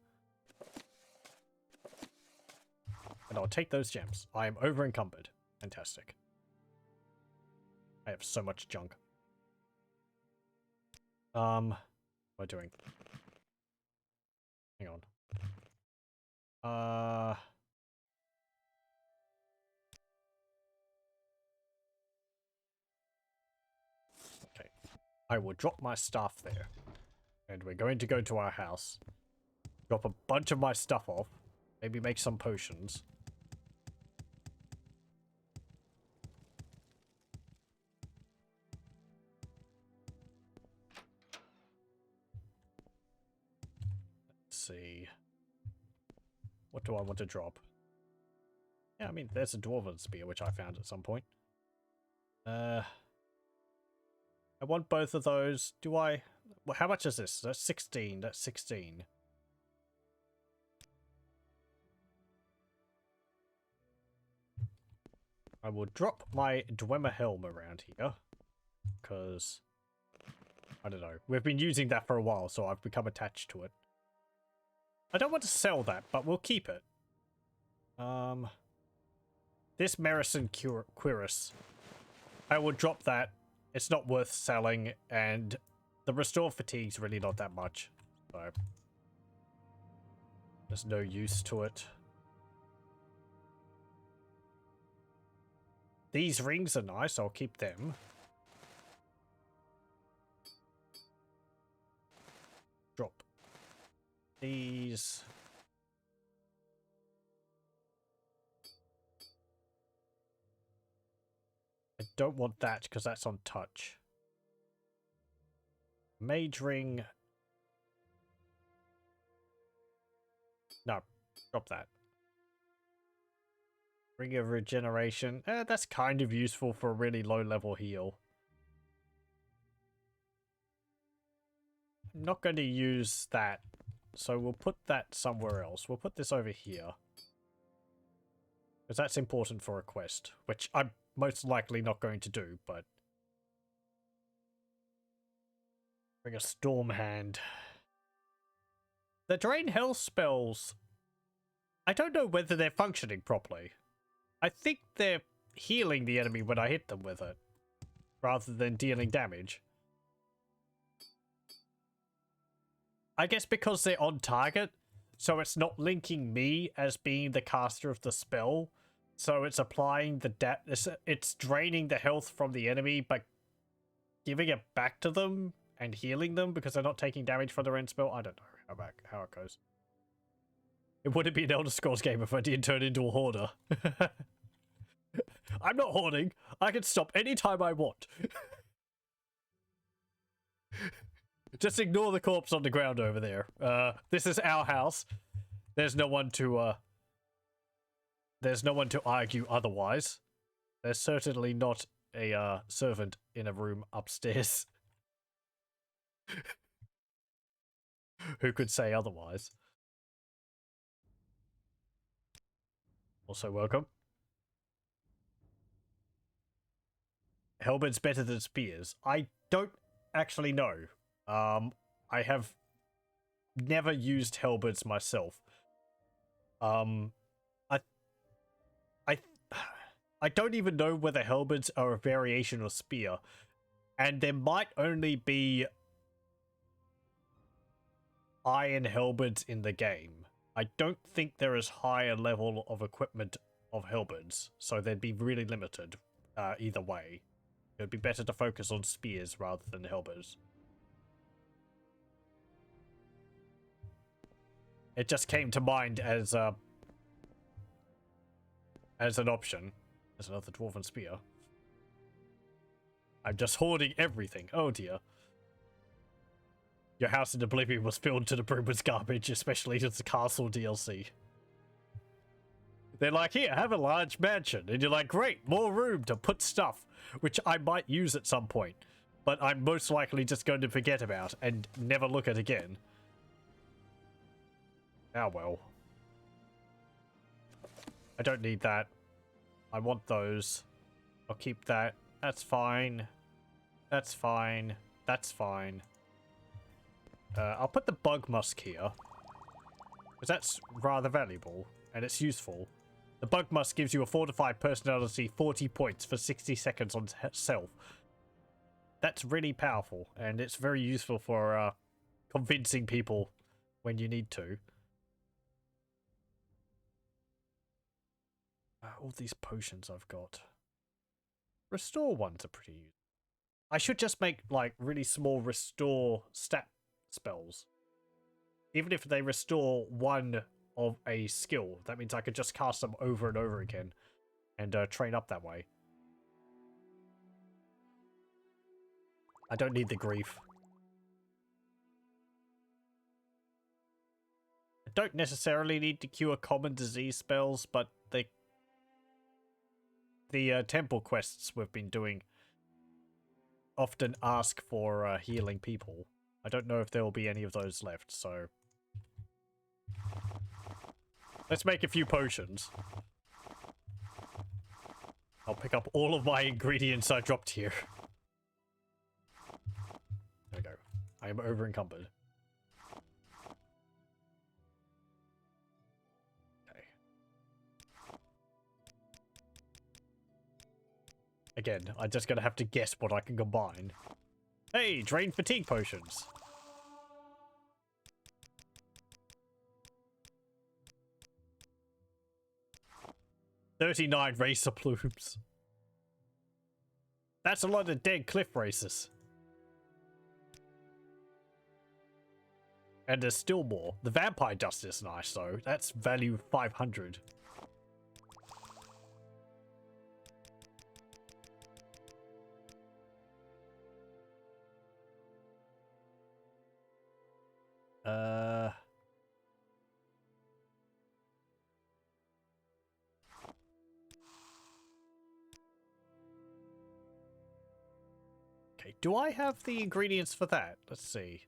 A: And I'll take those gems. I am over encumbered. Fantastic. I have so much junk. What am I doing? Hang on. Okay. I will drop my stuff there. And we're going to go to our house. Drop a bunch of my stuff off. Maybe make some potions. Let's see. What do I want to drop? Yeah, I mean, there's a dwarven spear, which I found at some point. I want both of those. Do I? Well, how much is this? That's 16. That's 16. I will drop my Dwemer helm around here. Because, I don't know. We've been using that for a while, so I've become attached to it. I don't want to sell that, but we'll keep it. This Marison Cuirass. I will drop that. It's not worth selling, and the Restore Fatigue's really not that much. So, there's no use to it. These rings are nice, I'll keep them. Drop these. I don't want that because that's on touch. Mage ring. No, drop that. Ring of regeneration. That's kind of useful for a really low level heal. I'm not going to use that, so we'll put that somewhere else. We'll put this over here. Because that's important for a quest, which I'm most likely not going to do, but... Bring a storm hand. The drain hell spells... I don't know whether they're functioning properly. I think they're healing the enemy when I hit them with it, rather than dealing damage. I guess because they're on target, so it's not linking me as being the caster of the spell. So it's applying the it's draining the health from the enemy, but giving it back to them and healing them because they're not taking damage from their end spell. I don't know how it goes. It wouldn't be an Elder Scrolls game if I didn't turn into a hoarder. I'm not hoarding. I can stop anytime I want. Just ignore the corpse on the ground over there. This is our house. There's no one to argue otherwise. There's certainly not a servant in a room upstairs who could say otherwise. Also welcome. Halberds better than spears. I don't actually know. I have never used halberds myself. I don't even know whether halberds are a variation of spear, and there might only be iron halberds in the game. I don't think there is higher level of equipment of halberds, so they'd be really limited either way. It would be better to focus on spears rather than halberds. It just came to mind as an option. There's another dwarven spear. I'm just hoarding everything. Oh dear. Your house in Oblivion was filled to the brim with garbage, especially to the castle DLC. They're like, here, have a large mansion. And you're like, great, more room to put stuff, which I might use at some point. But I'm most likely just going to forget about and never look at again. Ah, well. I don't need that. I want those. I'll keep that. That's fine. That's fine. That's fine. I'll put the bug musk here, because that's rather valuable, and it's useful. The bug musk gives you a fortified personality 40 points for 60 seconds on self. That's really powerful, and it's very useful for convincing people when you need to. All these potions I've got. Restore ones are pretty useful. I should just make, like, really small restore stat spells. Even if they restore one of a skill, that means I could just cast them over and over again and train up that way. I don't need the grief. I don't necessarily need to cure common disease spells, but the temple quests we've been doing often ask for healing people. I don't know if there will be any of those left, so let's make a few potions. I'll pick up all of my ingredients I dropped here. There we go. I am over encumbered. Okay. Again, I'm just gonna have to guess what I can combine. Hey, drain fatigue potions. $39 racer plumes. That's a lot of dead cliff racers. And there's still more. The vampire dust is nice though. That's value 500. Okay, do I have the ingredients for that? Let's see.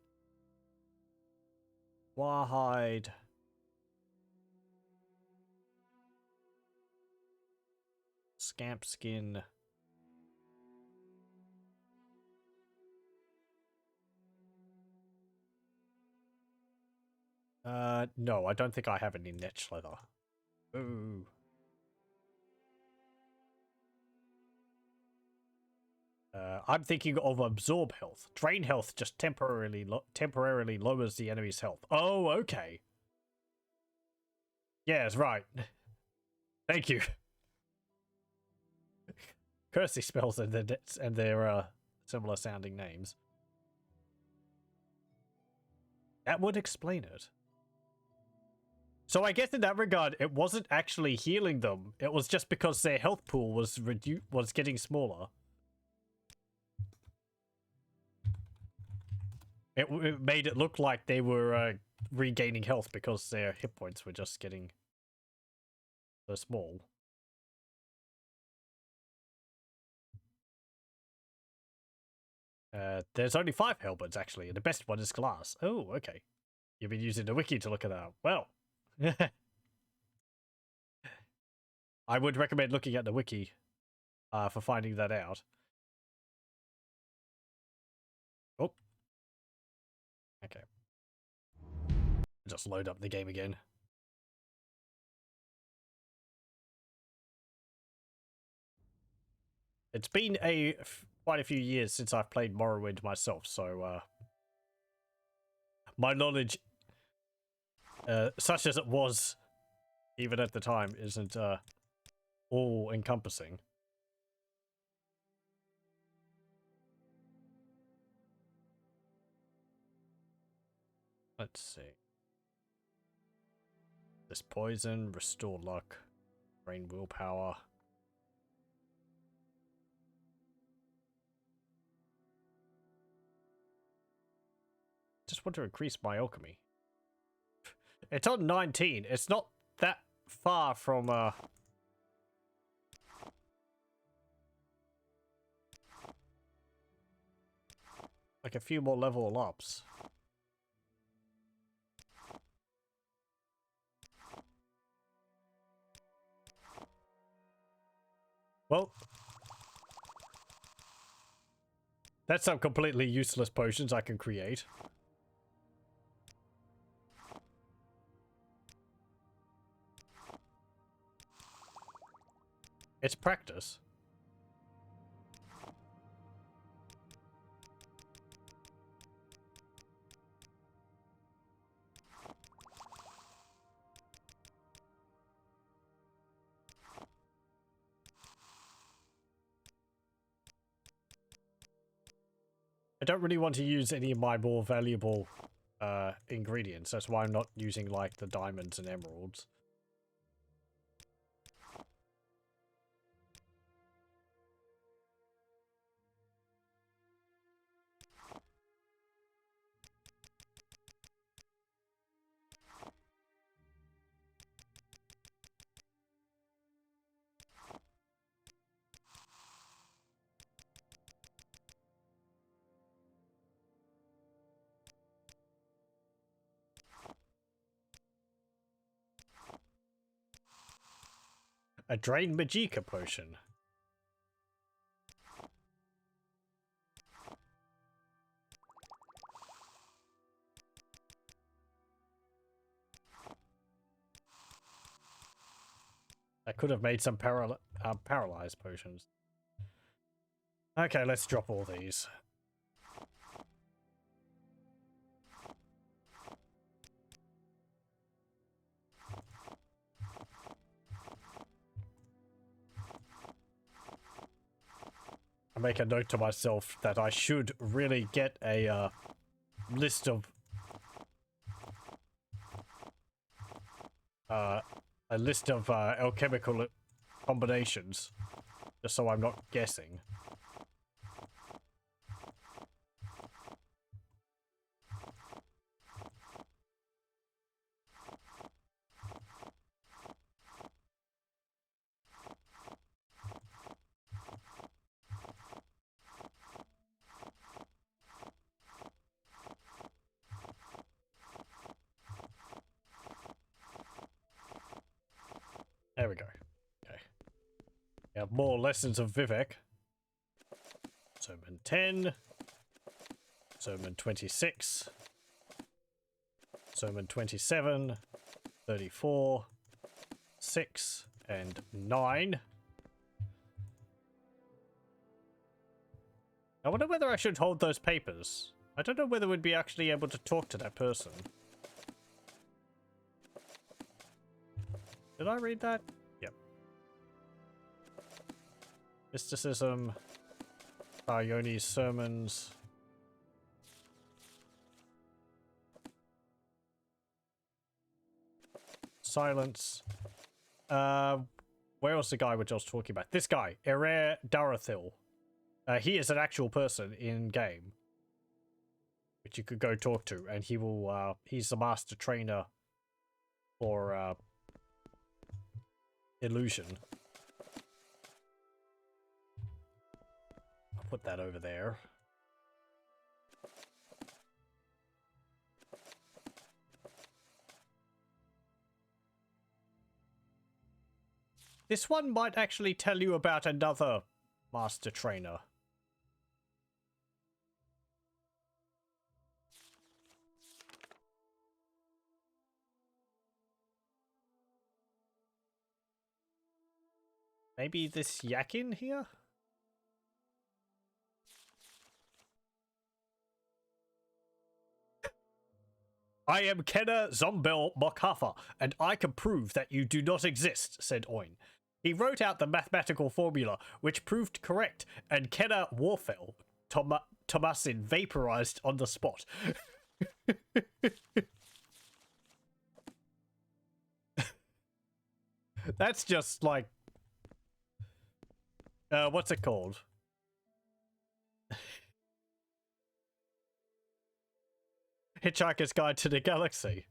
A: Warhide. Scamp skin. No, I don't think I have any niche leather. Ooh. I'm thinking of absorb health. Drain health just temporarily lowers the enemy's health. Oh, okay. Yes, right. Thank you. Cursey spells and their similar sounding names. That would explain it. So I guess in that regard, it wasn't actually healing them. It was just because their health pool was getting smaller. It made it look like they were regaining health because their hit points were just getting so small. There's only 5 halberds actually, and the best one is glass. Oh, okay. You've been using the wiki to look at that. Well, I would recommend looking at the wiki for finding that out. Oh. Okay. Just load up the game again. It's been quite a few years since I've played Morrowind myself, so my knowledge, such as it was even at the time, isn't all encompassing. Let's see. This poison, restore luck, drain willpower. Just want to increase my alchemy. It's on 19. It's not that far from like a few more level ups. Well, that's some completely useless potions I can create. It's practice. I don't really want to use any of my more valuable ingredients. That's why I'm not using like the diamonds and emeralds. A Drain Magicka potion. I could have made some paralyzed potions. Okay, let's drop all these. I make a note to myself that I should really get a list of alchemical combinations, just so I'm not guessing. There we go. Okay. We have more lessons of Vivek. Sermon 10. Sermon 26. Sermon 27. 34. 6. And 9. I wonder whether I should hold those papers. I don't know whether we'd be actually able to talk to that person. Did I read that? Yep. Mysticism. Ioni's sermons. Silence. Where was the guy which I was talking about? This guy, Darathil. He is an actual person in game, which you could go talk to, and he will. He's the master trainer for illusion. I'll put that over there. This one might actually tell you about another master trainer. Maybe this Yakin here? I am Kenna Zombel Mokaffa, and I can prove that you do not exist, said Oin. He wrote out the mathematical formula, which proved correct, and Kenna Warfell, Thomasin, vaporized on the spot. That's just like... what's it called? Hitchhiker's Guide to the Galaxy.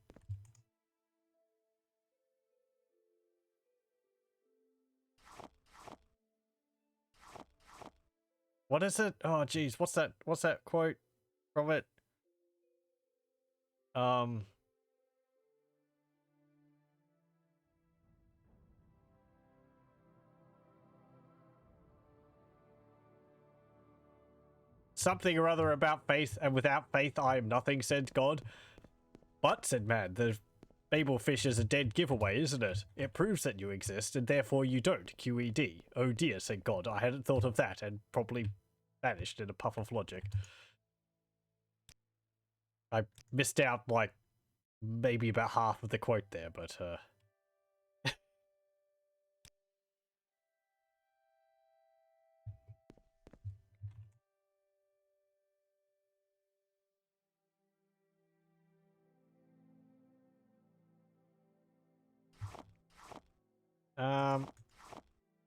A: What is it? Oh, geez. What's that? What's that quote from it? Something or other about faith, and without faith I am nothing, said God. But, said man, the Babel fish is a dead giveaway, isn't it? It proves that you exist, and therefore you don't. QED. Oh dear, said God. I hadn't thought of that, and probably vanished in a puff of logic. I missed out, like, maybe about half of the quote there, but,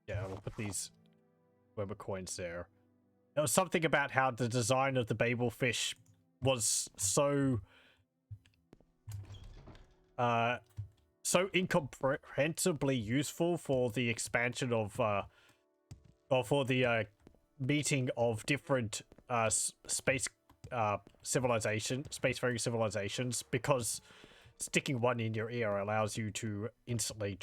A: yeah, we'll put these Weber coins there. There was something about how the design of the Babel fish was so incomprehensibly useful for the expansion of or for the meeting of different spacefaring civilizations, because sticking one in your ear allows you to instantly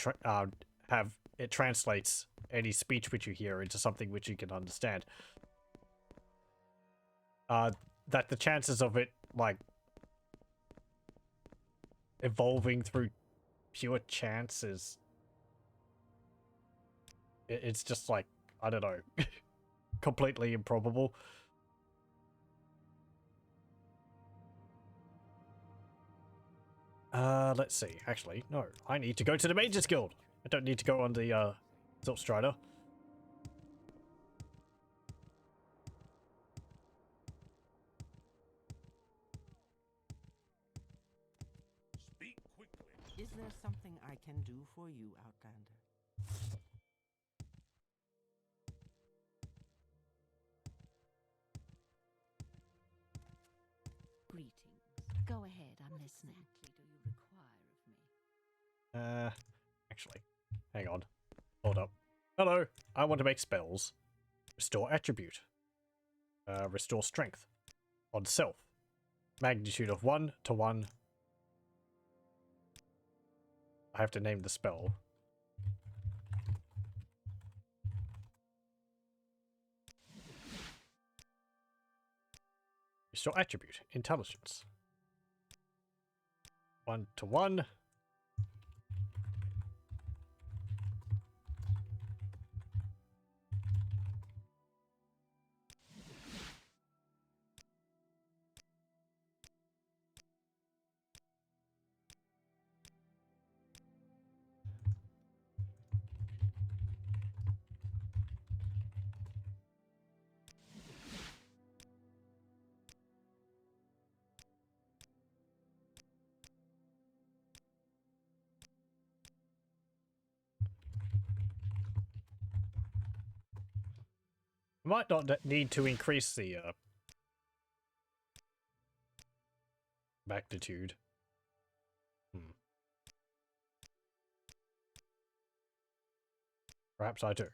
A: have it translates any speech which you hear into something which you can understand. That the chances of it, like, evolving through pure chance is... It's just, like, I don't know, completely improbable. Let's see. Actually, no. I need to go to the Mages Guild. I don't need to go on the, Silk Strider.
B: Speak quickly.
D: Is there something I can do for you, Outlander?
G: Greetings. Go ahead, I'm listening. What exactly do you require of me?
A: Actually, hang on. Hold up. Hello, I want to make spells. Restore attribute. Restore strength. On self. Magnitude of 1 to 1. I have to name the spell. Restore attribute. Intelligence. 1 to 1. Might not need to increase the magnitude. Perhaps I do.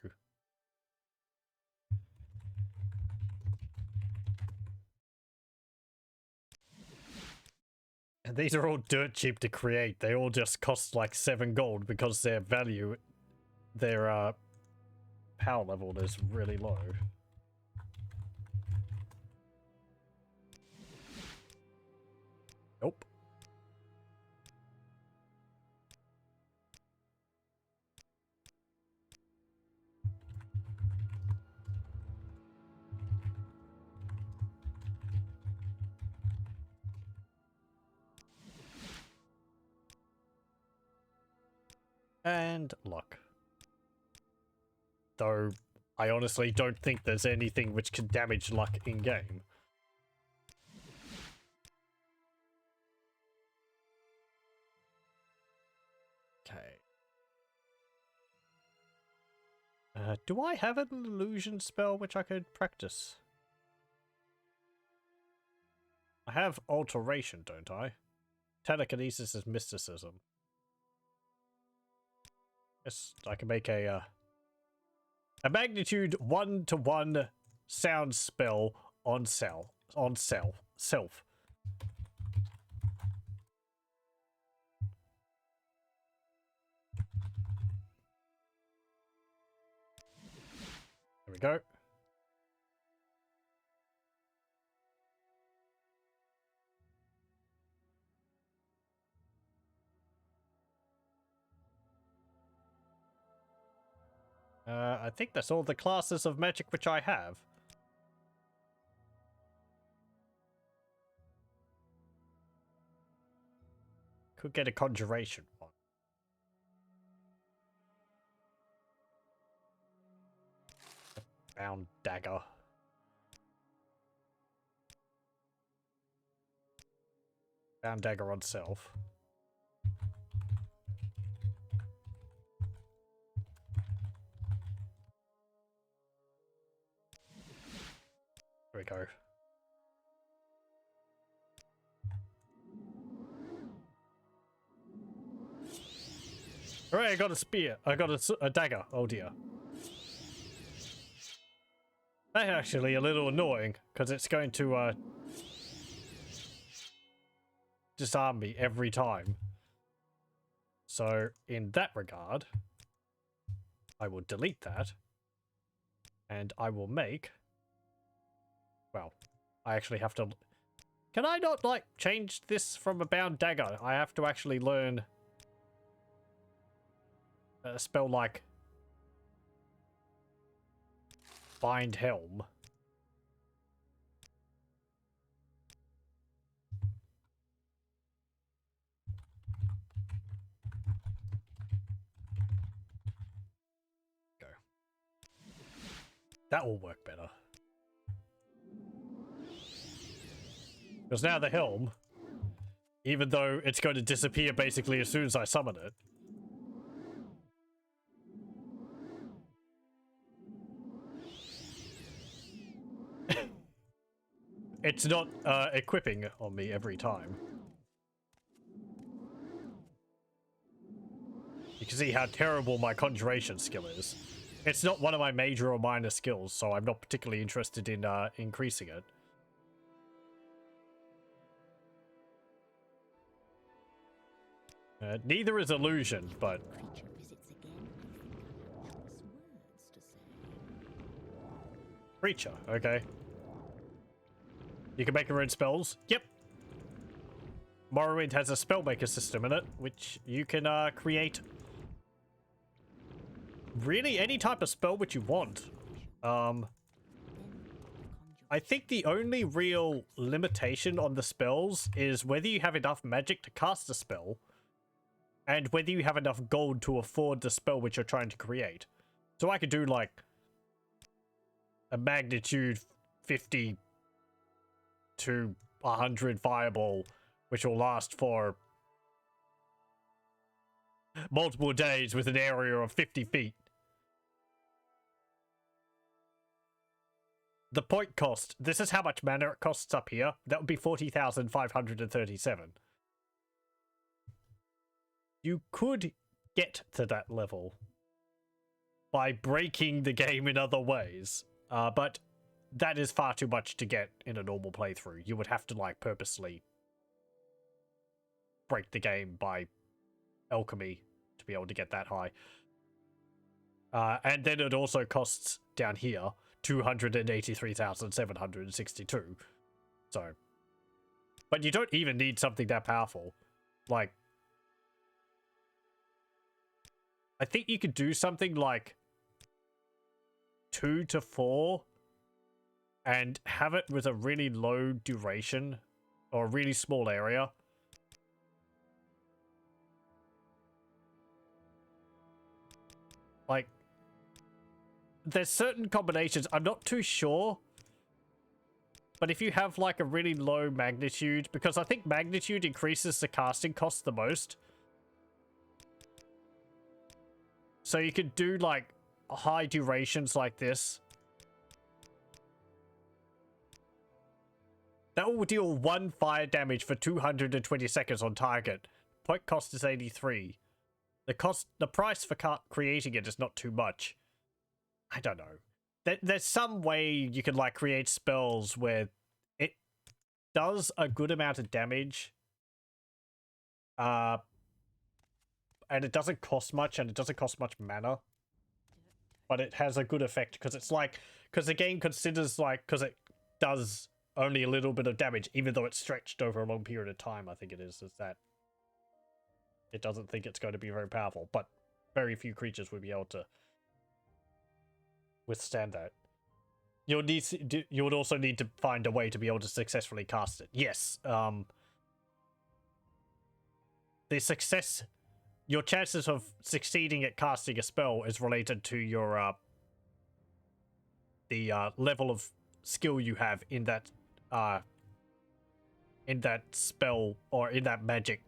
A: And these are all dirt cheap to create. They all just cost like 7 gold because their value, their power level is really low. Nope. And luck. Though, I honestly don't think there's anything which can damage luck in-game. Okay. Do I have an illusion spell which I could practice? I have alteration, don't I? Telekinesis is mysticism. Yes, I can make a magnitude 1-to-1 sound spell on self. There we go. I think that's all the classes of magic which I have. Could get a conjuration one. Bound dagger. Bound dagger on self. There we go. Alright, I got a spear. I got a dagger. Oh dear. That's actually a little annoying, because it's going to disarm me every time. So, in that regard, I will delete that. And I will make... Well, I actually have to... Can I not, like, change this from a bound dagger? I have to actually learn a spell like Bind Helm. Go. That will work better. Because now the helm, even though it's going to disappear basically as soon as I summon it, it's not equipping on me every time. You can see how terrible my conjuration skill is. It's not one of my major or minor skills, so I'm not particularly interested in increasing it. Neither is illusion, but...
G: Creature visits again. I think I have choice words to say.
A: Creature, okay. You can make your own spells? Yep. Morrowind has a spellmaker system in it, which you can create really any type of spell which you want. I think the only real limitation on the spells is whether you have enough magic to cast a spell, and whether you have enough gold to afford the spell which you're trying to create. So I could do like a magnitude 50 to 100 fireball, which will last for multiple days with an area of 50 feet. The point cost. This is how much mana it costs up here. That would be 40,537. You could get to that level by breaking the game in other ways, but that is far too much to get in a normal playthrough. You would have to like purposely break the game by alchemy to be able to get that high. And then it also costs down here 283,762. So, but you don't even need something that powerful. Like, I think you could do something like 2 to 4 and have it with a really low duration or a really small area. Like, there's certain combinations, I'm not too sure, but if you have like a really low magnitude, because I think magnitude increases the casting cost the most. So you could do like high durations like this. That will deal 1 fire damage for 220 seconds on target. Point cost is 83. The price for creating it is not too much. I don't know. There's some way you can like create spells where it does a good amount of damage. And it doesn't cost much, and it doesn't cost much mana. But it has a good effect, because it's like, because the game considers like, because it does only a little bit of damage, even though it's stretched over a long period of time, I think it is that it doesn't think it's going to be very powerful, but very few creatures would be able to withstand that. You would also need to find a way to be able to successfully cast it. Yes, your chances of succeeding at casting a spell is related to your the level of skill you have in that spell or in that magic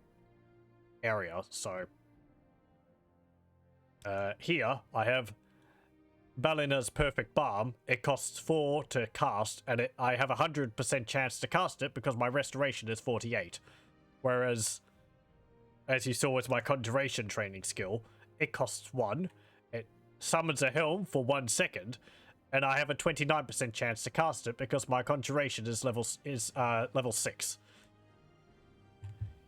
A: area. So here I have Balina's Perfect Balm. It costs 4 to cast, and I have a 100% chance to cast it because my restoration is 48. Whereas, as you saw with my conjuration training skill, it costs 1. It summons a helm for 1 second, and I have a 29% chance to cast it because my conjuration is level 6.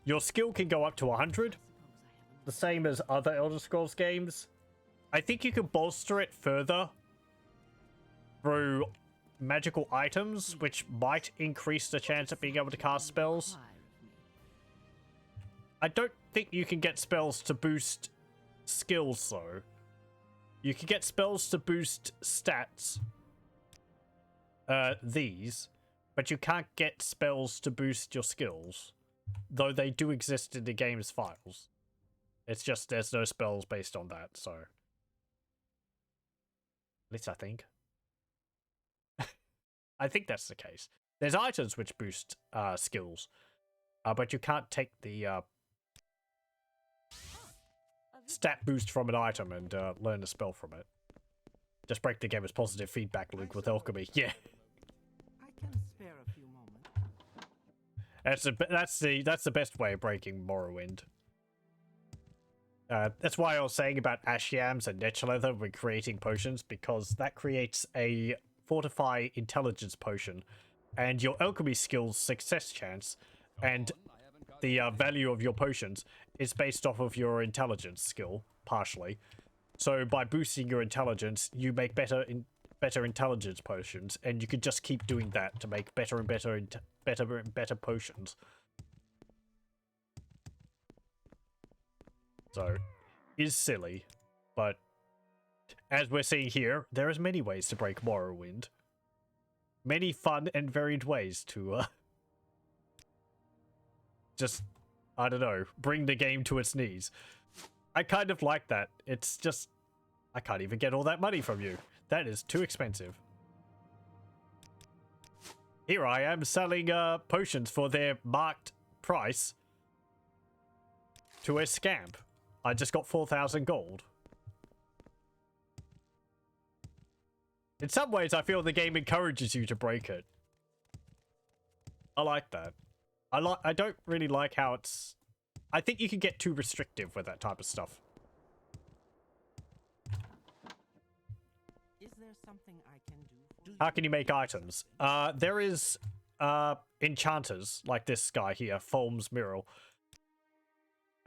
A: Your skill can go up to 100, the same as other Elder Scrolls games. I think you can bolster it further through magical items, which might increase the chance of being able to cast spells. I don't think you can get spells to boost skills, though. You can get spells to boost stats, these, but you can't get spells to boost your skills, though they do exist in the game's files. It's just there's no spells based on that, so at least I think. I think that's the case. There's items which boost skills, but you can't take the stat boost from an item and learn a spell from it. Just break the game as positive feedback loop with alchemy. Yeah.
D: I can spare a few moments.
A: That's the best way of breaking Morrowind. That's why I was saying about ash yams and netch leather when creating potions, because that creates a fortify intelligence potion, and your alchemy skills success chance and the value of your potions is based off of your intelligence skill, partially. So by boosting your intelligence, you make better intelligence potions, and you could just keep doing that to make better and better potions. So, is silly, but as we're seeing here, there is many ways to break Morrowind. Many fun and varied ways to just, I don't know, bring the game to its knees. I kind of like that. It's just, I can't even get all that money from you. That is too expensive. Here I am selling potions for their marked price to a scamp. I just got 4,000 gold. In some ways, I feel the game encourages you to break it. I like that. I don't really like how it's... I think you can get too restrictive with that type of stuff.
D: Is there something I can do for you?
A: How can you make items? There is enchanters, like this guy here, Foam's Mirror.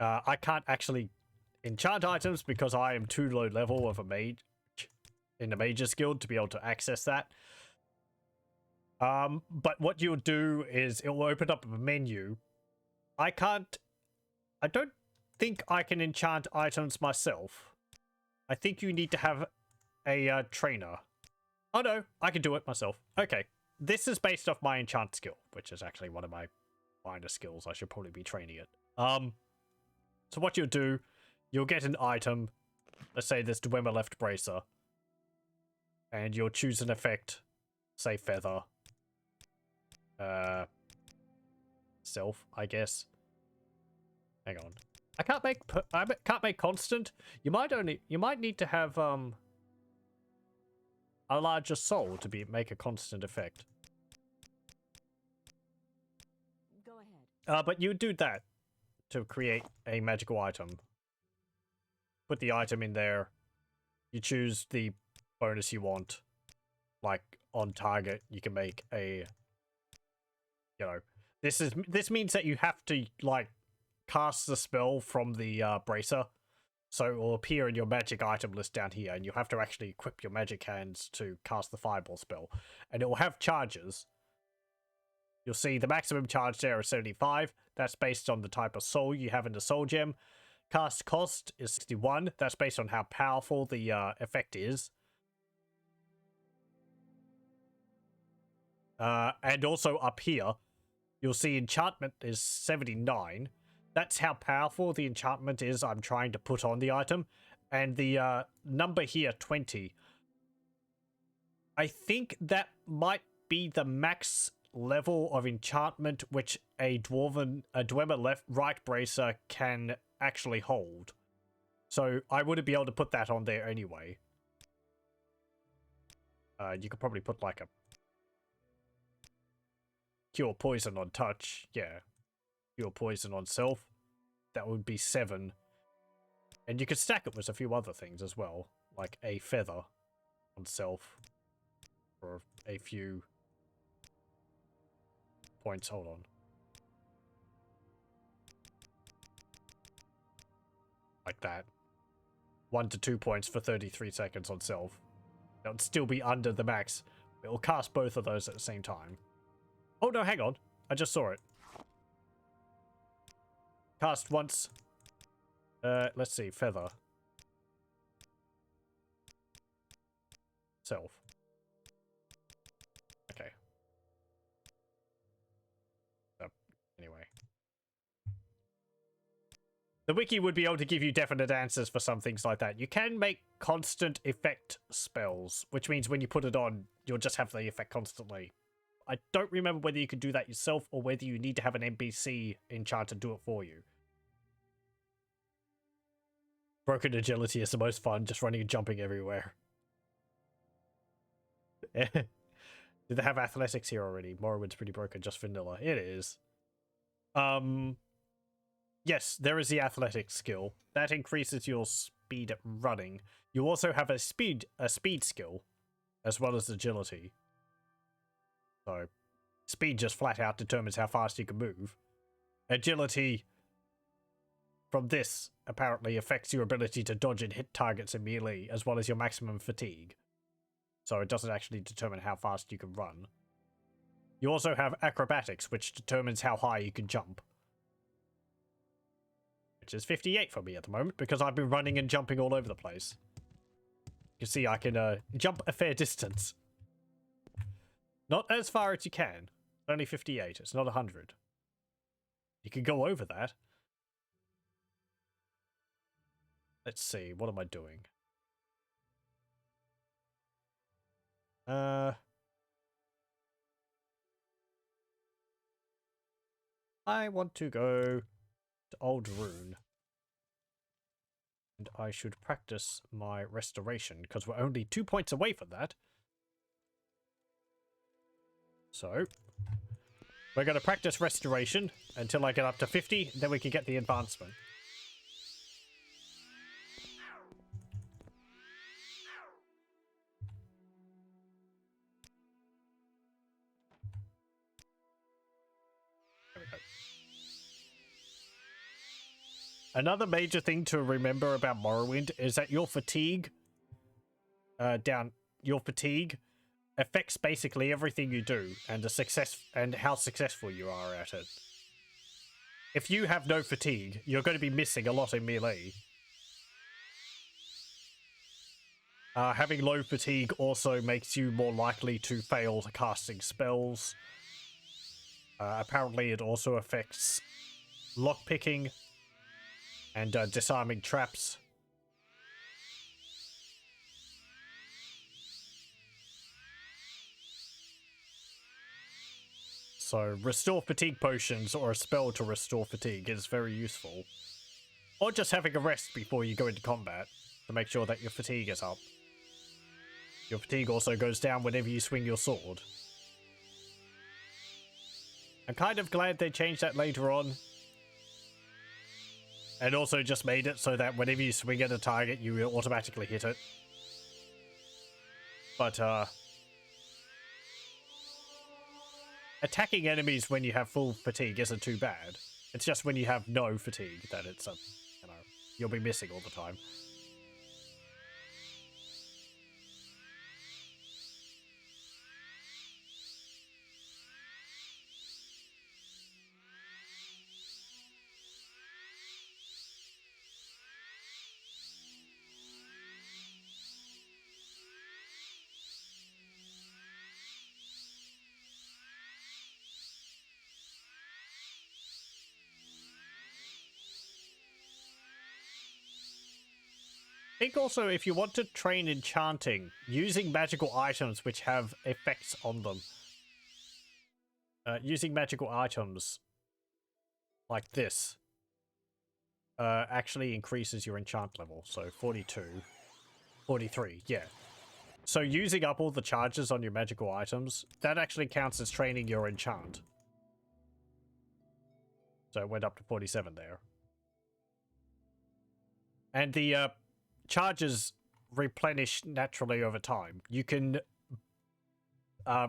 A: I can't actually enchant items because I am too low level of a mage in the Mage's Guild to be able to access that. But what you'll do is it will open up a menu. I don't think I can enchant items myself. I think you need to have a trainer. Oh no, I can do it myself. Okay, this is based off my enchant skill, which is actually one of my minor skills. I should probably be training it. So what you'll do, you'll get an item. Let's say this Dwemer Left Bracer. And you'll choose an effect. Say Feather. Self, I guess. Hang on. I can't make constant. You might need to have a larger soul to make a constant effect.
G: Go ahead.
A: But you do that to create a magical item. Put the item in there. You choose the bonus you want. Like on target, you can make a, you know, this means that you have to like cast the spell from the bracer. So it will appear in your magic item list down here, and you have to actually equip your magic hands to cast the fireball spell. And it will have charges. You'll see the maximum charge there is 75. That's based on the type of soul you have in the soul gem. Cast cost is 61. That's based on how powerful the effect is. And also up here, you'll see enchantment is 79. That's how powerful the enchantment is I'm trying to put on the item. And the number here, 20. I think that might be the max level of enchantment which a Dwemer Right Bracer can actually hold. So I wouldn't be able to put that on there anyway. You could probably put like a Cure Poison on touch. Yeah. Cure Poison on self. That would be 7. And you could stack it with a few other things as well. Like a feather on self. Or a few points. Hold on. Like that. 1 to 2 points for 33 seconds on self. That would still be under the max. It will cast both of those at the same time. Oh no, hang on. I just saw it. Cast once. Let's see. Feather. Self. Okay. Anyway. The wiki would be able to give you definite answers for some things like that. You can make constant effect spells, which means when you put it on, you'll just have the effect constantly. I don't remember whether you could do that yourself or whether you need to have an NPC enchanter do it for you. Broken agility is the most fun, just running and jumping everywhere. Do they have athletics here already? Morrowind's pretty broken, just vanilla. It is. Yes, there is the athletics skill. That increases your speed at running. You also have a speed skill, as well as agility. So, speed just flat out determines how fast you can move. Agility, from this, apparently affects your ability to dodge and hit targets in melee, as well as your maximum fatigue. So it doesn't actually determine how fast you can run. You also have acrobatics, which determines how high you can jump. Which is 58 for me at the moment, because I've been running and jumping all over the place. You can see I can jump a fair distance. Not as far as you can. Only 58. It's not 100. You can go over that. Let's see. What am I doing? I want to go to Old Rune. And I should practice my restoration, because we're only 2 points away from that. So, we're going to practice restoration until I get up to 50, then we can get the advancement. There we go. Another major thing to remember about Morrowind is that your fatigue, affects basically everything you do and the success and how successful you are at it. If you have no fatigue, you're going to be missing a lot in melee. Having low fatigue also makes you more likely to fail casting spells. Apparently it also affects lockpicking and disarming traps. So restore fatigue potions or a spell to restore fatigue is very useful. Or just having a rest before you go into combat to make sure that your fatigue is up. Your fatigue also goes down whenever you swing your sword. I'm kind of glad they changed that later on. And also just made it so that whenever you swing at a target, you automatically hit it. But, attacking enemies when you have full fatigue isn't too bad. It's just when you have no fatigue that it's, you know, you'll be missing all the time. I think also if you want to train enchanting, using magical items which have effects on them. Using magical items like this actually increases your enchant level. So 42, 43, yeah. So using up all the charges on your magical items, that actually counts as training your enchant. So it went up to 47 there. And the charges replenish naturally over time. You can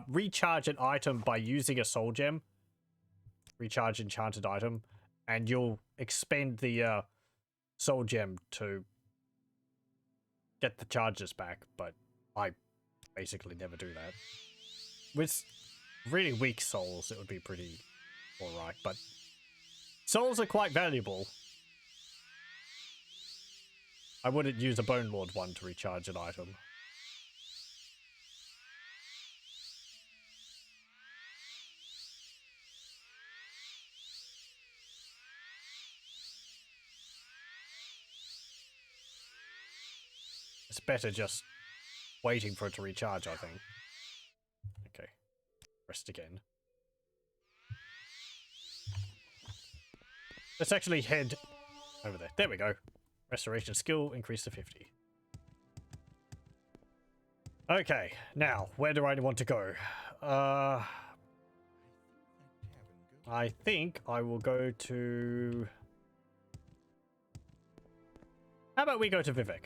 A: recharge an item by using a soul gem. Recharge enchanted item. And you'll expend the soul gem to get the charges back. But I basically never do that. With really weak souls, it would be pretty alright. But souls are quite valuable. I wouldn't use a Bone Lord one to recharge an item. It's better just waiting for it to recharge, I think. Okay. Rest again. Let's actually head over there. There we go. Restoration skill increased to 50. Okay, now, where do I want to go? I think I will go to... How about we go to Vivek?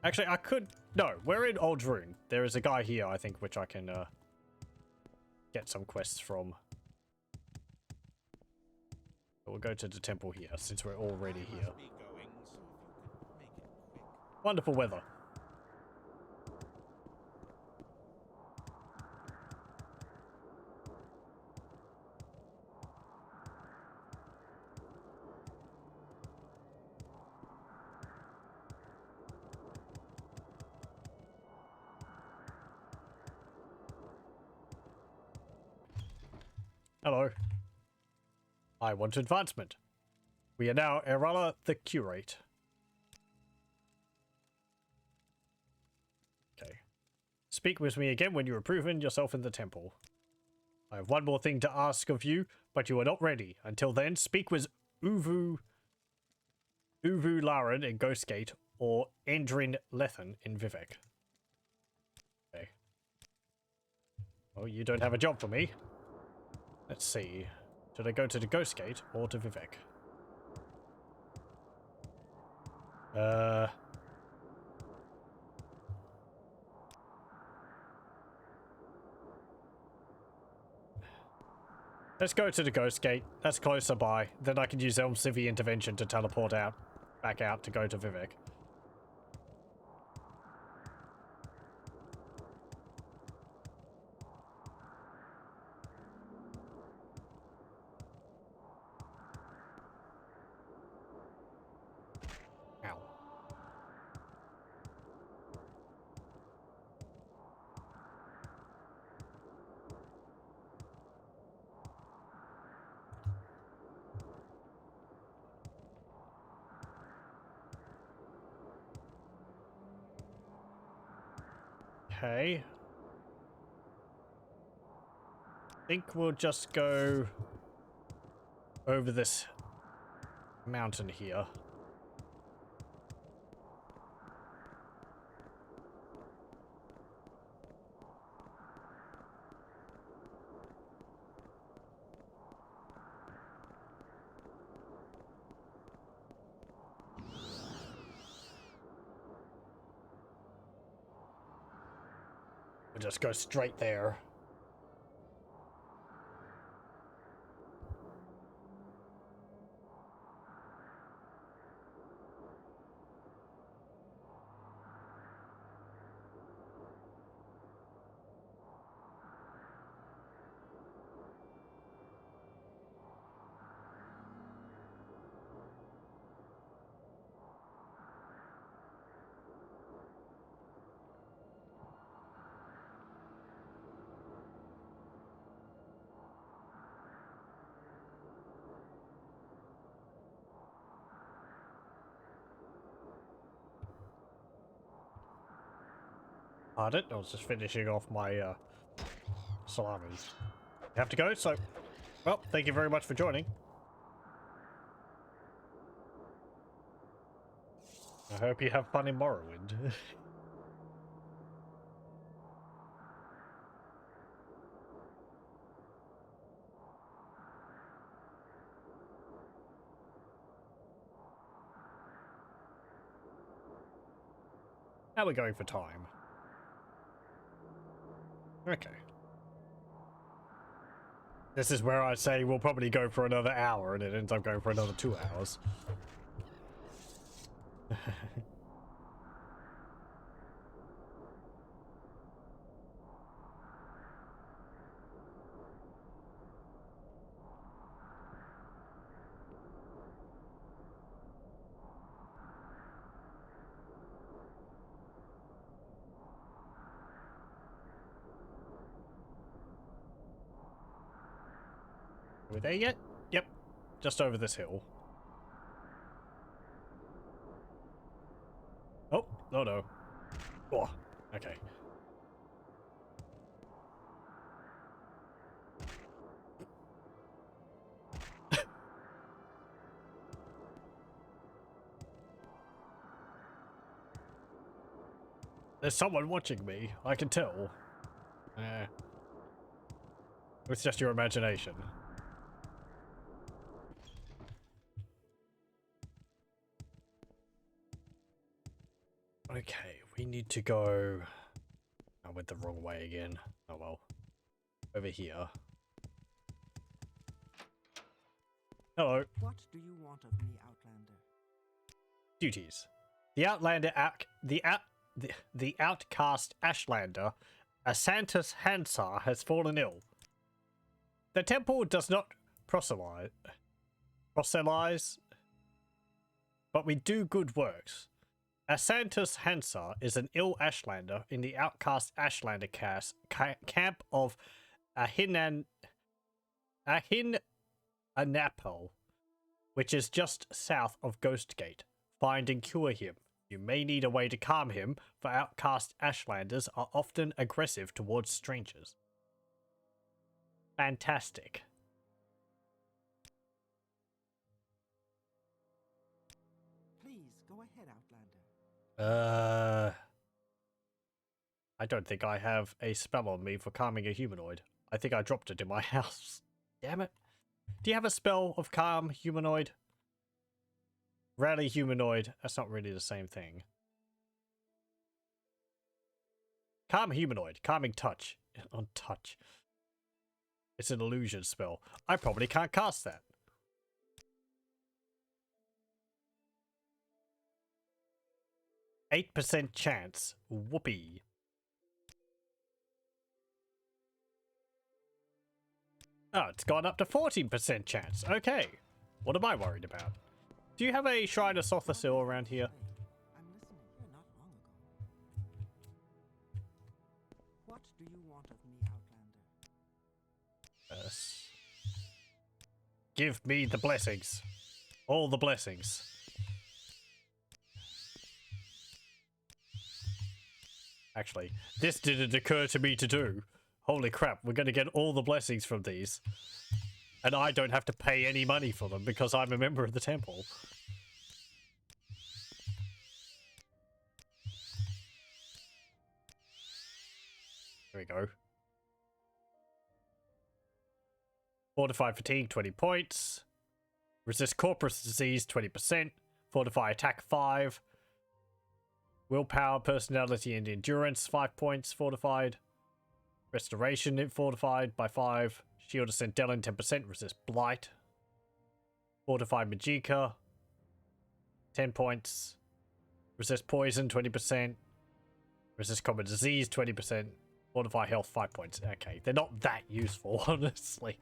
A: Actually, I could... No, we're in Old Rune. There is a guy here, I think, which I can get some quests from. We'll go to the temple here, since we're already here. Wonderful weather. Hello. I want advancement. We are now Erala the Curate. Okay. Speak with me again when you have proven yourself in the temple. I have one more thing to ask of you, but you are not ready. Until then, speak with Uvu Laren in Ghostgate or Endrin Lethan in Vivek. Okay. Well, you don't have a job for me. Let's see. Should I go to the Ghost Gate or to Vivek? Let's go to the Ghost Gate. That's closer by. Then I can use Elm Civvy Intervention to teleport out, back out to go to Vivek. Ow. Okay. I think we'll just go over this mountain here. We'll just go straight there. Pardon? I was just finishing off my salamis. You have to go, so... Well, thank you very much for joining. I hope you have fun in Morrowind. How are we going for time? Okay. This is where I say we'll probably go for another hour, and it ends up going for another 2 hours. Are we there yet? Yep. Just over this hill. Oh, no, no. Oh, okay. There's someone watching me, I can tell. It's just your imagination. Okay, we need to go... I went the wrong way again. Oh well. Over here. Hello.
D: What do you want of me, Outlander?
A: Duties. The outcast Ashlander, Asantus Hansar, has fallen ill. The temple does not proselytize, but we do good works. Asantus Hansar is an ill Ashlander in the outcast Ashlander camp of Ahinanapel, which is just south of Ghostgate. Find and cure him. You may need a way to calm him, for outcast Ashlanders are often aggressive towards strangers. Fantastic.
D: Please, go ahead, Outlander.
A: I don't think I have a spell on me for calming a humanoid. I think I dropped it in my house. Damn it. Do you have a spell of calm humanoid? Rally humanoid. That's not really the same thing. Calm humanoid. Calming touch. On touch. It's an illusion spell. I probably can't cast that. %8 chance. Whoopee. Oh, it's gone up to 14% chance. Okay. What am I worried about? Do you have a Shrine of Sothosil around here?
D: I'm listening. Here not long ago. What do you want of me, Outlander?
A: Yes. Give me the blessings. All the blessings. Actually, this didn't occur to me to do. Holy crap, we're going to get all the blessings from these. And I don't have to pay any money for them because I'm a member of the temple. There we go. Fortify fatigue, 20 points. Resist corporate disease, 20%. Fortify attack, 5. Willpower, personality, and endurance, 5 points fortified. Restoration, fortified by 5. Shield of Centellin, 10%. Resist blight. Fortified Magicka, 10 points. Resist poison, 20%. Resist common disease, 20%. Fortify health, 5 points. Okay, they're not that useful, honestly.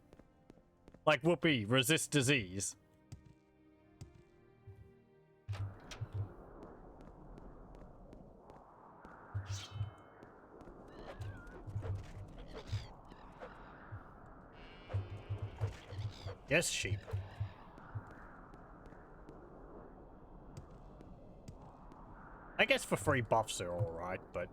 A: Like whoopee, resist disease. Yes, sheep. I guess for free buffs are alright, but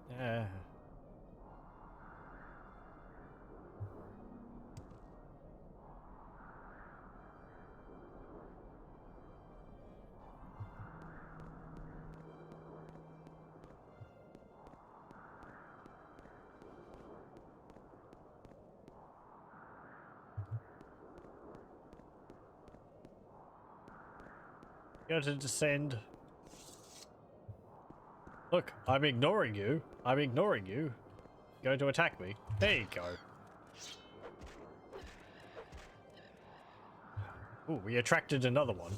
A: go to descend. Look, I'm ignoring you. I'm ignoring you. Going to attack me. There you go. Ooh, we attracted another one.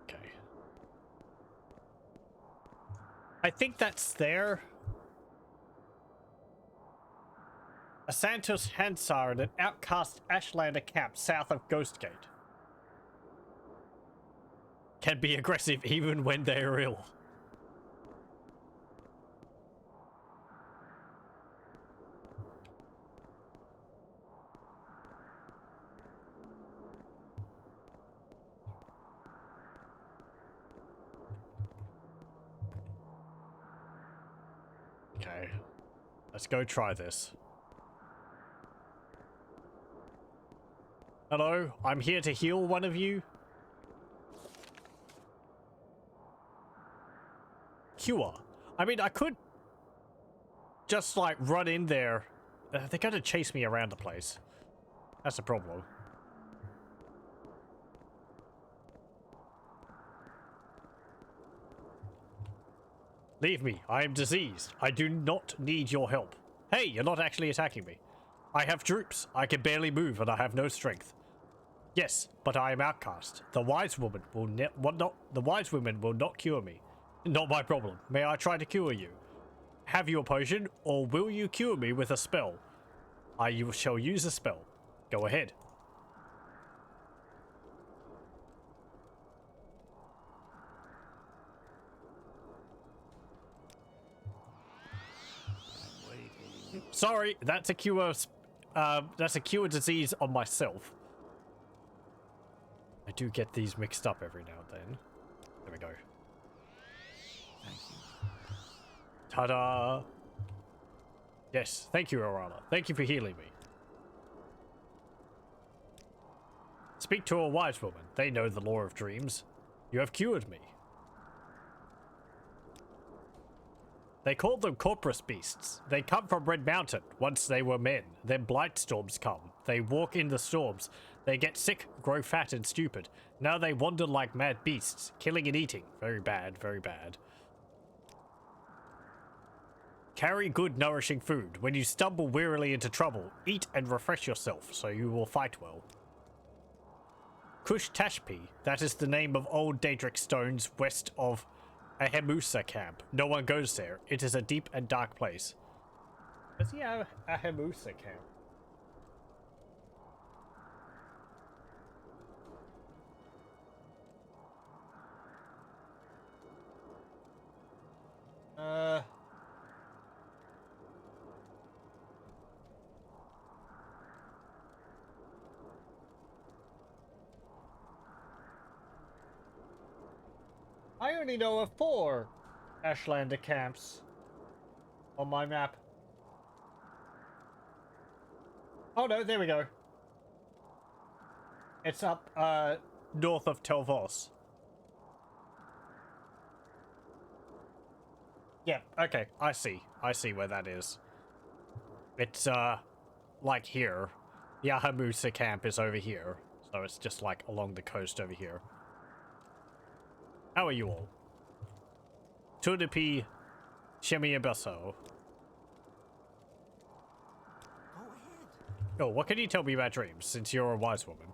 A: Okay. I think that's there. A Santos Hansar and an outcast Ashlander camp south of Ghostgate. Can be aggressive even when they are ill. Okay. Let's go try this. Hello, I'm here to heal one of you. Cure. I mean, I could just, like, run in there. They're gonna chase me around the place. That's the problem. Leave me. I am diseased. I do not need your help. Hey, you're not actually attacking me. I have troops. I can barely move and I have no strength. Yes, but I am outcast. The wise woman will not cure me. Not my problem. May I try to cure you? Have you a potion, or will you cure me with a spell? I shall use a spell. Go ahead. Sorry, that's a cure. That's a cure disease on myself. I do get these mixed up every now and then. There we go.
C: Thank you.
A: Ta-da! Yes, thank you, Orana. Thank you for healing me. Speak to a wise woman. They know the lore of dreams. You have cured me. They called them corpus beasts. They come from Red Mountain. Once they were men. Then blight storms come. They walk in the storms. They get sick, grow fat and stupid. Now they wander like mad beasts, killing and eating. Very bad, very bad. Carry good, nourishing food. When you stumble wearily into trouble, eat and refresh yourself, so you will fight well. Kush Tashpi, that is the name of old Daedric stones west of Ahemusa camp. No one goes there. It is a deep and dark place. Does he have Ahemusa camp? I only know of 4 Ashlander camps on my map. Oh no, there we go. It's up north of Telvos. Yeah, okay, I see. I see where that is. It's like here. Yahamusa camp is over here. So it's just like along the coast over here. How are you all? Tudipi Shemiabaso.
D: Go ahead.
A: Oh, what can you tell me about dreams, since you're a wise woman?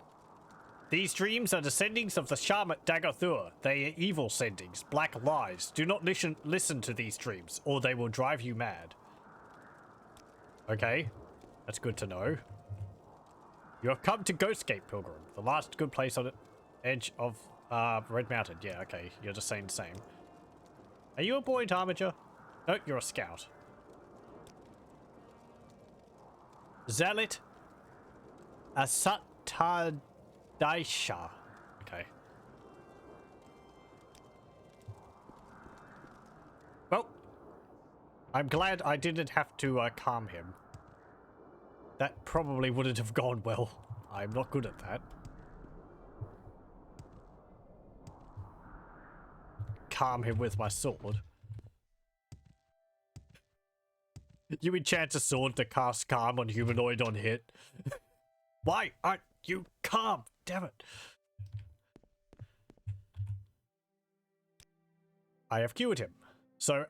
A: These dreams are the sendings of the Shaman Dagathur. They are evil sendings, black lies. Do not listen to these dreams, or they will drive you mad. Okay, that's good to know. You have come to Ghostgate, Pilgrim, the last good place on the edge of Red Mountain. Yeah, okay, you're just saying the same. Are you a buoyant armature? No, you're a scout. Zealot Asatadaisha. Okay. Well, I'm glad I didn't have to calm him. That probably wouldn't have gone well. I'm not good at that. Calm him with my sword. You enchant a sword to cast calm on humanoid on hit. Why aren't you calm? Damn it. I have cured him. So,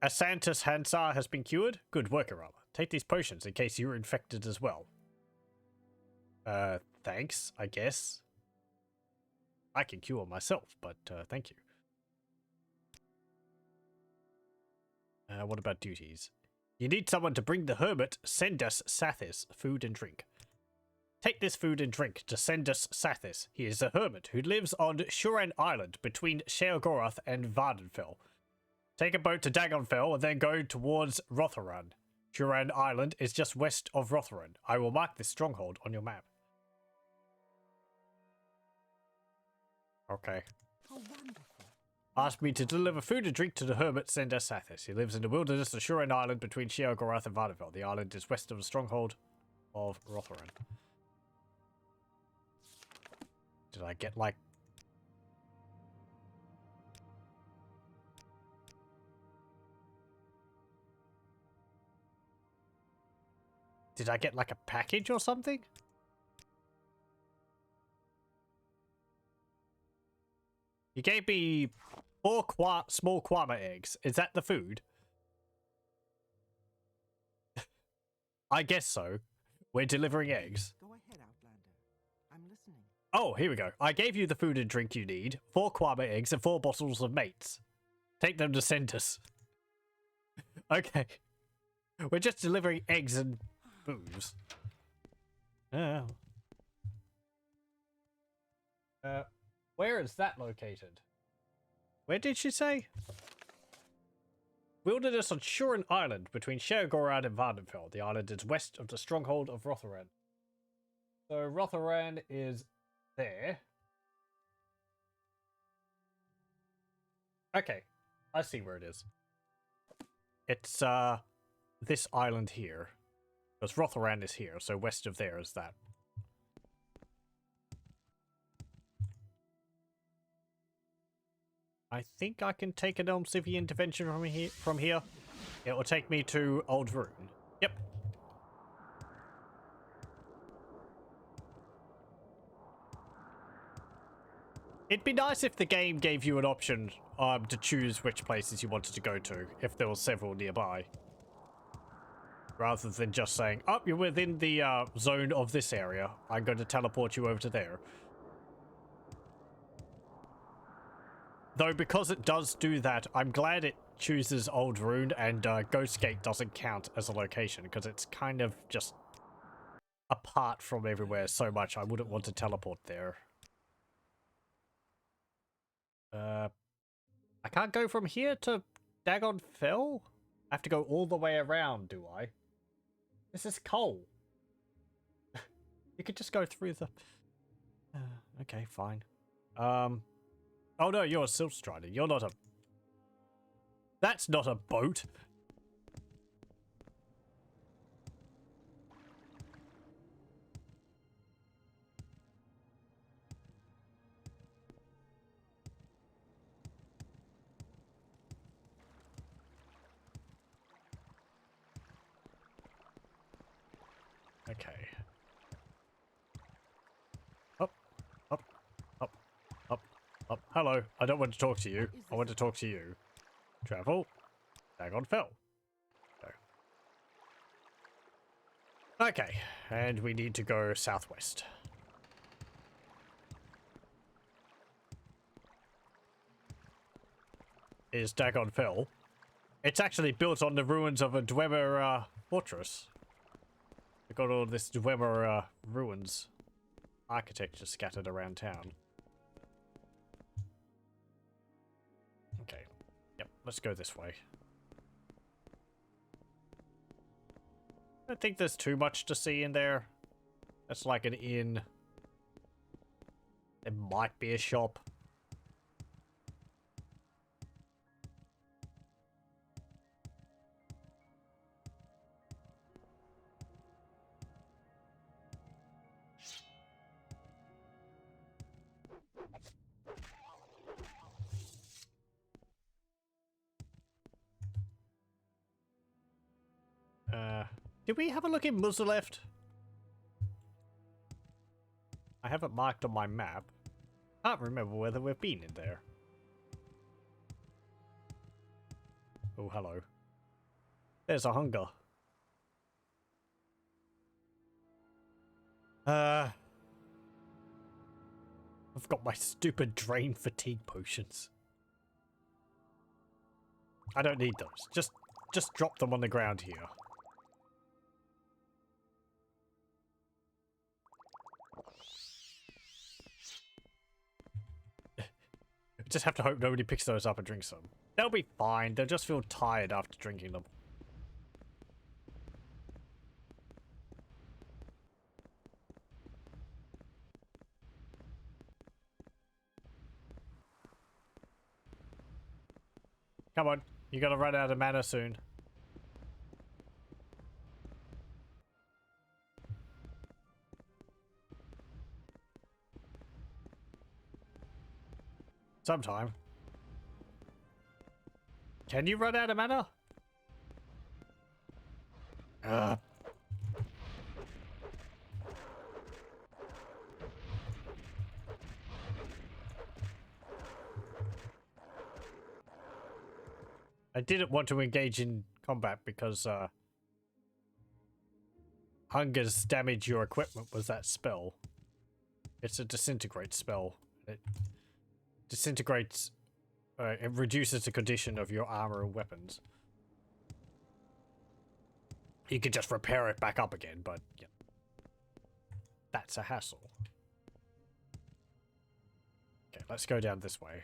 A: Asantus Hansar has been cured? Good work, Arama. Take these potions in case you're infected as well. Thanks, I guess. I can cure myself, but thank you. What about duties? You need someone to bring the hermit Sendus Sathis food and drink. Take this food and drink to Sendus Sathis. He is a hermit who lives on Shuran Island between Sheogorath and Vvardenfell. Take a boat to Dagonfell and then go towards Rotharan. Shuran Island is just west of Rotharan. I will mark this stronghold on your map. Okay.
D: How wonderful.
A: Asked me to deliver food and drink to the hermit Sendus Sathis. He lives in the wilderness of Shuran Island between Sheogorath and Vvardenfell. The island is west of the stronghold of Rotharan. Did I get like... Did I get like a package or something? You gave me 4 small kwama eggs. Is that the food? I guess so. We're delivering eggs.
D: Go ahead, Outlander. I'm listening.
A: Oh, here we go. I gave you the food and drink you need. 4 kwama eggs and 4 bottles of mates. Take them to Centus. Okay. We're just delivering eggs and booze. Oh. Where is that located? Where did she say? Wilderness on Shuran Island between Sheogorath and Vvardenfell. The island is west of the stronghold of Rotharan. So Rotharan is there. Okay, I see where it is. It's this island here. Because Rotharan is here, so west of there is that. I think I can take an Elm City intervention from here. It will take me to Old Rune. Yep. It'd be nice if the game gave you an option to choose which places you wanted to go to, if there were several nearby. Rather than just saying, oh, you're within the zone of this area. I'm going to teleport you over to there. Though, because it does do that, I'm glad it chooses Old Rune and Ghostgate doesn't count as a location, because it's kind of just apart from everywhere so much I wouldn't want to teleport there. I can't go from here to Bethesda? I have to go all the way around, do I? This is coal. You could just go through the... okay, fine. Oh no, you're a Silk Strider. You're not a... That's not a boat. Okay. Up, up, up, up, up. Hello, I don't want to talk to you. I want to talk to you. Travel. Bethesda. Okay, and we need to go southwest. Is Bethesda. It's actually built on the ruins of a Dwemer fortress. We've got all this Dwemer ruins architecture scattered around town. Okay. Yep, let's go this way. I don't think there's too much to see in there. That's like an inn. There might be a shop. Did we have a look in Muzzleft? I haven't marked on my map. Can't remember whether we've been in there. Oh, hello. There's a hunger. I've got my stupid drain fatigue potions. I don't need those. Just drop them on the ground here. Just have to hope nobody picks those up and drinks them. They'll be fine. They'll just feel tired after drinking them. Come on. You're gonna run out of mana soon. Sometime. Can you run out of mana? I didn't want to engage in combat because Hunger's damage your equipment was that spell. It's a disintegrate spell. It disintegrates, it reduces the condition of your armor and weapons. You can just repair it back up again, but yeah, that's a hassle. Okay, let's go down this way.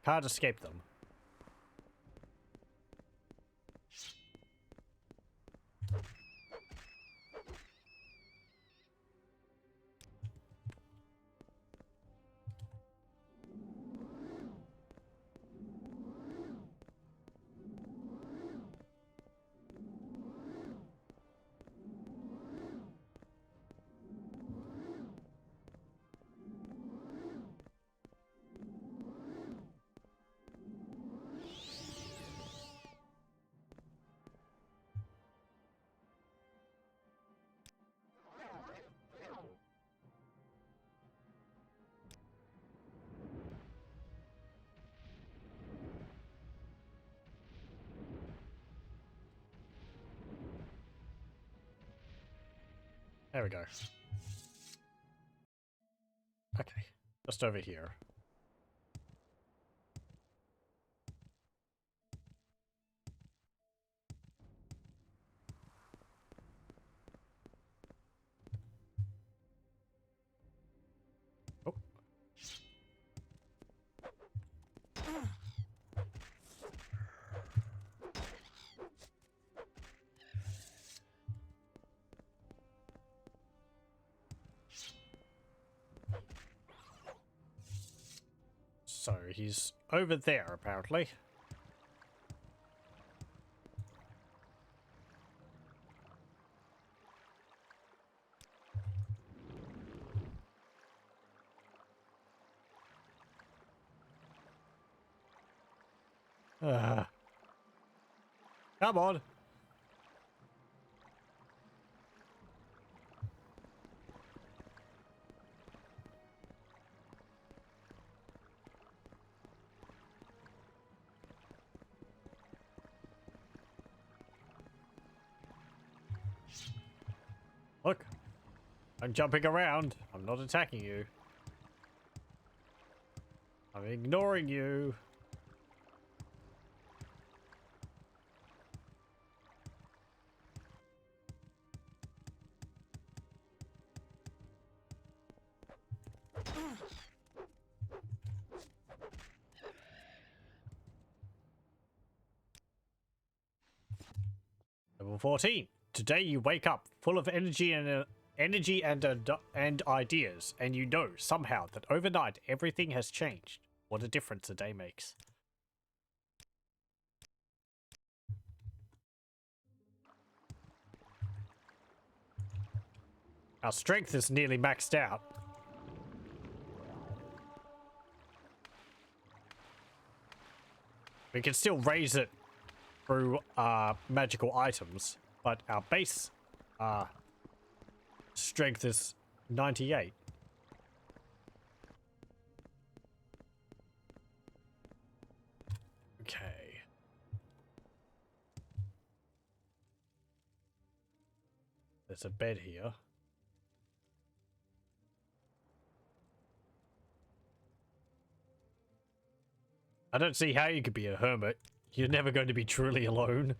A: Can't escape them. There we go. Okay, just over here. Oh. So he's over there, apparently. Come on. Look, I'm jumping around. I'm not attacking you. I'm ignoring you. Level 14. Today you wake up full of energy and ideas, and you know somehow that overnight everything has changed. What a difference a day makes. Our strength is nearly maxed out. We can still raise it through magical items, but our base strength is 98. Okay. There's a bed here. I don't see how you could be a hermit. You're never going to be truly alone.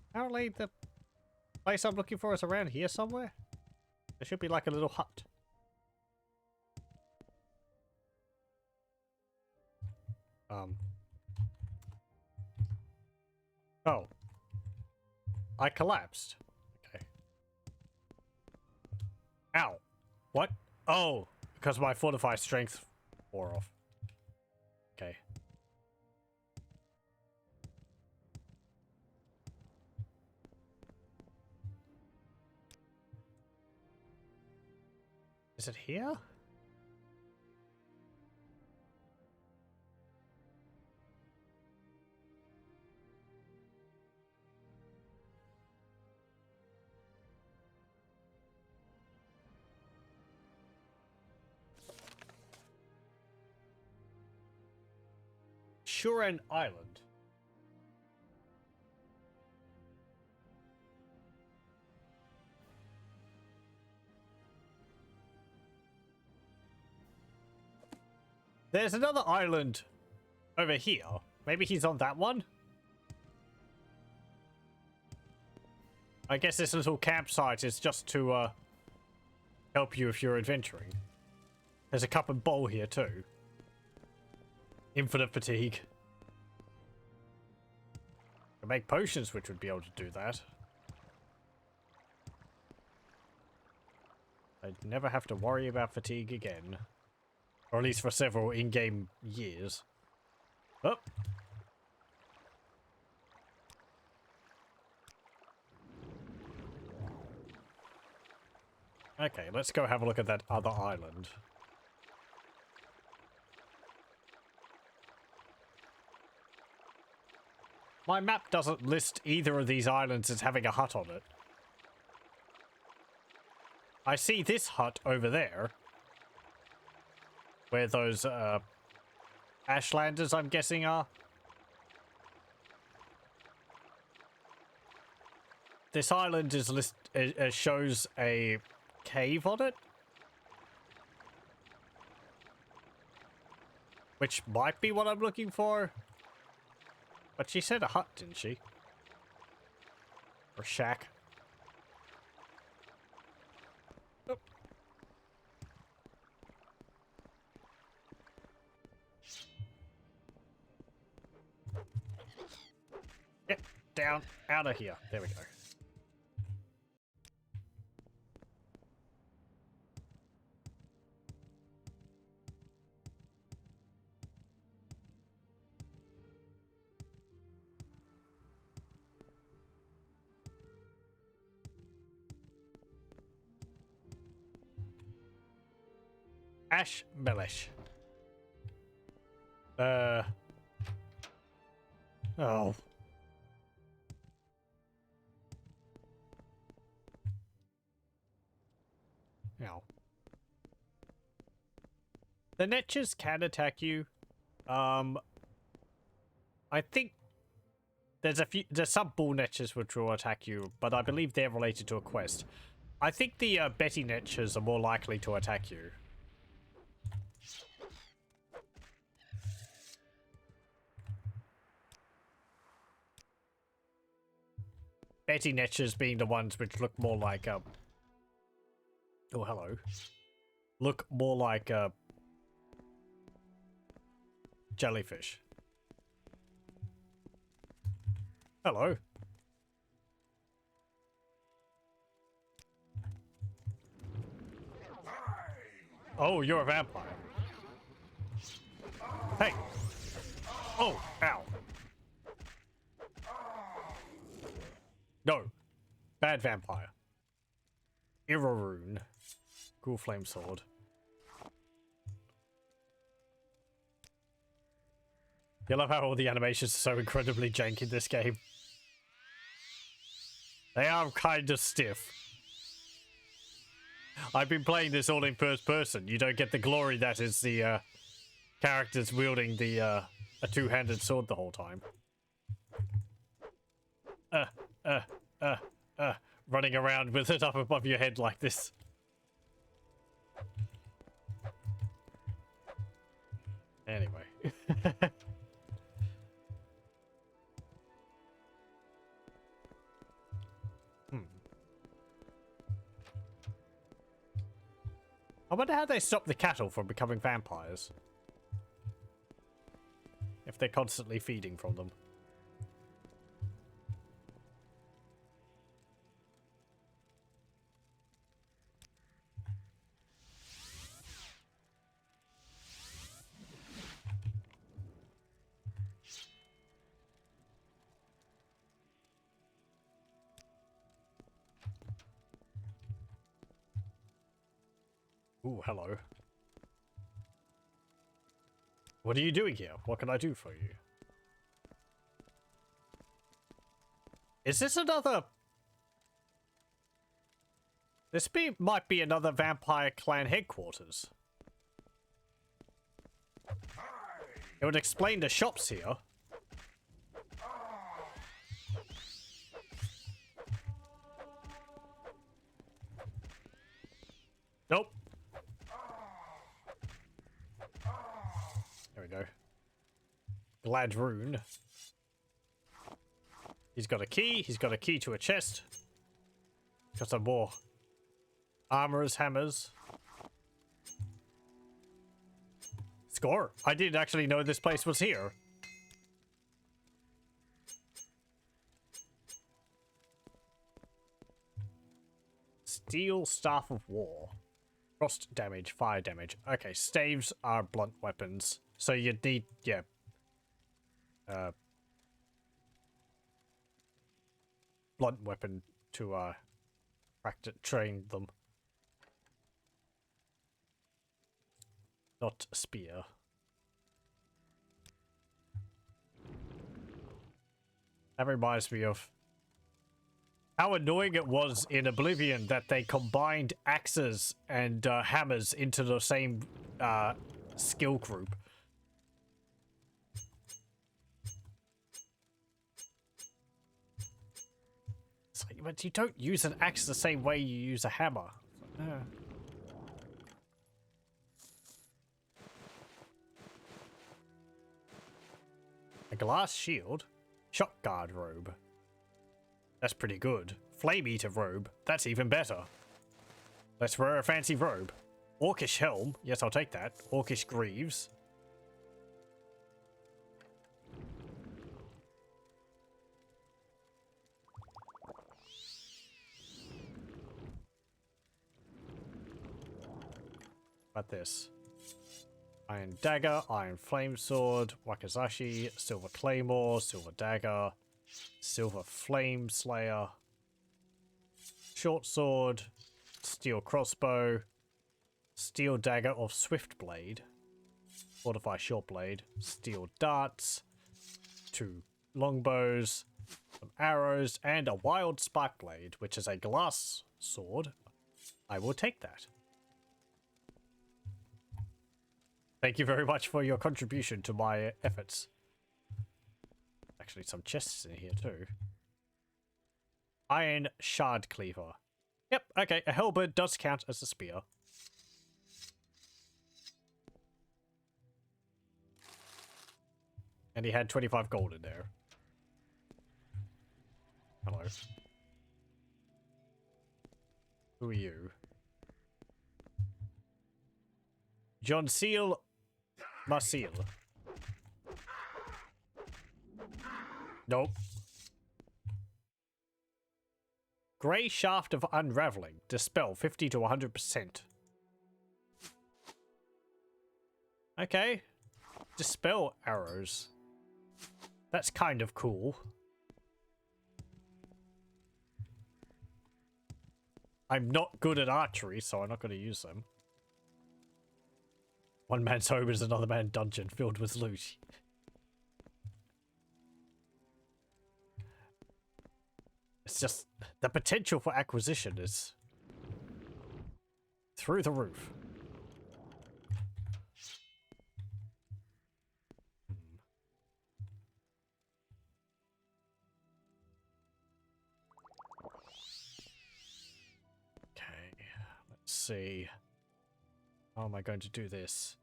A: Apparently the place I'm looking for is around here somewhere. There should be like a little hut. Oh. I collapsed. Okay. Ow. What? Oh, because my fortify strength wore off. Okay. Is it here? Shuren Island. There's another island over here. Maybe he's on that one? I guess this little campsite is just to help you if you're adventuring. There's a cup and bowl here too. Infinite fatigue. Can make potions which would be able to do that. I'd never have to worry about fatigue again. Or at least for several in-game years. Oh! Okay, let's go have a look at that other island. My map doesn't list either of these islands as having a hut on it. I see this hut over there. Where those, Ashlanders, I'm guessing, are. This island is shows a cave on it. Which might be what I'm looking for. But she said a hut, didn't she? Or shack. Oh. Get down, out of here. There we go. Ash Melish. Oh. Ow. The Netches can attack you. I think there's some bull Netches which will attack you, but I believe they're related to a quest. I think the Betty Netches are more likely to attack you. Betty Netches being the ones which look more like, oh, hello. Look more like, jellyfish. Hello. Oh, you're a vampire. Hey. Oh, ow. No. Bad vampire. Irarune. Cool flame sword. I love how all the animations are so incredibly jank in this game. They are kind of stiff. I've been playing this all in first person. You don't get the glory that is the characters wielding the a two-handed sword the whole time. Running around with it up above your head like this. Anyway. I wonder how they stop the cattle from becoming vampires. If they're constantly feeding from them. Ooh, hello. What are you doing here? What can I do for you? Is this another... might be another vampire clan headquarters. It would explain the shops here. Nope. There we go. Gladrune. He's got a key. He's got a key to a chest. Got some more armorers, hammers. Score. I didn't actually know this place was here. Steel Staff of War. Frost damage, fire damage. Okay, staves are blunt weapons. So you'd need, yeah. Blunt weapon to, practice, train them. Not a spear. That reminds me of how annoying it was in Oblivion that they combined axes and hammers into the same skill group. It's like, but you don't use an axe the same way you use a hammer. A glass shield? Shock guard robe. That's pretty good. Flame eater robe. That's even better. Let's wear a fancy robe. Orcish helm. Yes, I'll take that. Orcish greaves. About this. Iron dagger, iron flame sword, wakizashi, silver claymore, silver dagger, silver flame slayer, short sword, steel crossbow, steel dagger of swift blade, fortify short blade, steel darts, 2 longbows, some arrows, and a wild spark blade, which is a glass sword. I will take that. Thank you very much for your contribution to my efforts. Actually, some chests in here too. Iron shard cleaver. Yep, okay, a halberd does count as a spear. And he had 25 gold in there. Hello. Who are you? John Seal Marseille. Nope. Grey Shaft of Unraveling. Dispel 50 to 100%. Okay. Dispel arrows. That's kind of cool. I'm not good at archery, so I'm not going to use them. One man's home is another man's dungeon filled with loot. It's just the potential for acquisition is through the roof. Okay, let's see. How am I going to do this?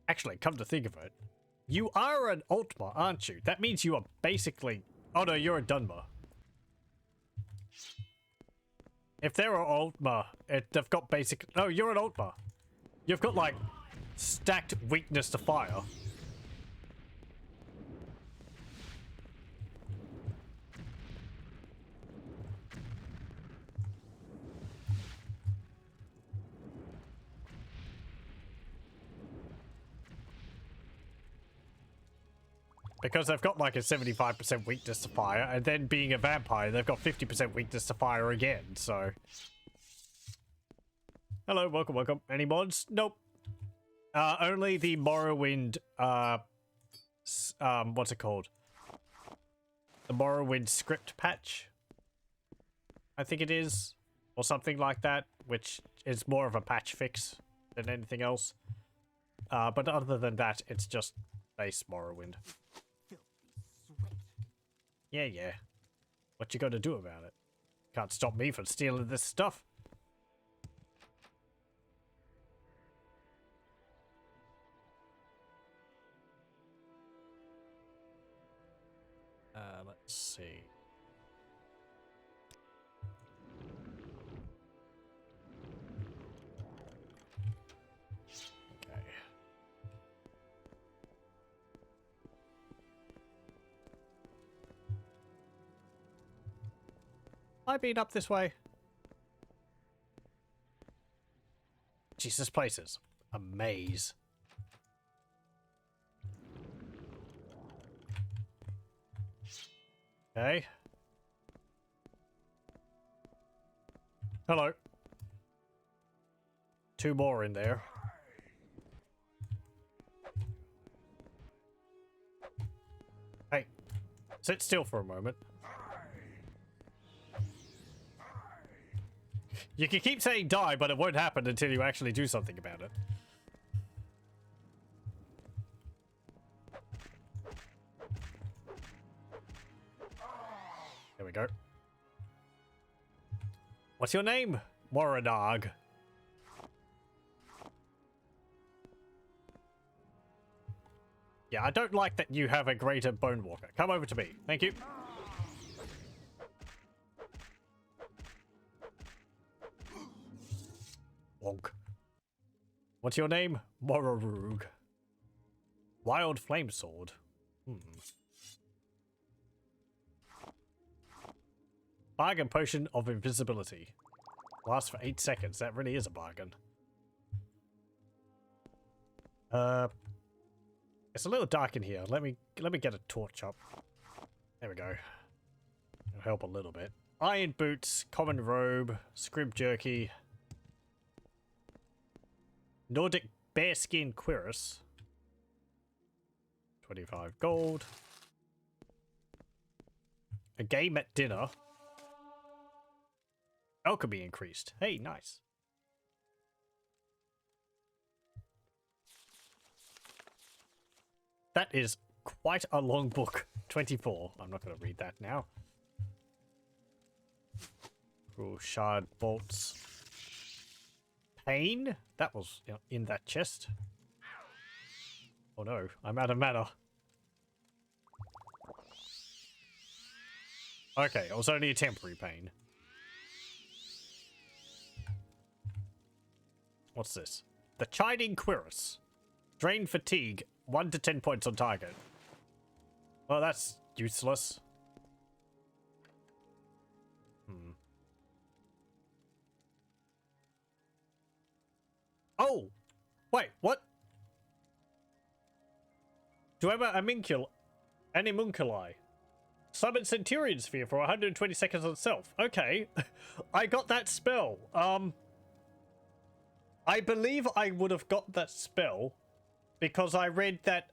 A: Actually, come to think of it, you are an Altma, aren't you? That means you are basically... Oh no, you're a Dunmer. If they're an Altma, they've got basic... No, you're an Altma. You've got, like, stacked weakness to fire. Because they've got like a 75% weakness to fire, and then being a vampire, they've got 50% weakness to fire again, so... Hello, welcome, welcome. Any mods? Nope. Only the Morrowind, what's it called? The Morrowind script patch? I think it is. Or something like that, which is more of a patch fix than anything else. But other than that, it's just base Morrowind. Yeah, yeah. What you gonna do about it? Can't stop me from stealing this stuff. Let's see. Okay. I've been up this way. Jeez, this place is a maze. Okay. Hello. 2 more in there. Hey, sit still for a moment. You can keep saying die, but it won't happen until you actually do something about it. There we go. What's your name? Morrowind. Yeah, I don't like that you have a greater bone walker. Come over to me. Thank you. Wonk. What's your name? Morrowind. Wild flame sword. Bargain potion of invisibility. Lasts for 8 seconds. That really is a bargain. It's a little dark in here. Let me get a torch up. There we go. It'll help a little bit. Iron boots, common robe, scrib jerky, Nordic bearskin cuirass. 25 gold. A game at dinner. Alchemy increased. Hey, nice. That is quite a long book. 24. I'm not going to read that now. Ooh, shard bolts. Pain? That was in that chest. Oh no, I'm out of mana. Okay, it was only a temporary pain. What's this? The Chiding Cuirass. Drain fatigue. 1 to 10 points on target. Well, that's useless. Oh! Wait, what? Duema Animunculi. Summon Centurion Sphere for 120 seconds on itself. Okay. I got that spell. I believe I would have got that spell because I read that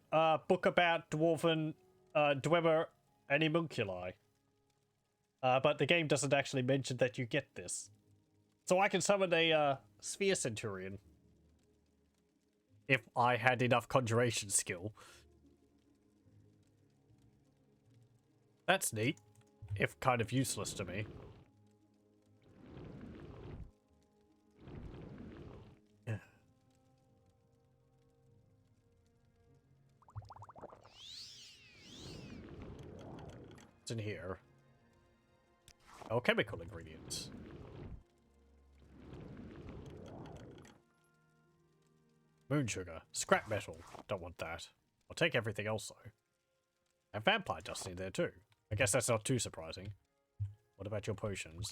A: book about Dwarven Duema Animunculi. But the game doesn't actually mention that you get this. So I can summon a Sphere Centurion. If I had enough conjuration skill. That's neat. If kind of useless to me. What's in here? Alchemical ingredients. Moon sugar. Scrap metal. Don't want that. I'll take everything else though. And vampire dust in there too. I guess that's not too surprising. What about your potions?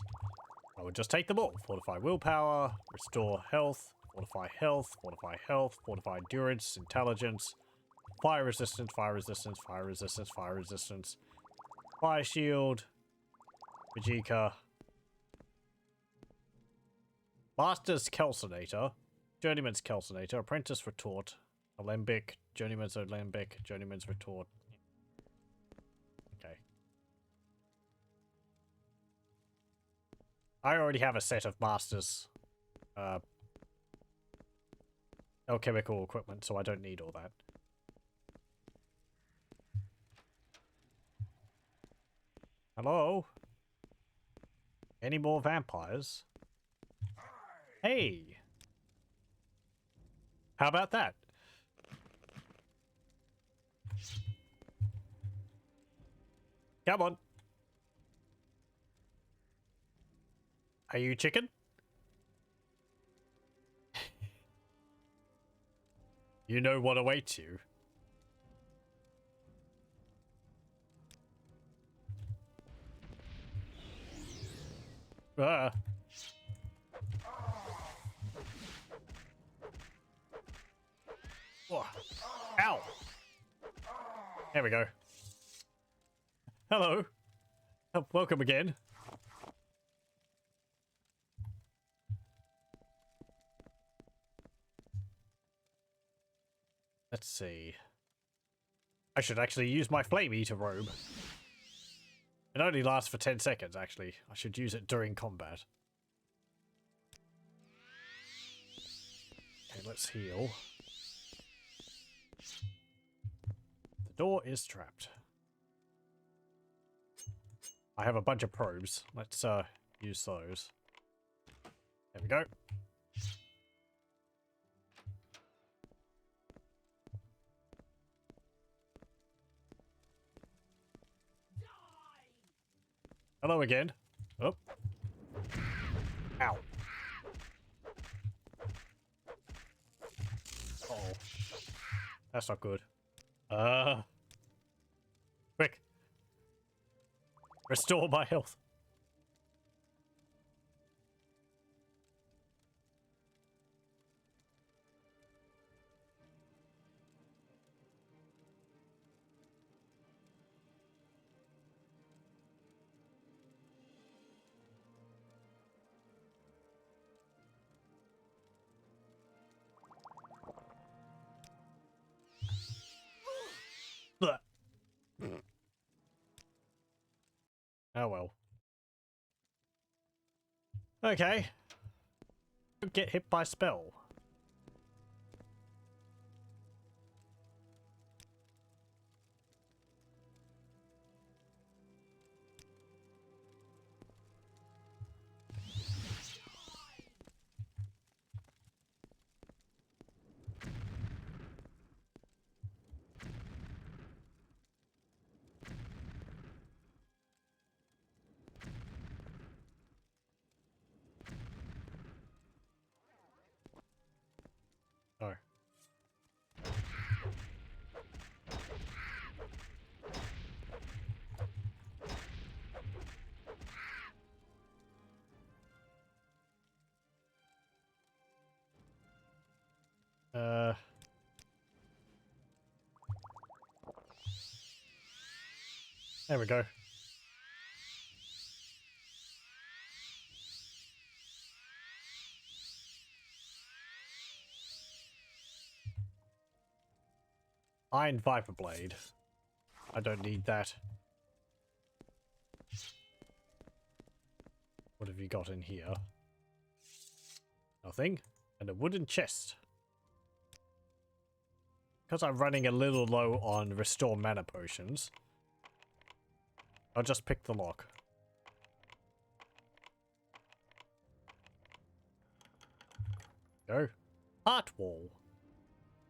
A: I would just take them all. Fortify willpower, restore health, fortify health, fortify health, fortify endurance, intelligence, fire resistance, fire resistance, fire resistance, fire resistance, fire shield, Vajika, Master's Calcinator, Journeyman's Calcinator, Apprentice Retort, Alembic, Journeyman's Alembic, Journeyman's Retort. Okay. I already have a set of Master's alchemical equipment, so I don't need all that. Hello? Any more vampires? Hey! How about that? Come on. Are you chicken? You know what awaits you. Ah. There we go. Hello. Welcome again. Let's see. I should actually use my Flame Eater robe. It only lasts for 10 seconds, actually. I should use it during combat. Okay, let's heal. The door is trapped. I have a bunch of probes. Let's use those. There we go. Hello again. Oh. Ow. Oh. That's not good. Quick. Restore my health. Blech. Oh well. Okay. Don't get hit by spell. Oh. There we go. Iron Viper Blade. I don't need that. What have you got in here? Nothing. And a wooden chest. Because I'm running a little low on restore mana potions, I'll just pick the lock. Go. Heart Wall.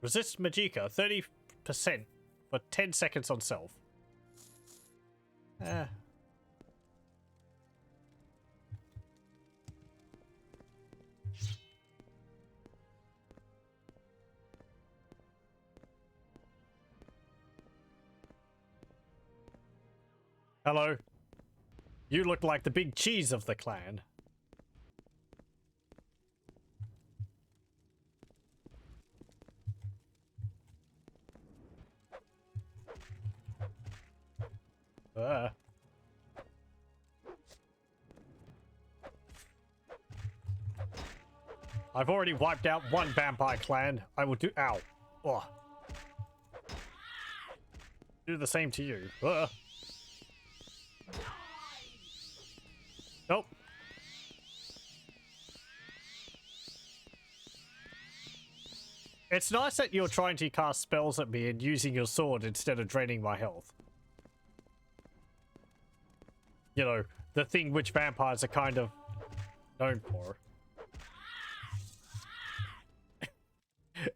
A: Resist Magicka 30% for 10 seconds on self. Hello. You look like the big cheese of the clan. I've already wiped out one vampire clan. I will do— ow. Ugh. Do the same to you. Nope. It's nice that you're trying to cast spells at me and using your sword instead of draining my health. You know, the thing which vampires are kind of known for.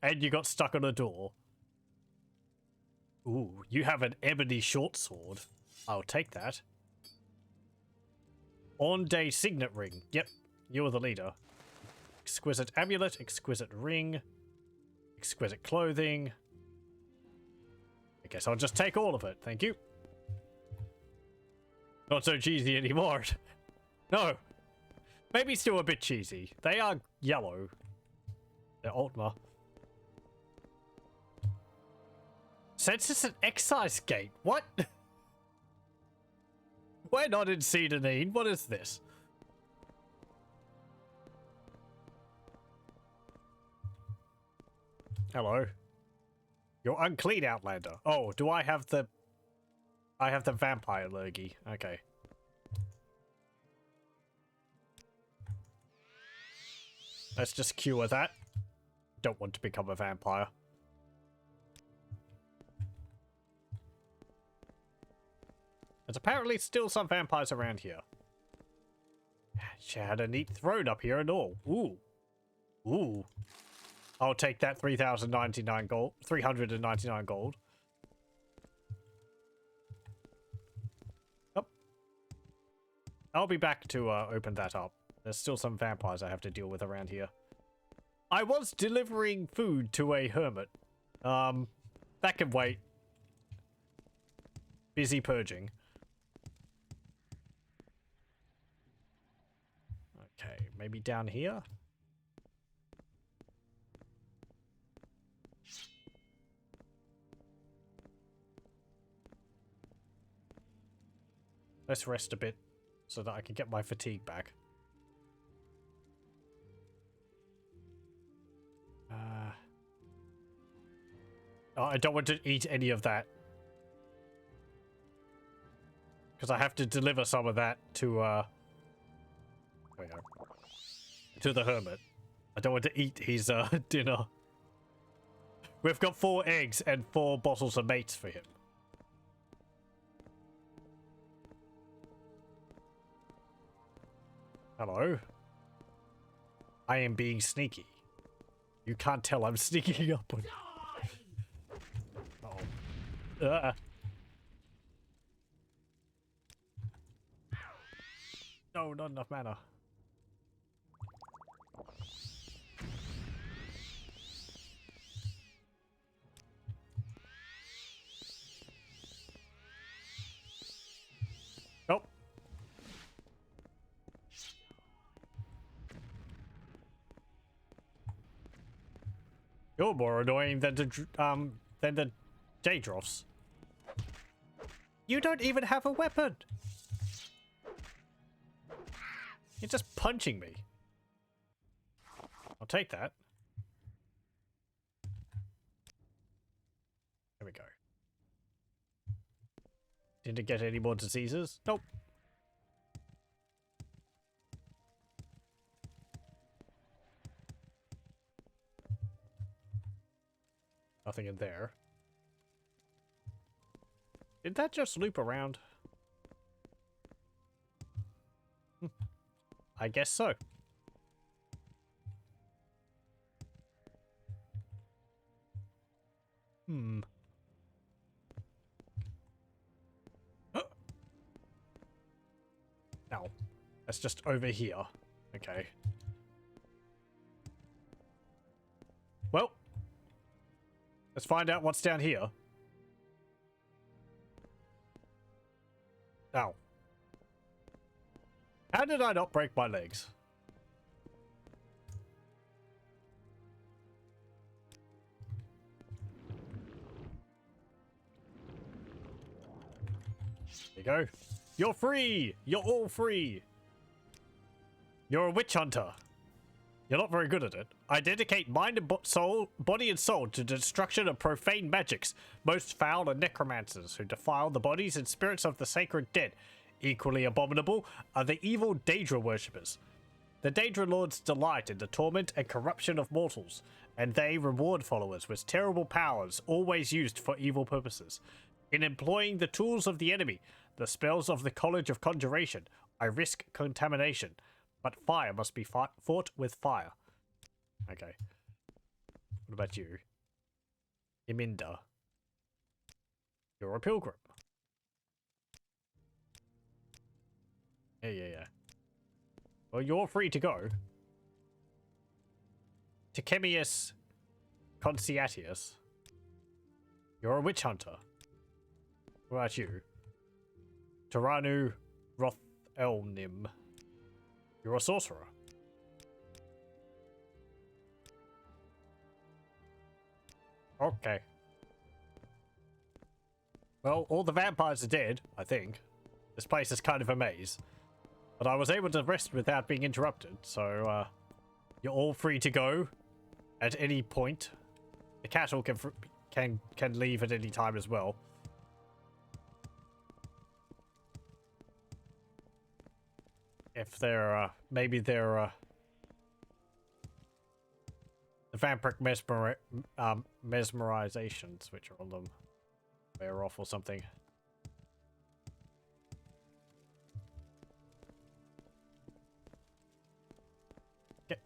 A: And you got stuck on a door. Ooh, you have an ebony short sword. I'll take that. On-day signet ring. Yep, you're the leader. Exquisite amulet, exquisite ring, exquisite clothing. I guess I'll just take all of it, thank you. Not so cheesy anymore. No. Maybe still a bit cheesy. They are yellow. They're Altma. Since it's an excise gate, what? We're not in Cedanine. What is this? Hello. You're unclean, Outlander. Oh, do I have the... I have the vampire lurgy. Okay. Let's just cure that. Don't want to become a vampire. There's apparently still some vampires around here. She had a neat throne up here and all. Ooh. Ooh. I'll take that 3,099 gold. 399 gold. Oh. I'll be back to open that up. There's still some vampires I have to deal with around here. I was delivering food to a hermit. That can wait. Busy purging. Okay, maybe down here? Let's rest a bit so that I can get my fatigue back. Oh, I don't want to eat any of that. Because I have to deliver some of that to, there we go. To the hermit. I don't want to eat his, dinner. We've got 4 eggs and 4 bottles of mates for him. Hello? I am being sneaky. You can't tell I'm sneaking up on you. No, not enough mana. Nope. You're more annoying than the Daedroths. You don't even have a weapon. You're just punching me. I'll take that. There we go. Didn't get any more diseases? Nope. Nothing in there. Did that just loop around? I guess so. Ow. That's just over here. Okay. Well. Let's find out what's down here. Ow. How did I not break my legs? There you go. You're free! You're all free! You're a witch hunter. You're not very good at it. I dedicate mind and body and soul to the destruction of profane magics. Most foul are necromancers who defile the bodies and spirits of the sacred dead. Equally abominable are the evil Daedra worshippers. The Daedra lords delight in the torment and corruption of mortals, and they reward followers with terrible powers always used for evil purposes. In employing the tools of the enemy, the spells of the College of Conjuration, I risk contamination, but fire must be fought with fire. Okay. What about you? Iminda. You're a pilgrim. Yeah. Well, you're free to go. Tekemius Conciatius. You're a witch hunter. What about you? Taranu Rothelnim. You're a sorcerer. Okay. Well, all the vampires are dead, I think. This place is kind of a maze. But I was able to rest without being interrupted, so you're all free to go at any point. The cattle can leave at any time as well. If they're maybe they're the vampiric mesmerizations which are on them wear off or something. Okay.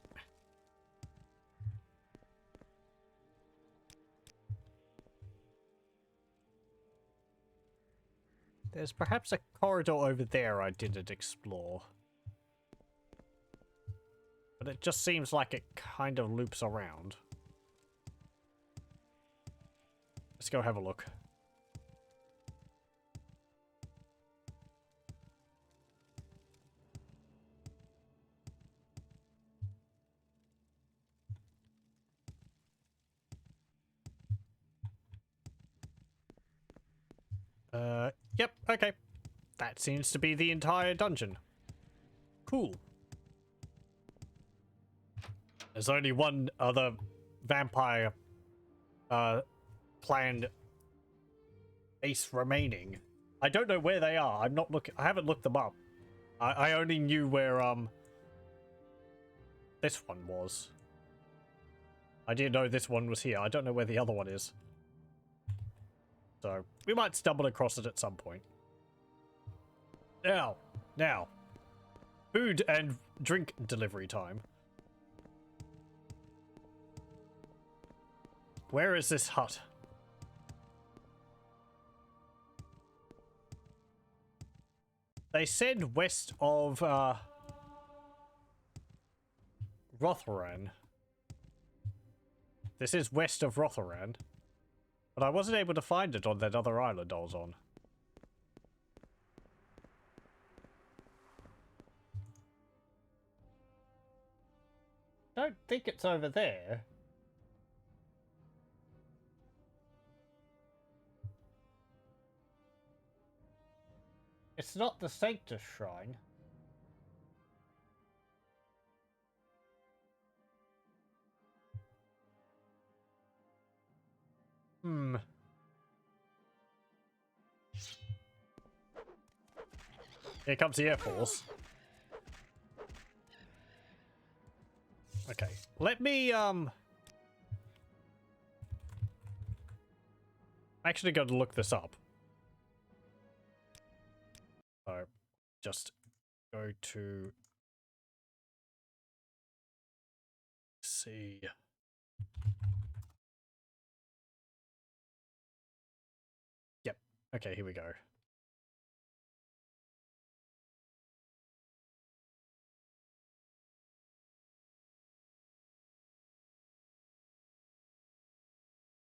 A: There's perhaps a corridor over there I didn't explore. But it just seems like it kind of loops around. Let's go have a look. Yep, okay. That seems to be the entire dungeon. Cool. There's only one other vampire planned base remaining. I don't know where they are. I haven't looked them up. I only knew where this one was. I didn't know this one was here. I don't know where the other one is. So we might stumble across it at some point. Now, food and drink delivery time. Where is this hut? They said west of Rotharan. This is west of Rotharan. But I wasn't able to find it on that other island I was on. Don't think it's over there. It's not the Sanctus Shrine. Here comes the Air Force. Okay, let me, actually got to look this up. So, just go to... see... Yep, okay, here we go.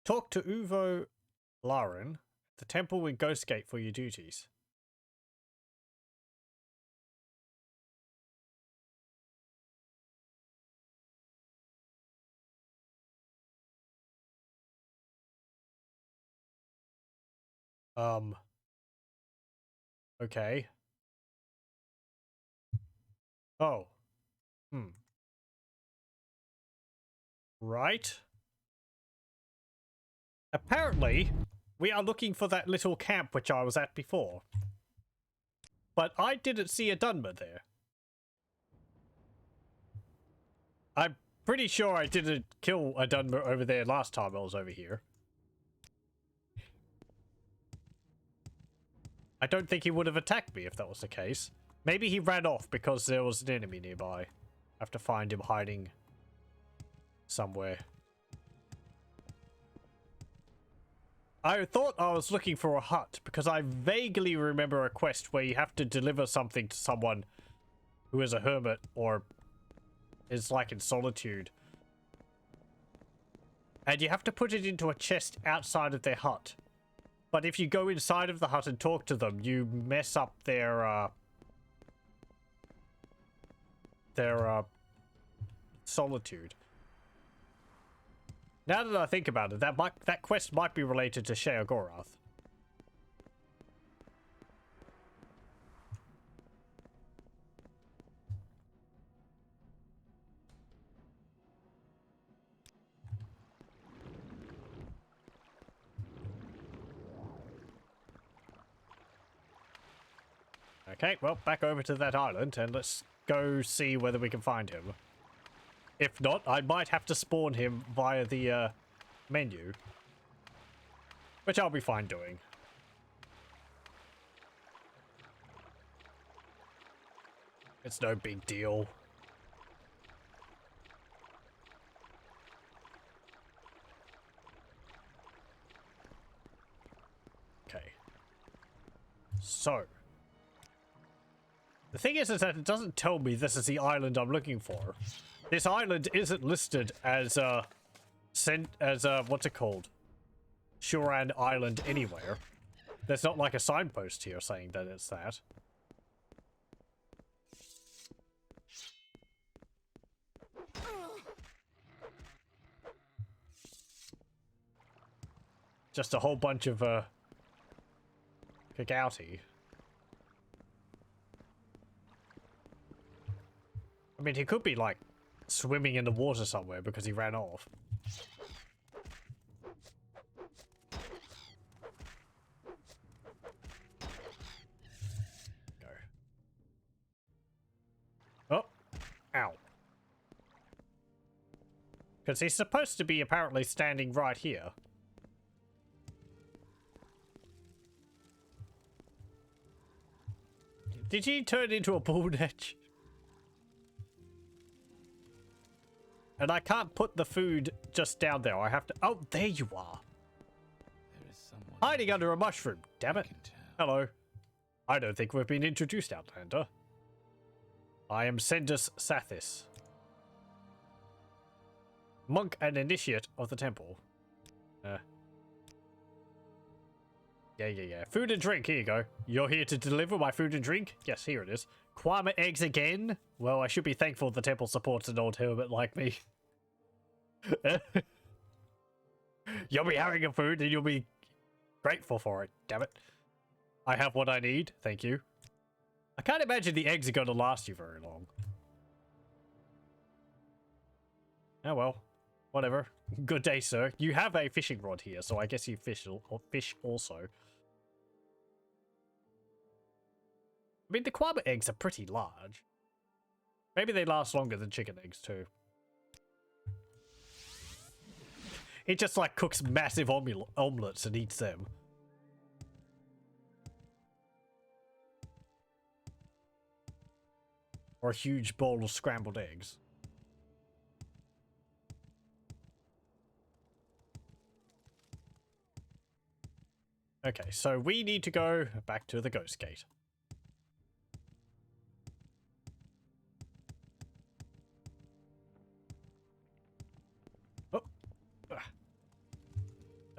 A: Talk to Uvo Laren, the temple in Ghostgate for your duties. Okay. Oh. Right. Apparently, we are looking for that little camp which I was at before. But I didn't see a Dunmer there. I'm pretty sure I didn't kill a Dunmer over there last time I was over here. I don't think he would have attacked me if that was the case. Maybe he ran off because there was an enemy nearby. I have to find him hiding somewhere. I thought I was looking for a hut because I vaguely remember a quest where you have to deliver something to someone who is a hermit or is like in solitude. And you have to put it into a chest outside of their hut. But if you go inside of the hut and talk to them, you mess up their solitude. Now that I think about it, that quest might be related to Sheogorath. Okay, well, back over to that island, and let's go see whether we can find him. If not, I might have to spawn him via the menu, which I'll be fine doing. It's no big deal. Okay. So. The thing is that it doesn't tell me this is the island I'm looking for. This island isn't listed as what's it called? Shuran Island anywhere. There's not like a signpost here saying that it's that. Just a whole bunch of cacouti. I mean, he could be like swimming in the water somewhere because he ran off. Go. Oh, ow. Because he's supposed to be apparently standing right here. Did he turn into a bull edge? And I can't put the food just down there. I have to... Oh, there you are.
C: There is someone
A: Hiding under a mushroom. Damn it.
C: can tell.
A: Hello. I don't think we've been introduced, Outlander. I am Sendus Sathis, monk and initiate of the temple. Yeah. Food and drink, here you go. You're here to deliver my food and drink? Yes, here it is. Kwama eggs again? Well, I should be thankful the temple supports an old hermit like me. You'll be having a food and you'll be grateful for it, damn it. I have what I need, thank you. I can't imagine the eggs are going to last you very long. Oh well, whatever. Good day, sir. You have a fishing rod here, so I guess you fish also. I mean, the kwama eggs are pretty large. Maybe they last longer than chicken eggs, too. He just, like, cooks massive omelets and eats them. Or a huge bowl of scrambled eggs. Okay, so we need to go back to the Ghost Gate.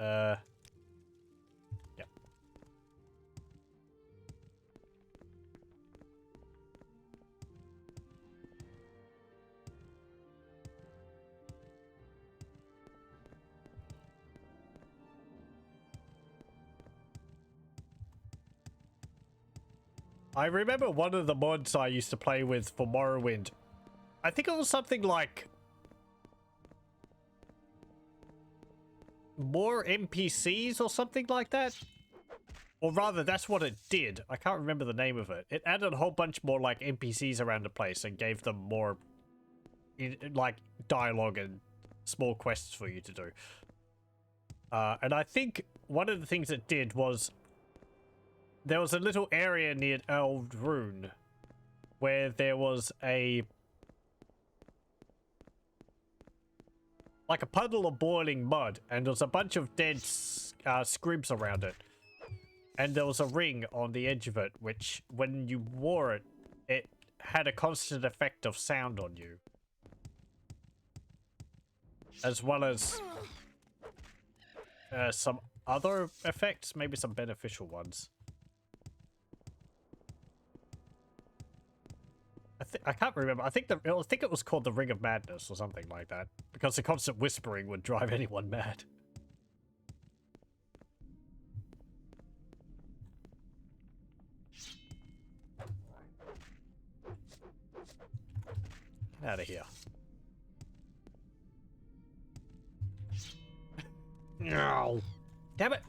A: Oh. Yeah. I remember one of the mods I used to play with for Morrowind. I think it was something like more NPCs or something like that. Or rather, that's what it did. I can't remember the name of it. It added a whole bunch more like NPCs around the place and gave them more like dialogue and small quests for you to do. And I think one of the things it did was there was a little area near Eldrune where there was like a puddle of boiling mud, and there was a bunch of dead scribs around it. And there was a ring on the edge of it, which, when you wore it, it had a constant effect of sound on you. As well as some other effects, maybe some beneficial ones. I can't remember. I think it was called the Ring of Madness or something like that, because the constant whispering would drive anyone mad. Get out of here. No. Damn it.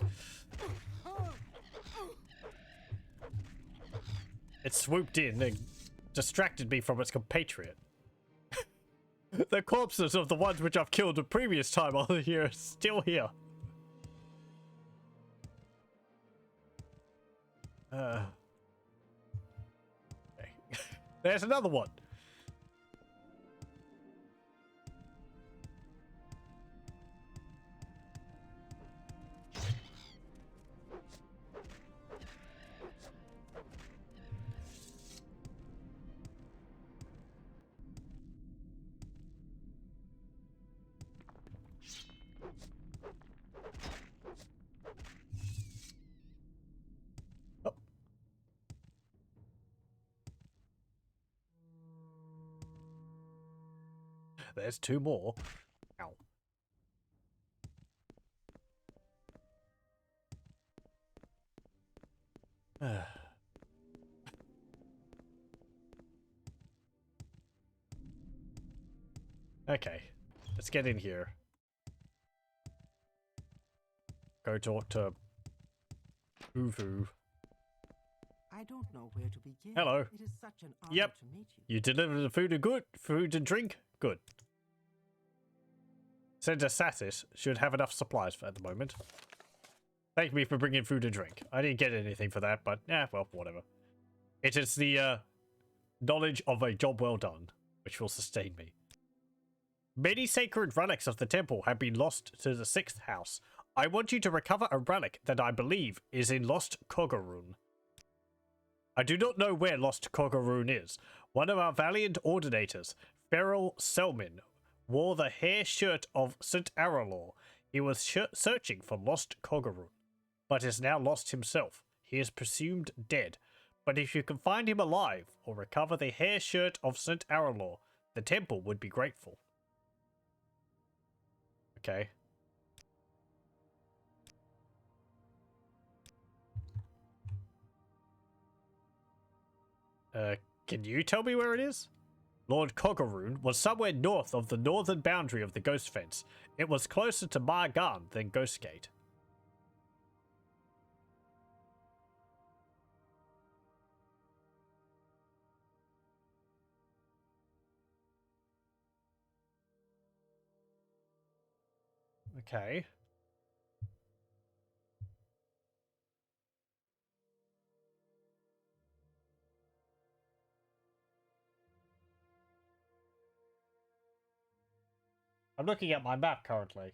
A: It swooped in and distracted me from its compatriot. The corpses of the ones which I've killed the previous time are here, still here. Okay. There's another one. Oh. There's two more. Ow. Okay, let's get in here. Go talk to Uvu.
D: I don't know where to begin.
A: Hello.
D: It is such an honor
A: Yep.
D: to meet you.
A: You deliver the food and good? Food and drink? Good. Senator Sassis should have enough supplies at the moment. Thank me for bringing food and drink. I didn't get anything for that, but yeah, well, whatever. It is the knowledge of a job well done, which will sustain me. Many sacred relics of the temple have been lost to the 6th house. I want you to recover a relic that I believe is in Lost Kogarun. I do not know where Lost Kogarun is. One of our valiant ordinators, Feral Selmin, wore the hair shirt of St. Aralor. He was searching for Lost Kogarun, but is now lost himself. He is presumed dead. But if you can find him alive, or recover the hair shirt of St. Aralor, the temple would be grateful. Okay. Can you tell me where it is? Lord Kogarun was somewhere north of the northern boundary of the Ghost Fence. It was closer to Margan than Ghostgate. Okay. I'm looking at my map currently.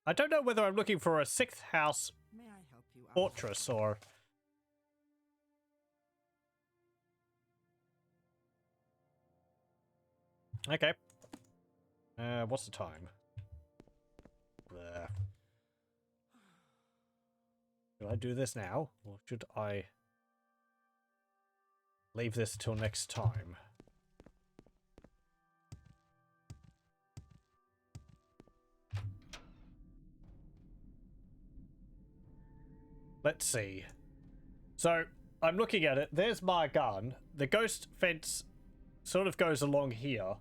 A: I don't know whether I'm looking for a 6th house
D: May I help you out?
A: fortress or... Okay. What's the time? Bleh. Should I do this now? Or should I leave this till next time? Let's see. So, I'm looking at it. There's my gun. The ghost fence sort of goes along here.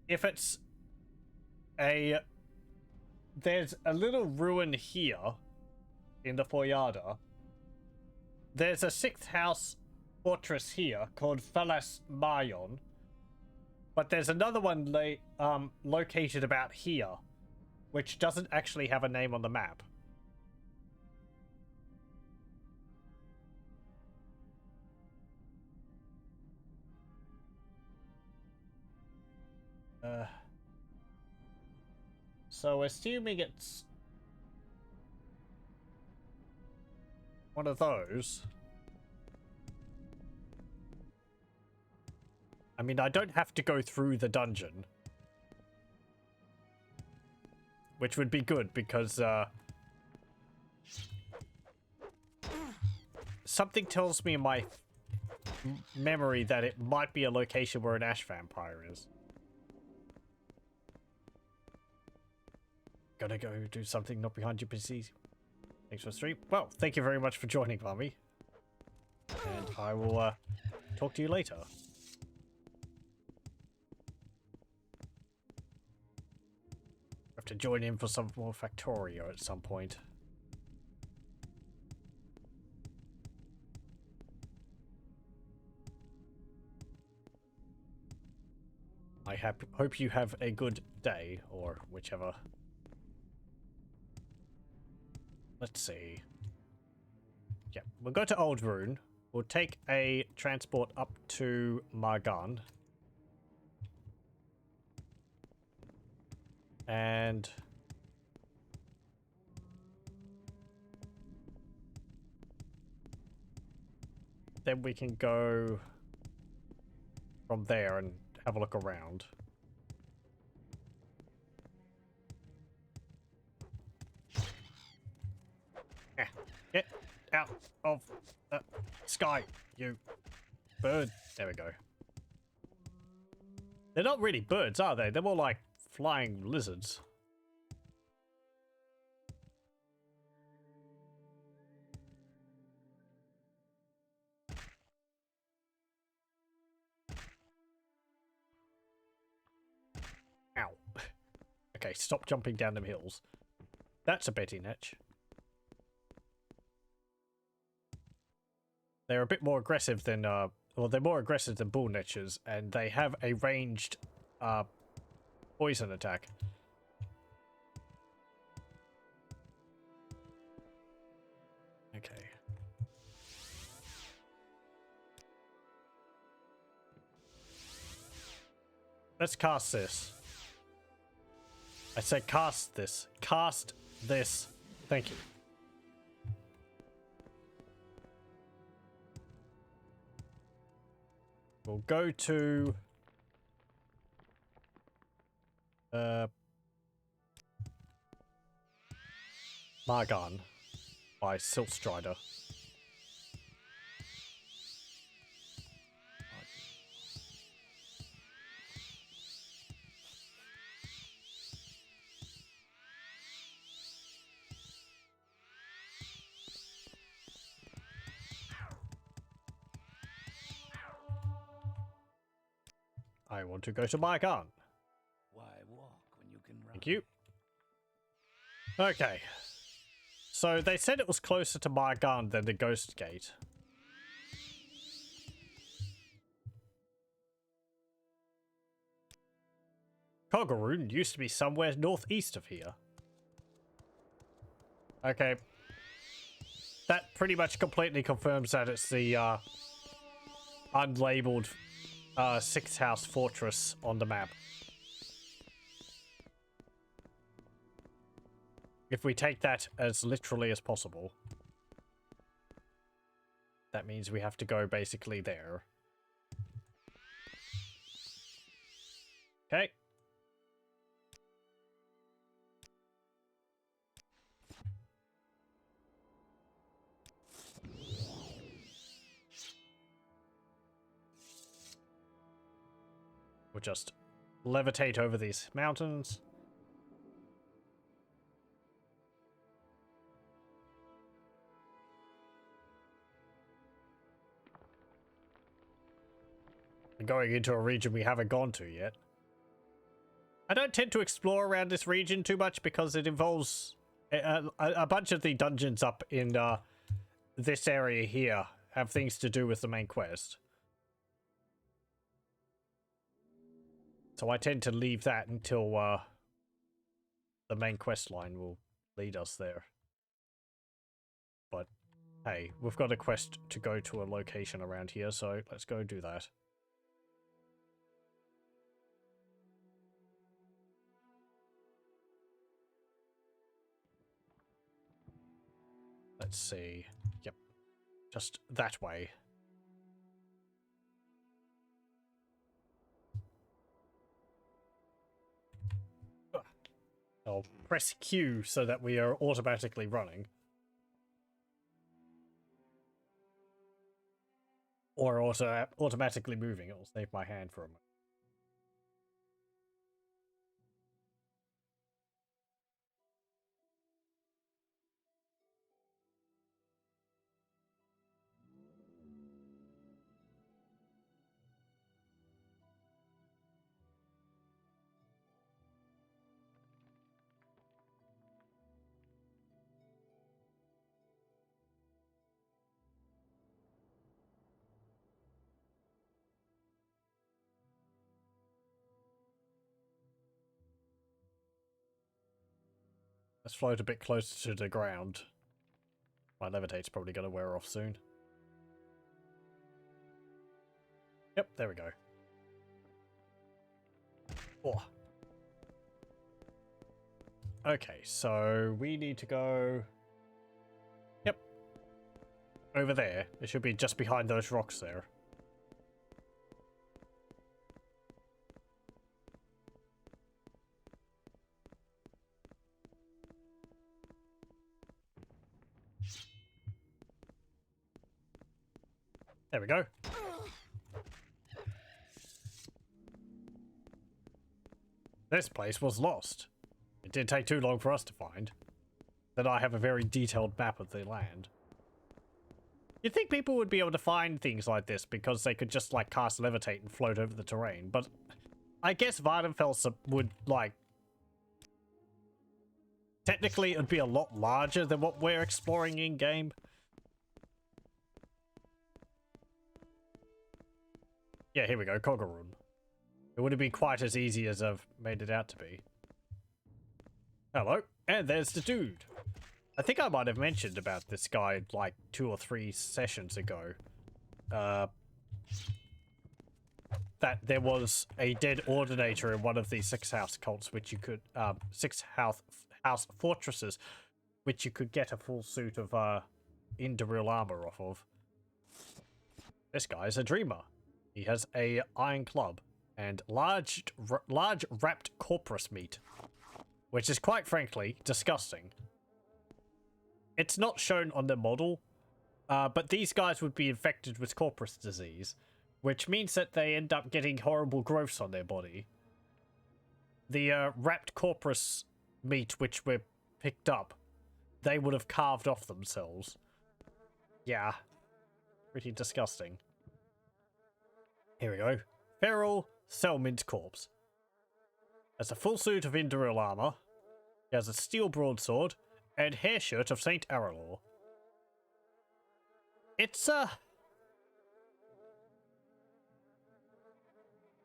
A: If it's a... There's a little ruin here in the Foyada. There's a 6th house fortress here called Falas Mayon. But there's another one located about here, which doesn't actually have a name on the map. So assuming it's one of those. I mean, I don't have to go through the dungeon. Which would be good, because, something tells me in my memory that it might be a location where an ash vampire is. Gotta go do something not behind your PC. Thanks for the stream. Well, thank you very much for joining, Vami. And I will, talk to you later. Have to join in for some more Factorio at some point. I hope you have a good day, or whichever. Let's see. Yeah, we'll go to Old Rune. We'll take a transport up to Margan. And then we can go from there and have a look around. Get out of the sky, you bird. There we go. They're not really birds, are they? They're more like flying lizards. Ow. Okay, stop jumping down them hills. That's a betting netch. They're a bit more aggressive than, well, they're more aggressive than bull netches, and they have a ranged, poison attack. Okay. Let's cast this. I said cast this. Cast this. Thank you. We'll go to Margan by Siltstrider. I want to go to Margan.
C: Why walk when you can run?
A: Thank you. Okay. So they said it was closer to Margan than the Ghost Gate. Coggeroon used to be somewhere northeast of here. Okay. That pretty much completely confirms that it's the unlabeled sixth house fortress on the map. If we take that as literally as possible, that means we have to go basically there. Okay. We'll just levitate over these mountains. We're going into a region we haven't gone to yet. I don't tend to explore around this region too much because it involves a bunch of the dungeons up in this area here have things to do with the main quest. So I tend to leave that until the main quest line will lead us there. But hey, we've got a quest to go to a location around here, so let's go do that. Let's see. Yep. Just that way. I'll press Q so that we are automatically running. Or automatically moving. It'll save my hand for a moment. Let's float a bit closer to the ground. My levitate's probably going to wear off soon. Yep, there we go. Oh. Okay, so we need to go... Yep. Over there. It should be just behind those rocks there. There we go. This place was lost. It didn't take too long for us to find. Then I have a very detailed map of the land. You'd think people would be able to find things like this because they could just, like, cast levitate and float over the terrain, but I guess Vvardenfell would, like... Technically, it would be a lot larger than what we're exploring in-game. Yeah, here we go, Coggerun. It wouldn't be quite as easy as I've made it out to be. Hello, and there's the dude. I think I might have mentioned about this guy like 2 or 3 sessions ago. That there was a dead ordinator in one of these 6-house cults, which you could 6-house fortresses, which you could get a full suit of Indoril armor off of. This guy's a dreamer. He has a iron club and large wrapped corpus meat, which is quite frankly disgusting. It's not shown on the model, but these guys would be infected with corpus disease, which means that they end up getting horrible growths on their body. The wrapped corpus meat which we picked up, they would have carved off themselves. Yeah, pretty disgusting. Here we go. Feral Selmin's corpse. Has a full suit of Indoril armor. He has a steel broadsword and hair shirt of Saint Aralor. It's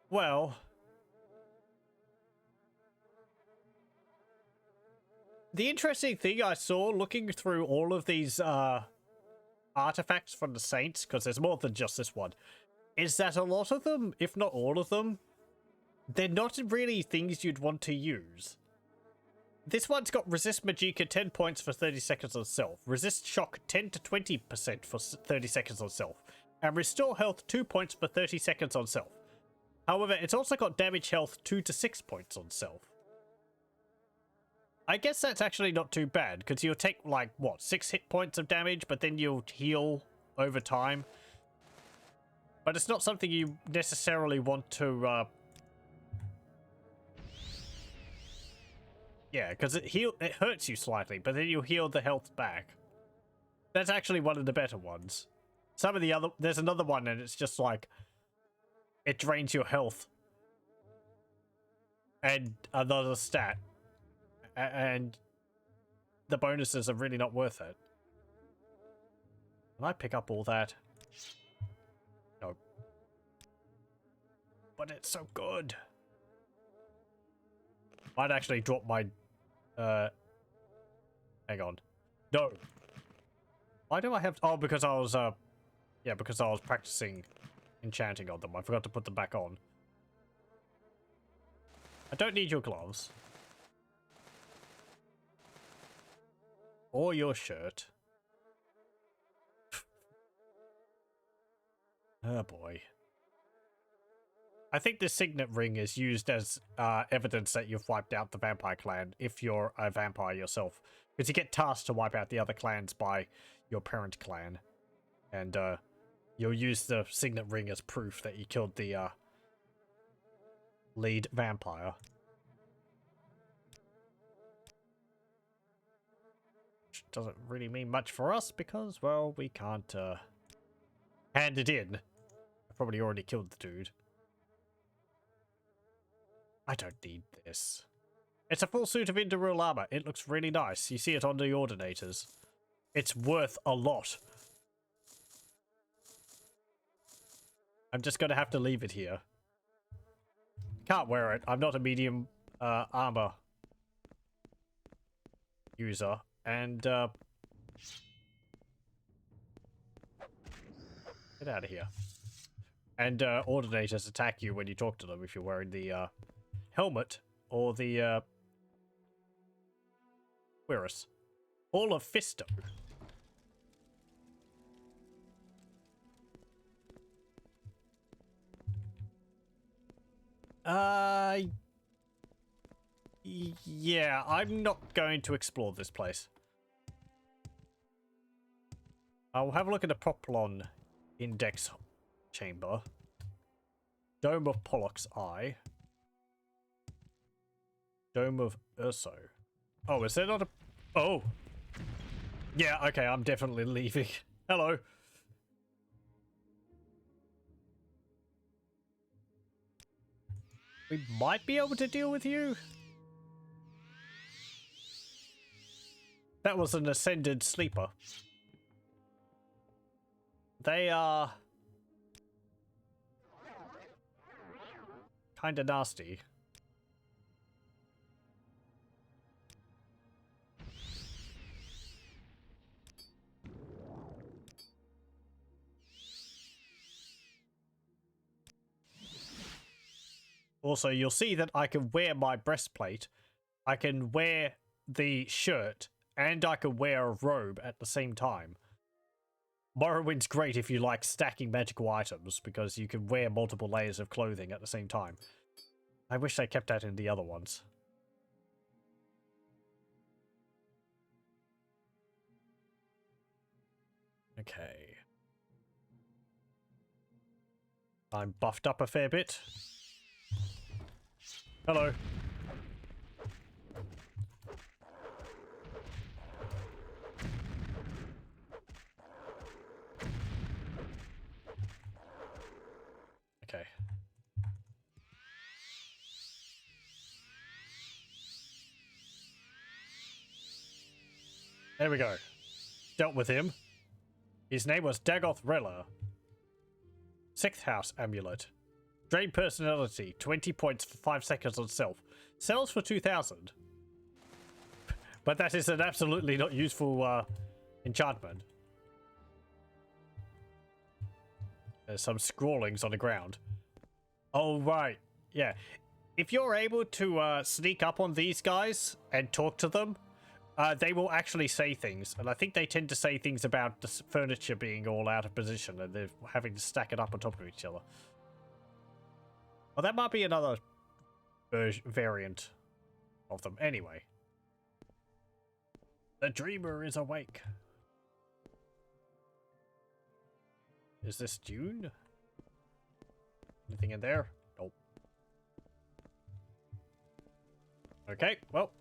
A: well, the interesting thing I saw looking through all of these artifacts from the Saints, because there's more than just this one, is that a lot of them, if not all of them, they're not really things you'd want to use. This one's got resist Magicka 10 points for 30 seconds on self, resist shock 10 to 20% for 30 seconds on self, and restore health 2 points for 30 seconds on self. However, it's also got damage health 2 to 6 points on self. I guess that's actually not too bad, because you'll take, like, what, 6 hit points of damage, but then you'll heal over time. But it's not something you necessarily want to, yeah, because it hurts you slightly, but then you heal the health back. That's actually one of the better ones. Some of the other... There's another one, and it's just like... It drains your health. And another stat. And the bonuses are really not worth it. Can I pick up all that? No. But it's so good. Might actually drop my... hang on. No. Why do I have... Oh, because I was, yeah, because I was practicing enchanting on them. I forgot to put them back on. I don't need your gloves. Or your shirt. Oh boy. I think this signet ring is used as evidence that you've wiped out the vampire clan if you're a vampire yourself. Because you get tasked to wipe out the other clans by your parent clan. And you'll use the signet ring as proof that you killed the lead vampire. Which doesn't really mean much for us because, well, we can't hand it in. I've probably already killed the dude. I don't need this. It's a full suit of Indoril armor. It looks really nice. You see it on the Ordinators. It's worth a lot. I'm just gonna have to leave it here. Can't wear it. I'm not a medium armor. user and get out of here. And ordinators attack you when you talk to them if you're wearing the helmet or the Quirus. Hall of Fisto. Yeah, I'm not going to explore this place. I'll have a look at the Proplon Index Chamber. Dome of Pollock's Eye. Dome of Urso. Oh, is there not a... Oh! Yeah, okay, I'm definitely leaving. Hello. We might be able to deal with you. That was an Ascended Sleeper. They are... kinda nasty. Also, you'll see that I can wear my breastplate, I can wear the shirt, and I can wear a robe at the same time. Morrowind's great if you like stacking magical items, because you can wear multiple layers of clothing at the same time. I wish they kept that in the other ones. Okay. I'm buffed up a fair bit. Hello. Okay. There we go. Dealt with him. His name was Dagoth Rella. 6th house amulet. Drain personality, 20 points for 5 seconds on self. Sells for 2,000. But that is an absolutely not useful enchantment. There's some scrawlings on the ground. Oh, right. Yeah. If you're able to sneak up on these guys and talk to them, they will actually say things. And I think they tend to say things about the furniture being all out of position and they're having to stack it up on top of each other. Well, that might be another variant of them. Anyway. The dreamer is awake. Is this Dune? Anything in there? Nope. Okay, well.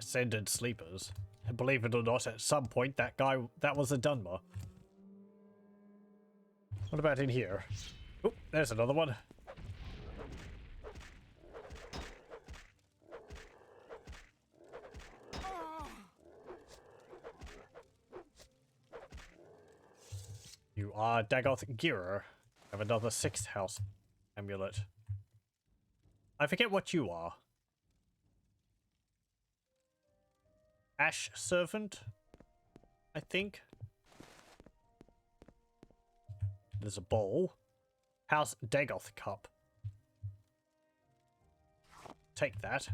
A: Ascended Sleepers. And believe it or not, at some point that was a Dunmer. What about in here? Oh, there's another one. You are Dagoth Gira. Have another 6th house amulet. I forget what you are. Ash Servant, I think. There's a bowl. House Dagoth Cup. Take that.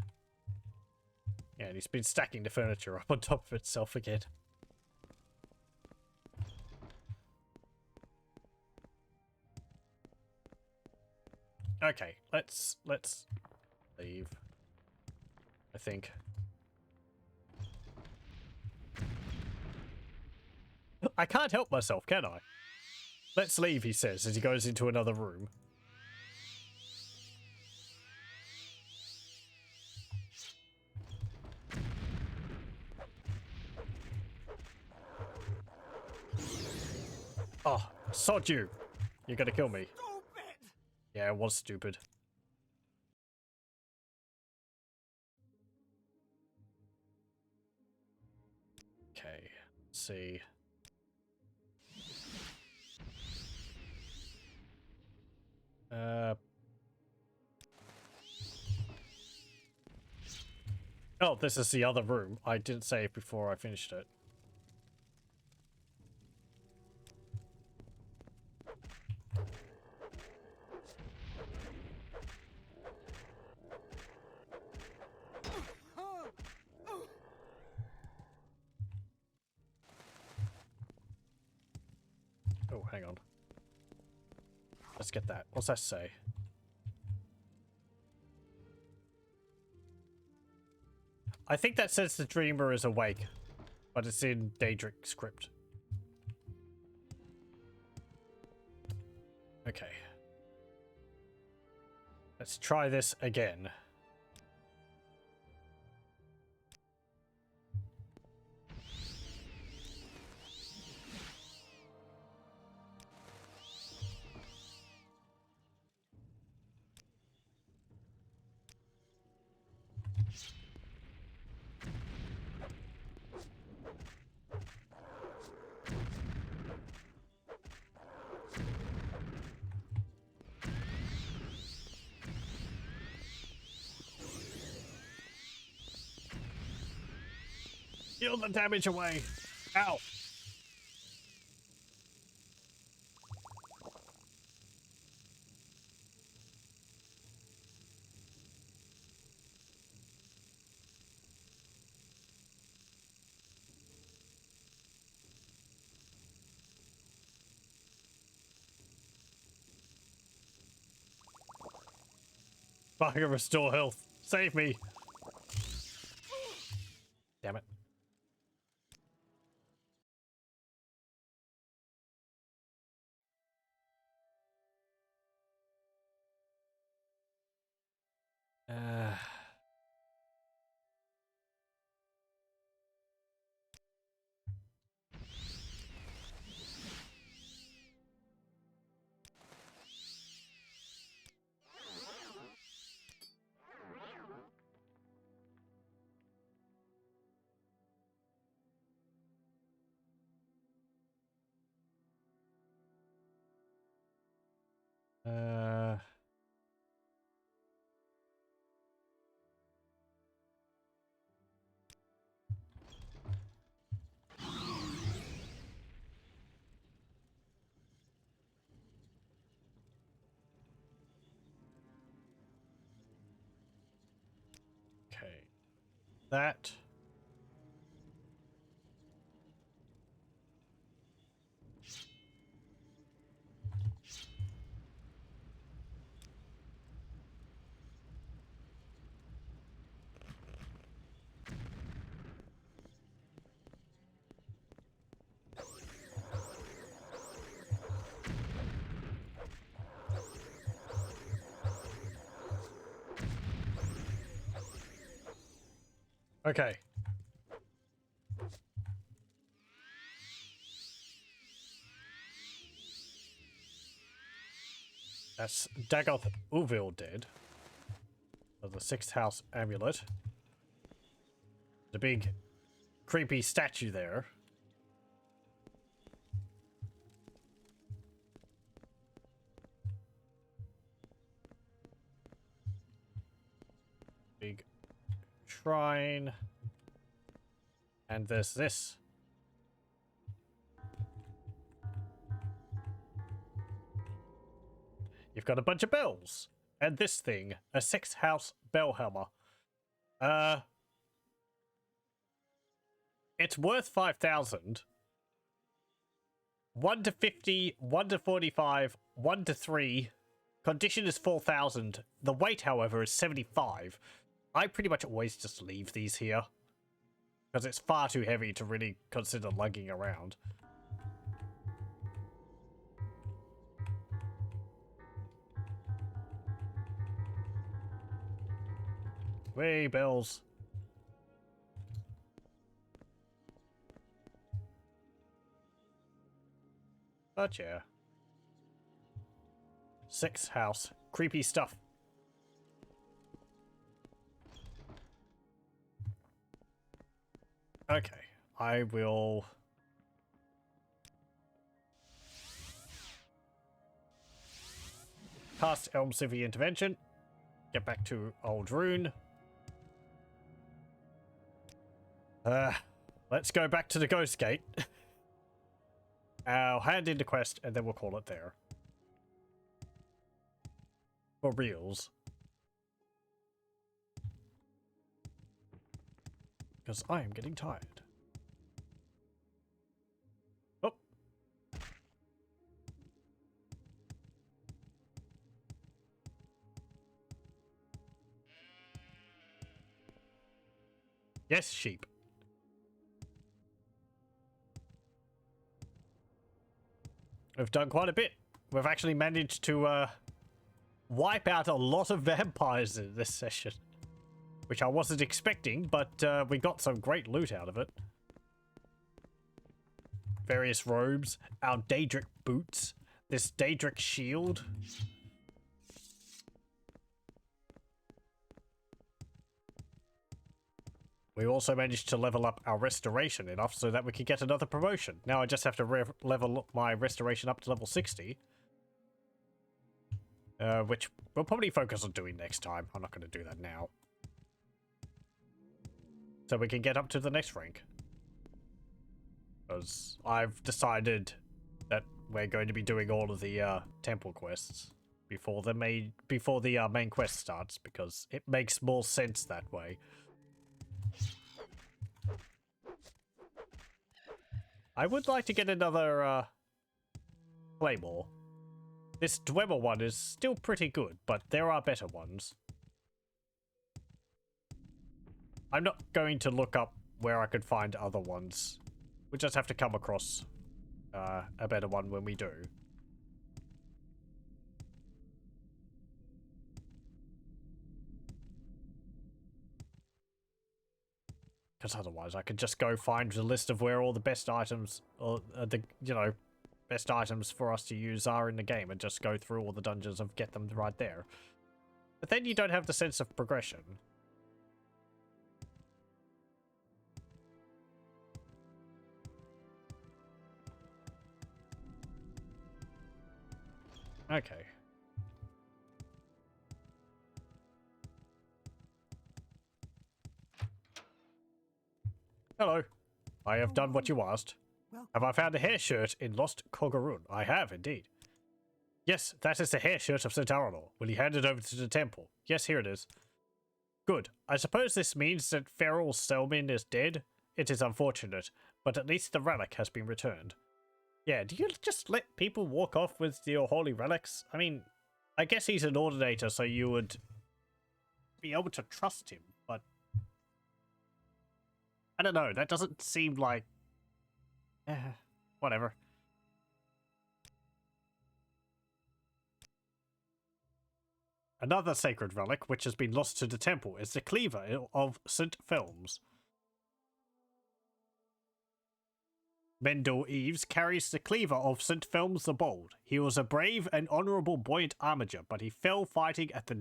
A: Yeah, and he's been stacking the furniture up on top of itself again. Okay, let's leave. I think. I can't help myself, can I? Let's leave, he says, as he goes into another room. Oh, sod you. You're gonna kill me.
F: Stupid!
A: Yeah, it was stupid. Okay, let's see. Oh, this is the other room. I didn't say it before I finished it. Oh, hang on. Let's get that. What's that say? I think that says the dreamer is awake, but it's in Daedric script. Okay. Let's try this again. Heal the damage away. Ow. I can restore health. Save me. Damn it. Uh, uh, okay. That. Okay. That's Dagoth Uvil dead. Of the sixth house amulet. The big creepy statue there. Big shrine. And there's this. You've got a bunch of bells. And this thing, a sixth house bell hammer. It's worth 5,000. 1 to 50, 1 to 45, 1 to 3. Condition is 4,000. The weight, however, is 75. I pretty much always just leave these here. Because it's far too heavy to really consider lugging around. Way bells. But yeah. Sixth house. Creepy stuff. Okay. I will... cast Elm Civvy Intervention. Get back to Old Rune. Let's go back to the Ghost Gate. I'll hand in the quest and then we'll call it there. For reals. Because I am getting tired. Oh. Yes, sheep. We've done quite a bit. We've actually managed to wipe out a lot of vampires in this session. Which I wasn't expecting, but we got some great loot out of it. Various robes, our Daedric boots, this Daedric shield. We also managed to level up our restoration enough so that we could get another promotion. Now I just have to level my restoration up to level 60. Which we'll probably focus on doing next time. I'm not going to do that now. So we can get up to the next rank. Because I've decided that we're going to be doing all of the temple quests before the main quest starts, because it makes more sense that way. I would like to get another Claymore. This Dwemer one is still pretty good, but there are better ones. I'm not going to look up where I could find other ones. We just have to come across a better one when we do. Because otherwise I could just go find the list of where all the best items, or best items for us to use are in the game and just go through all the dungeons and get them right there. But then you don't have the sense of progression. Okay. Hello. I have done what you asked. Have I found a hair shirt in Lost Kogarun? I have, indeed. Yes, that is the hair shirt of St. Aranor. Will you hand it over to the temple? Yes, here it is. Good. I suppose this means that Feral Selmin is dead? It is unfortunate, but at least the relic has been returned. Yeah, do you just let people walk off with your holy relics? I mean, I guess he's an ordinator, so you would be able to trust him, but I don't know, that doesn't seem like... whatever. Another sacred relic, which has been lost to the temple, is the cleaver of St. Films. Mendel Eves carries the cleaver of St. Films the Bold. He was a brave and honourable buoyant armiger, but he fell fighting at the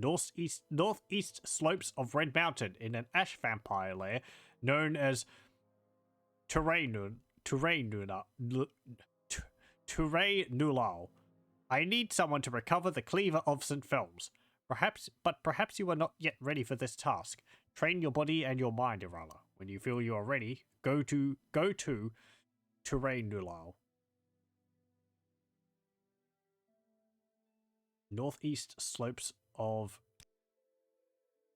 A: northeast slopes of Red Mountain in an ash vampire lair known as Turay Nulal. I need someone to recover the cleaver of St. Films. Perhaps you are not yet ready for this task. Train your body and your mind, Irala. When you feel you are ready, go to Turay Nulal. Northeast slopes of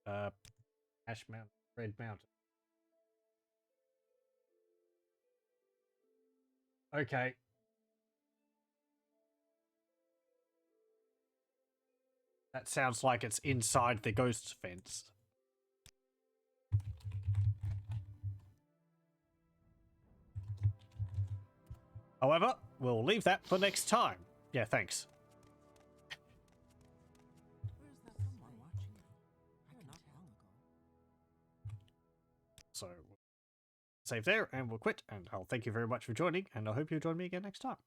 A: Ash Mountain, Red Mountain. Okay. That sounds like it's inside the ghost fence. However, we'll leave that for next time. Yeah, thanks.
D: Where's that someone watching? I cannot tell.
A: So, save there, and we'll quit, and I'll thank you very much for joining, and I hope you'll join me again next time.